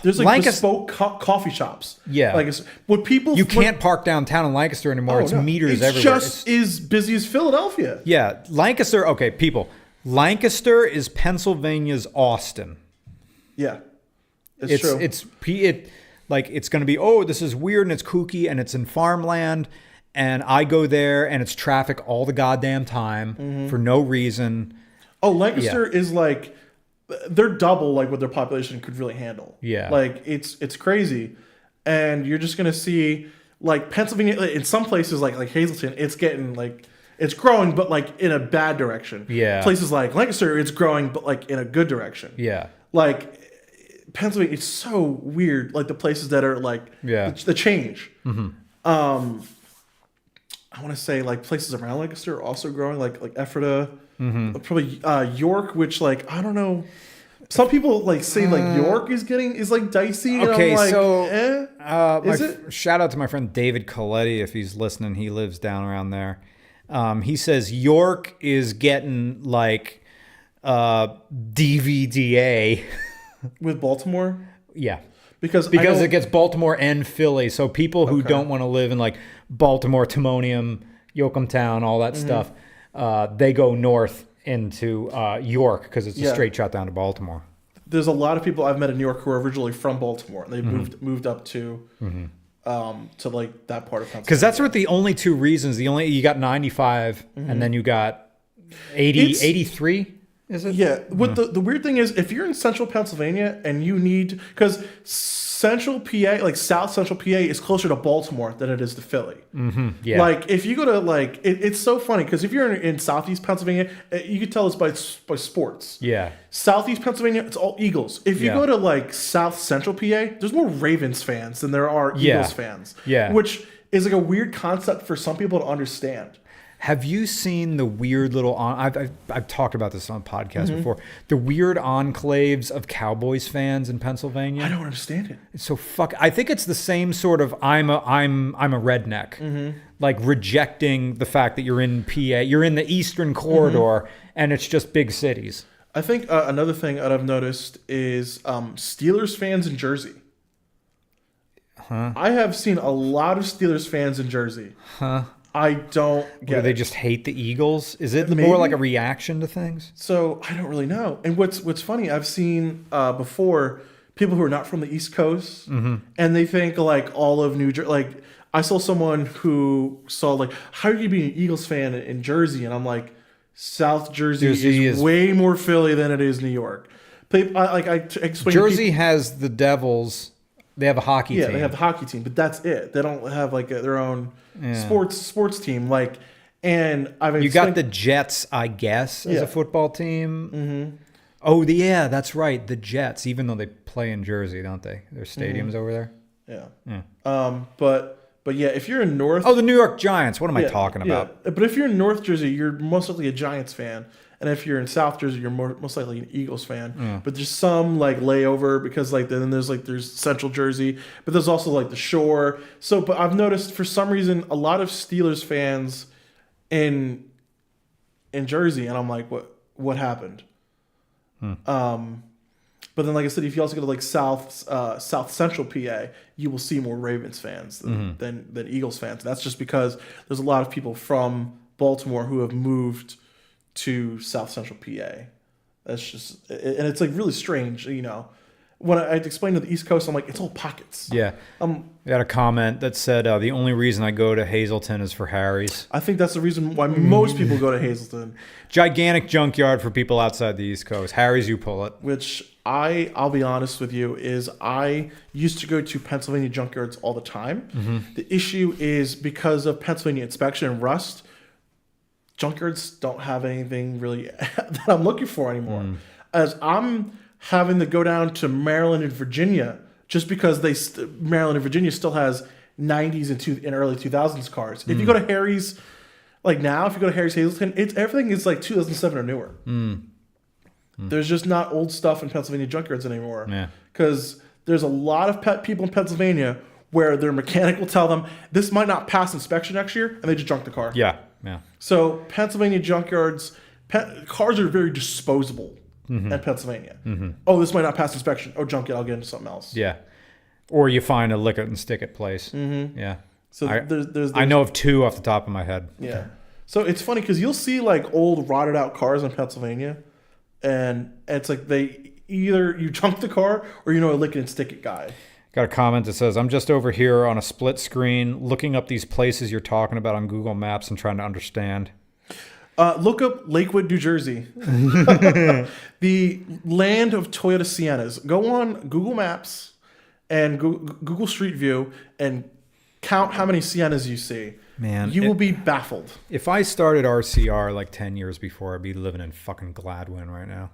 There's like Lancaster- bespoke coffee shops. Yeah. Like what people You can't park downtown in Lancaster anymore. It's meters it's everywhere. Just as busy as Philadelphia. Yeah. Lancaster, okay, people. Lancaster is Pennsylvania's Austin. Yeah. It's true. It's going to be, this is weird and it's kooky and it's in farmland. And I go there and it's traffic all the goddamn time for no reason. Lancaster is like, they're double like what their population could really handle. Yeah. Like it's crazy. And you're just going to see like Pennsylvania, in some places like Hazleton, it's getting like, it's growing, but like in a bad direction. Yeah. Places like Lancaster, it's growing, but like in a good direction. Yeah. Like Pennsylvania, it's so weird. Like the places that are like the change. I want to say like places around Lancaster are also growing, like Ephrata, probably York, which like I don't know. Some people like say like York is like dicey. Okay, and I'm like, so is it? Shout out to my friend David Coletti if he's listening. He lives down around there. He says York is getting like DVDA With Baltimore. Yeah. Because it gets Baltimore and Philly. So people who don't want to live in like Baltimore, Timonium, Yoakumtown, all that stuff, they go north into York because it's a straight shot down to Baltimore. There's a lot of people I've met in New York who are originally from Baltimore, and they moved up to like that part of Pennsylvania. Because that's what the only two reasons. You got 95, and then you got 83. Is it? Yeah. What the weird thing is, if you're in central Pennsylvania and you need, because central PA, like South Central PA, is closer to Baltimore than it is to Philly. Yeah. Like if you go to like, it's so funny because if you're in Southeast Pennsylvania, you can tell it's by sports. Yeah. Southeast Pennsylvania, it's all Eagles. If you go to like South Central PA, there's more Ravens fans than there are Eagles fans. Yeah. Which is like a weird concept for some people to understand. Have you seen the weird little I've talked about this on podcasts before. The weird enclaves of Cowboys fans in Pennsylvania? I don't understand it. It's so I think it's the same sort of I'm a redneck. Like rejecting the fact that you're in PA, you're in the Eastern Corridor and it's just big cities. I think another thing that I've noticed is Steelers fans in Jersey. I have seen a lot of Steelers fans in Jersey. I don't get it. They just hate the Eagles? Is it Maybe. more like a reaction to things? So I don't really know. And what's funny, I've seen before people who are not from the East Coast, and they think like all of New Jersey. Like I saw someone who saw like, how are you being an Eagles fan in Jersey? And I'm like, South Jersey is way more Philly than it is New York. I explained. Jersey has the Devils. They have a hockey team. Yeah, they have the hockey team, but that's it. They don't have like their own sports team. Like, and I've you got the Jets, I guess, as a football team. Oh, yeah, that's right. The Jets, even though they play in Jersey, don't they? Their stadiums over there. Yeah. But yeah, if you're in North, Oh, the New York Giants. What am I talking about? Yeah. But if you're in North Jersey, you're most likely a Giants fan, and if you're in South Jersey, you're most likely an Eagles fan. But there's some like layover because like then there's Central Jersey, but there's also like the Shore. So, but I've noticed for some reason a lot of Steelers fans in Jersey, and I'm like, what happened? But then, like I said, if you also go to like South Central PA, you will see more Ravens fans than Eagles fans. And that's just because there's a lot of people from Baltimore who have moved to South Central PA. That's just, and it's like really strange, you know. When I explained to the East Coast, I'm like, it's all pockets. Yeah. We had a comment that said the only reason I go to Hazleton is for Harry's. I think that's the reason why most people go to Hazleton. Gigantic junkyard for people outside the East Coast. Harry's, you pull it. Which I'll be honest with you, is I used to go to Pennsylvania junkyards all the time. The issue is because of Pennsylvania inspection and rust, junkyards don't have anything really that I'm looking for anymore. As I'm having to go down to Maryland and Virginia just because Maryland and Virginia still has 90s and early 2000s cars. If you go to Harry's, like now, if you go to Harry's Hazleton, everything is like 2007 or newer. There's just not old stuff in Pennsylvania junkyards anymore. Yeah. Because there's a lot of people in Pennsylvania where their mechanic will tell them this might not pass inspection next year, and they just junk the car. Yeah. So Pennsylvania junkyards, cars are very disposable. At Pennsylvania. Oh, this might not pass inspection. Oh, junk it. I'll get into something else. Yeah. Or you find a lick it and stick it place. Yeah. So there's I know of two off the top of my head. Yeah. So it's funny because you'll see like old rotted out cars in Pennsylvania, and it's like they either you junk the car or you know a lick it and stick it guy. Got a comment that says, I'm just over here on a split screen looking up these places you're talking about on Google Maps and trying to understand. Look up Lakewood, New Jersey, the land of Toyota Siennas. Go on Google Maps and Google Street View and count how many Siennas you see. Man, you will be baffled. If I started RCR like 10 years before, I'd be living in fucking Gladwin right now.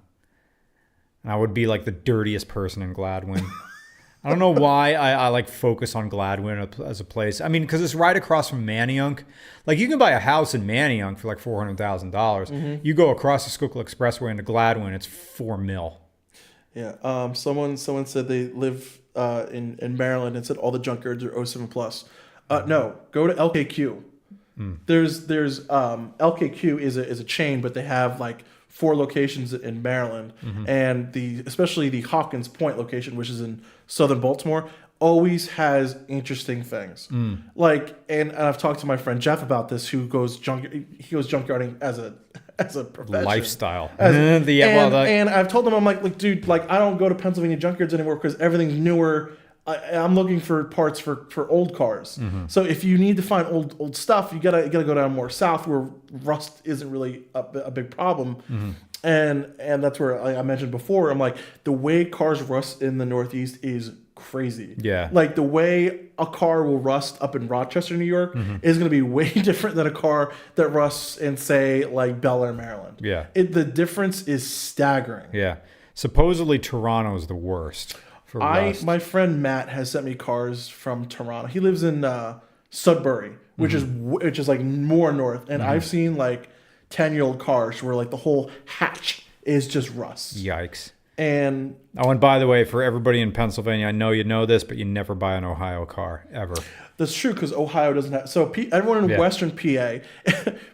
And I would be like the dirtiest person in Gladwin. I don't know why I like focus on Gladwin as a place. I mean, because it's right across from Manayunk. Like you can buy a house in Manayunk for like $400,000. You go across the Schuylkill Expressway into Gladwin, it's $4 million. Yeah. Someone said they live in Maryland and said all the junkyards are 07 plus. No, go to LKQ. There's LKQ is a chain, but they have like 4 locations in Maryland, and especially the Hawkins Point location, which is in southern Baltimore, always has interesting things. Like, and I've talked to my friend Jeff about this, who goes junkyarding as a profession, lifestyle. And I've told him, I'm like, dude, like I don't go to Pennsylvania junkyards anymore because everything's newer. I'm looking for parts for old cars. So if you need to find old stuff, you gotta go down more south where rust isn't really a big problem. And that's where I mentioned before. I'm like, the way cars rust in the Northeast is crazy. Yeah. Like the way a car will rust up in Rochester, New York, is going to be way different than a car that rusts in, say, like Bel Air, Maryland. Yeah. The difference is staggering. Yeah. Supposedly Toronto is the worst. My friend Matt has sent me cars from Toronto. He lives in Sudbury, which is like more north, and I've seen like 10-year-old cars where like the whole hatch is just rust. Yikes! And by the way, for everybody in Pennsylvania, I know you know this, but you never buy an Ohio car ever. That's true because Ohio doesn't have. So everyone in Western PA,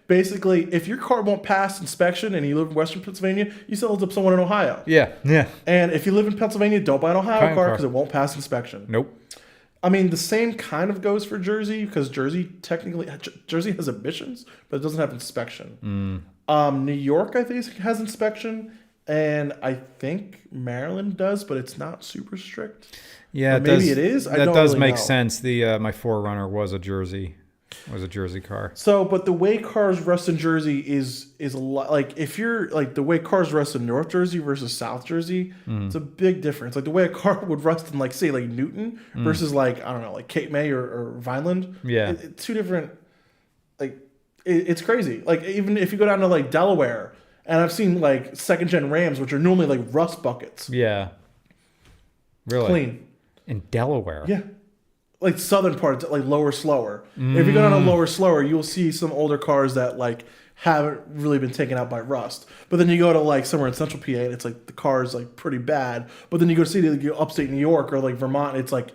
basically, if your car won't pass inspection and you live in Western Pennsylvania, you sell it to someone in Ohio. Yeah. And if you live in Pennsylvania, don't buy an Ohio car because it won't pass inspection. Nope. I mean, the same kind of goes for Jersey because Jersey has emissions, but it doesn't have inspection. New York, I think, has inspection, and I think Maryland does, but it's not super strict. Yeah, maybe it is. That does make sense. My 4Runner was a Jersey car. So, but the way cars rust in Jersey is a lot. Like if you're like the way cars rust in North Jersey versus South Jersey, it's a big difference. Like the way a car would rust in like say like Newton versus like I don't know like Cape May or Vineland. Yeah, two different. Like it's crazy. Like even if you go down to like Delaware And I've seen like second gen Rams, which are normally like rust buckets. Yeah. Really? Clean. In Delaware? Yeah. Like southern parts, like lower, slower. If you go down a lower, slower, you'll see some older cars that like haven't really been taken out by rust. But then you go to like somewhere in central PA and it's like the car's like pretty bad. But then you go to see like upstate New York or like Vermont, it's like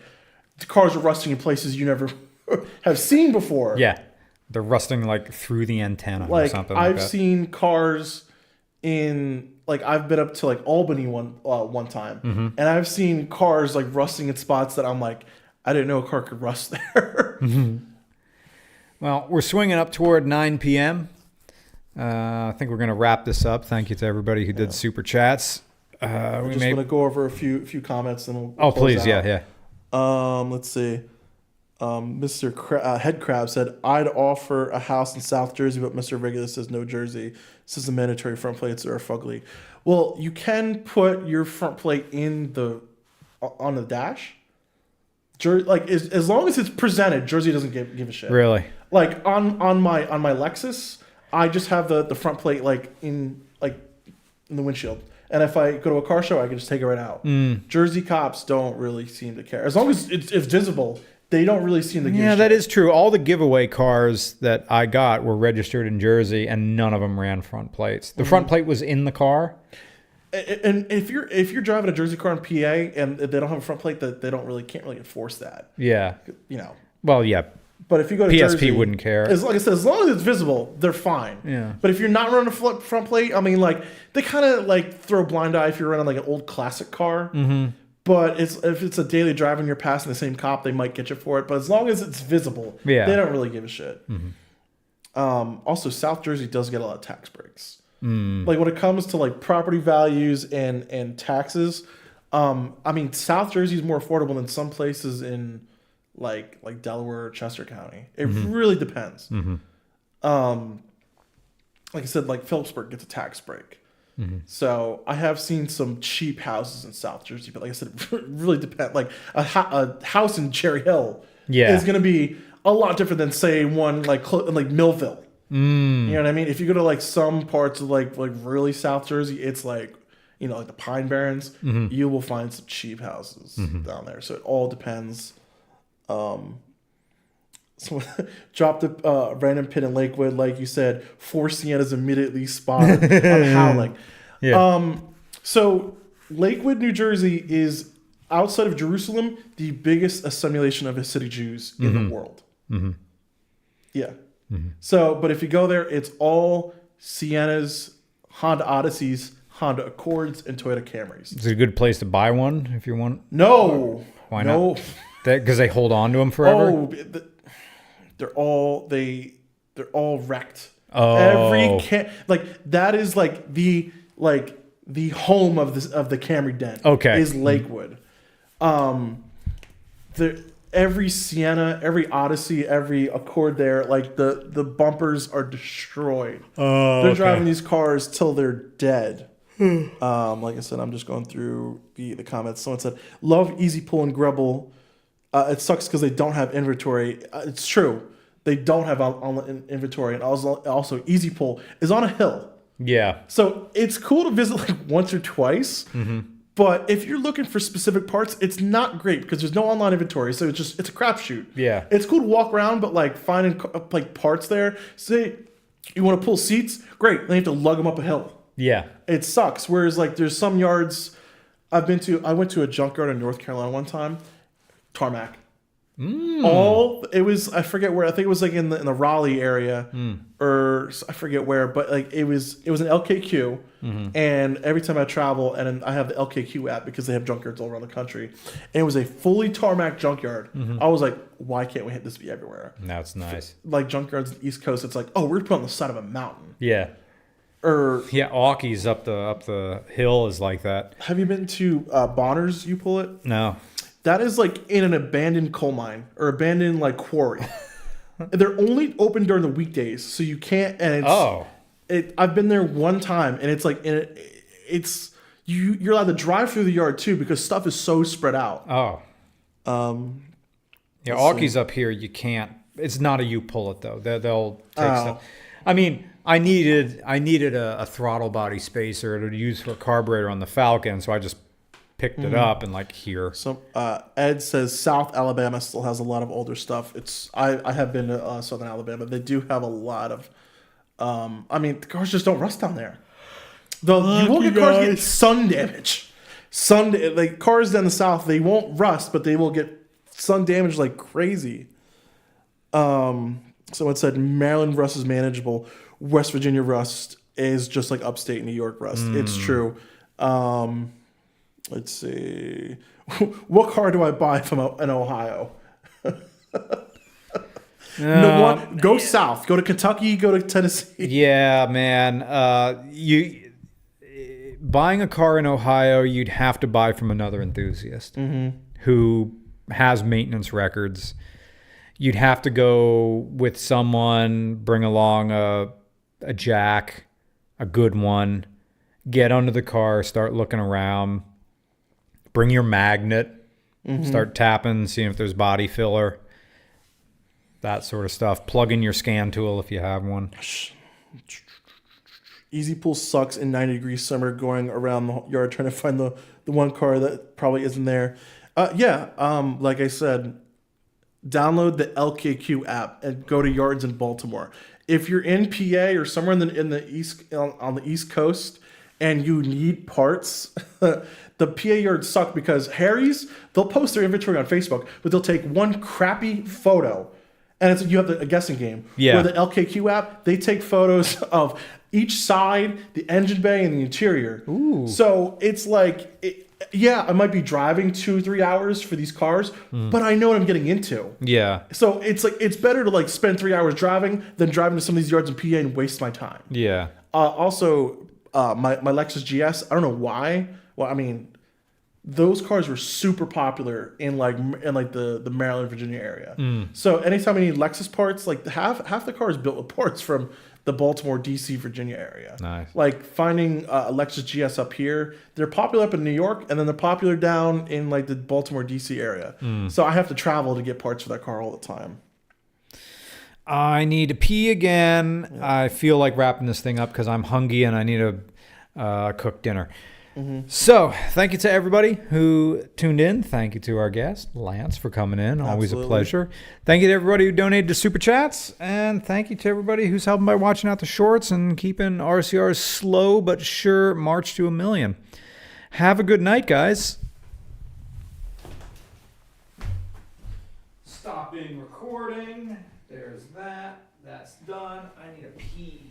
the cars are rusting in places you never have seen before. Yeah. They're rusting like through the antenna or Like something like I've that. seen cars in like I've been up to like Albany one time, and I've seen cars like rusting in spots that I'm like, I didn't know a car could rust there. Well, we're swinging up toward 9 p.m. I think we're going to wrap this up. Thank you to everybody who did super chats. I just want to go over a few comments and we'll Oh, close please, out. yeah. Let's see. Mr. Head Crab said, I'd offer a house in South Jersey, but Mr. Regular says no Jersey. This is the mandatory front plates are fugly. Well, you can put your front plate on the dash. Like as long as it's presented, Jersey doesn't give a shit. Really? Like on my Lexus, I just have the front plate like in the windshield. And if I go to a car show, I can just take it right out. Jersey cops don't really seem to care. As long as it's visible, they don't really seem to give a Yeah, shit. that is true. All the giveaway cars that I got were registered in Jersey, and none of them ran front plates. The front plate was in the car. And if you're driving a Jersey car in PA and they don't have a front plate, that they can't really enforce that. Yeah. You know. Well, yeah. But if you go to PSP Jersey, wouldn't care. Like I said, as long as it's visible, they're fine. Yeah. But if you're not running a front plate, I mean, like they kind of like throw a blind eye if you're running like an old classic car. Mm-hmm. But if it's a daily drive and you're passing the same cop, they might get you for it. But as long as it's visible, Yeah. they don't really give a shit. Mm-hmm. Also, South Jersey does get a lot of tax breaks. Like when it comes to like property values and taxes, I mean, South Jersey is more affordable than some places in like Delaware or Chester County. It really depends. Like I said, like Phillipsburg gets a tax break. So I have seen some cheap houses in South Jersey, but like I said, it really depends. Like a house in Cherry Hill is going to be a lot different than say one like Millville. You know what I mean? If you go to like some parts of like really South Jersey, it's like, you know, like the Pine Barrens, you will find some cheap houses down there. So it all depends. Someone dropped a random pin in Lakewood, like you said, 4 Siennas immediately spotted. I'm howling. Yeah. So Lakewood, New Jersey is, outside of Jerusalem, the biggest assimilation of Hasidic Jews in the world. Yeah. So, but if you go there, it's all Siennas, Honda Odysseys, Honda Accords, and Toyota Camrys. Is it a good place to buy one if you want? No. Why no. not? Because they hold on to them forever? Oh, they're all wrecked. Oh. That is like the home of the Camry den. Okay. Is Lakewood. Every Sienna, every Odyssey, every Accord there, like the bumpers are destroyed. Oh, They're driving these cars till they're dead. Like I said, I'm just going through the comments. Someone said, love Easy Pull and Grebel. It sucks because they don't have inventory. It's true. They don't have inventory. And also Easy Pull is on a hill. Yeah. So it's cool to visit like once or twice. But if you're looking for specific parts, it's not great because there's no online inventory. So it's a crapshoot. Yeah. It's cool to walk around, but like finding like parts there. Say you want to pull seats, great. Then you have to lug them up a hill. Yeah. It sucks. Whereas like there's some yards I went to a junkyard in North Carolina one time, tarmac. I forget where. I think it was like in the Raleigh area, or I forget where. But like it was an LKQ, and every time I travel, and I have the LKQ app because they have junkyards all around the country, and it was a fully tarmac junkyard. I was like, why can't we hit this be everywhere? That's nice. Like junkyards on the East Coast, it's like, oh, we're put on the side of a mountain. Yeah. Yeah, Aukies up the hill is like that. Have you been to Bonner's? You pull it. No. That is like in an abandoned coal mine or abandoned like quarry. They're only open during the weekdays, so you can't. And I've been there one time, and it's like you're allowed to drive through the yard too because stuff is so spread out. Oh. Yeah, Aukies up here you can't. It's not a you pull it though. They'll take stuff. I mean, I needed a throttle body spacer to use for a carburetor on the Falcon, so I just picked it up and like here. So Ed says South Alabama still has a lot of older stuff. I have been to Southern Alabama. They do have a lot of. I mean, the cars just don't rust down there. Though you will get cars get sun damage. Like cars down the south, they won't rust, but they will get sun damage like crazy. Someone said Maryland rust is manageable. West Virginia rust is just like upstate New York rust. It's true. Let's see. What car do I buy from in Ohio? Go south. Go to Kentucky. Go to Tennessee. Yeah, man. Buying a car in Ohio, you'd have to buy from another enthusiast who has maintenance records. You'd have to go with someone, bring along a jack, a good one, get under the car, start looking around, bring your magnet, start tapping, seeing if there's body filler, that sort of stuff. Plug in your scan tool if you have one. Easy Pool sucks in 90-degree summer going around the yard trying to find the one car that probably isn't there. Like I said, download the LKQ app and go to yards in Baltimore. If you're in PA or somewhere in the east on the East Coast and you need parts, the PA yards suck because Harry's, they'll post their inventory on Facebook, but they'll take one crappy photo, and you have a guessing game. Yeah. Where the LKQ app, they take photos of each side, the engine bay, and the interior. Ooh. So it's like, I might be driving 2-3 hours for these cars, but I know what I'm getting into. Yeah. So it's like it's better to like spend 3 hours driving than driving to some of these yards in PA and waste my time. Yeah. Also, my Lexus GS, I don't know why. Well, I mean, those cars were super popular in the Maryland, Virginia area. So anytime I need Lexus parts, like half the cars built with parts from the Baltimore, DC, Virginia area. Nice. Like finding a Lexus GS up here, they're popular up in New York, and then they're popular down in like the Baltimore, DC area. So I have to travel to get parts for that car all the time. I need to pee again. Yeah. I feel like wrapping this thing up because I'm hungry and I need to cook dinner. So thank you to everybody who tuned in. Thank you to our guest, Lance, for coming in. Always Absolutely. A pleasure. Thank you to everybody who donated to Super Chats. And thank you to everybody who's helping by watching out the shorts and keeping RCR's slow but sure march to 1 million. Have a good night, guys. Stopping recording. There's that. That's done. I need a pee.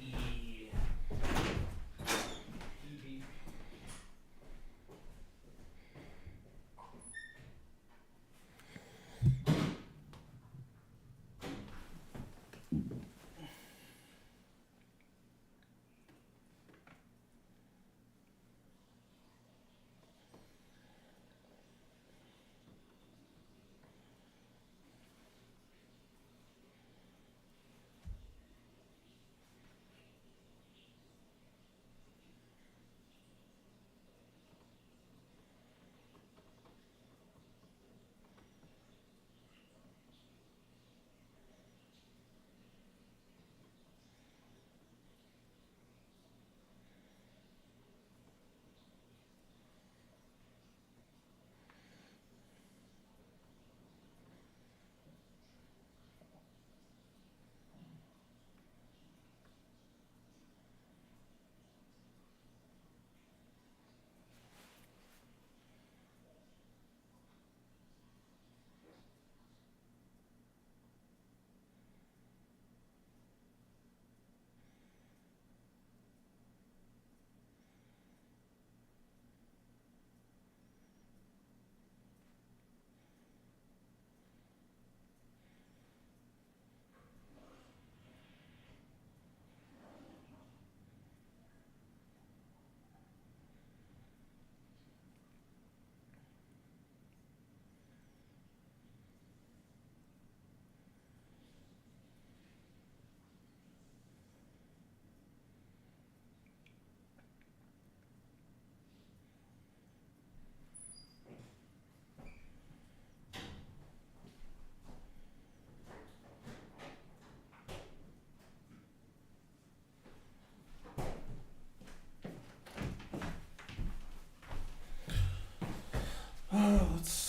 Let's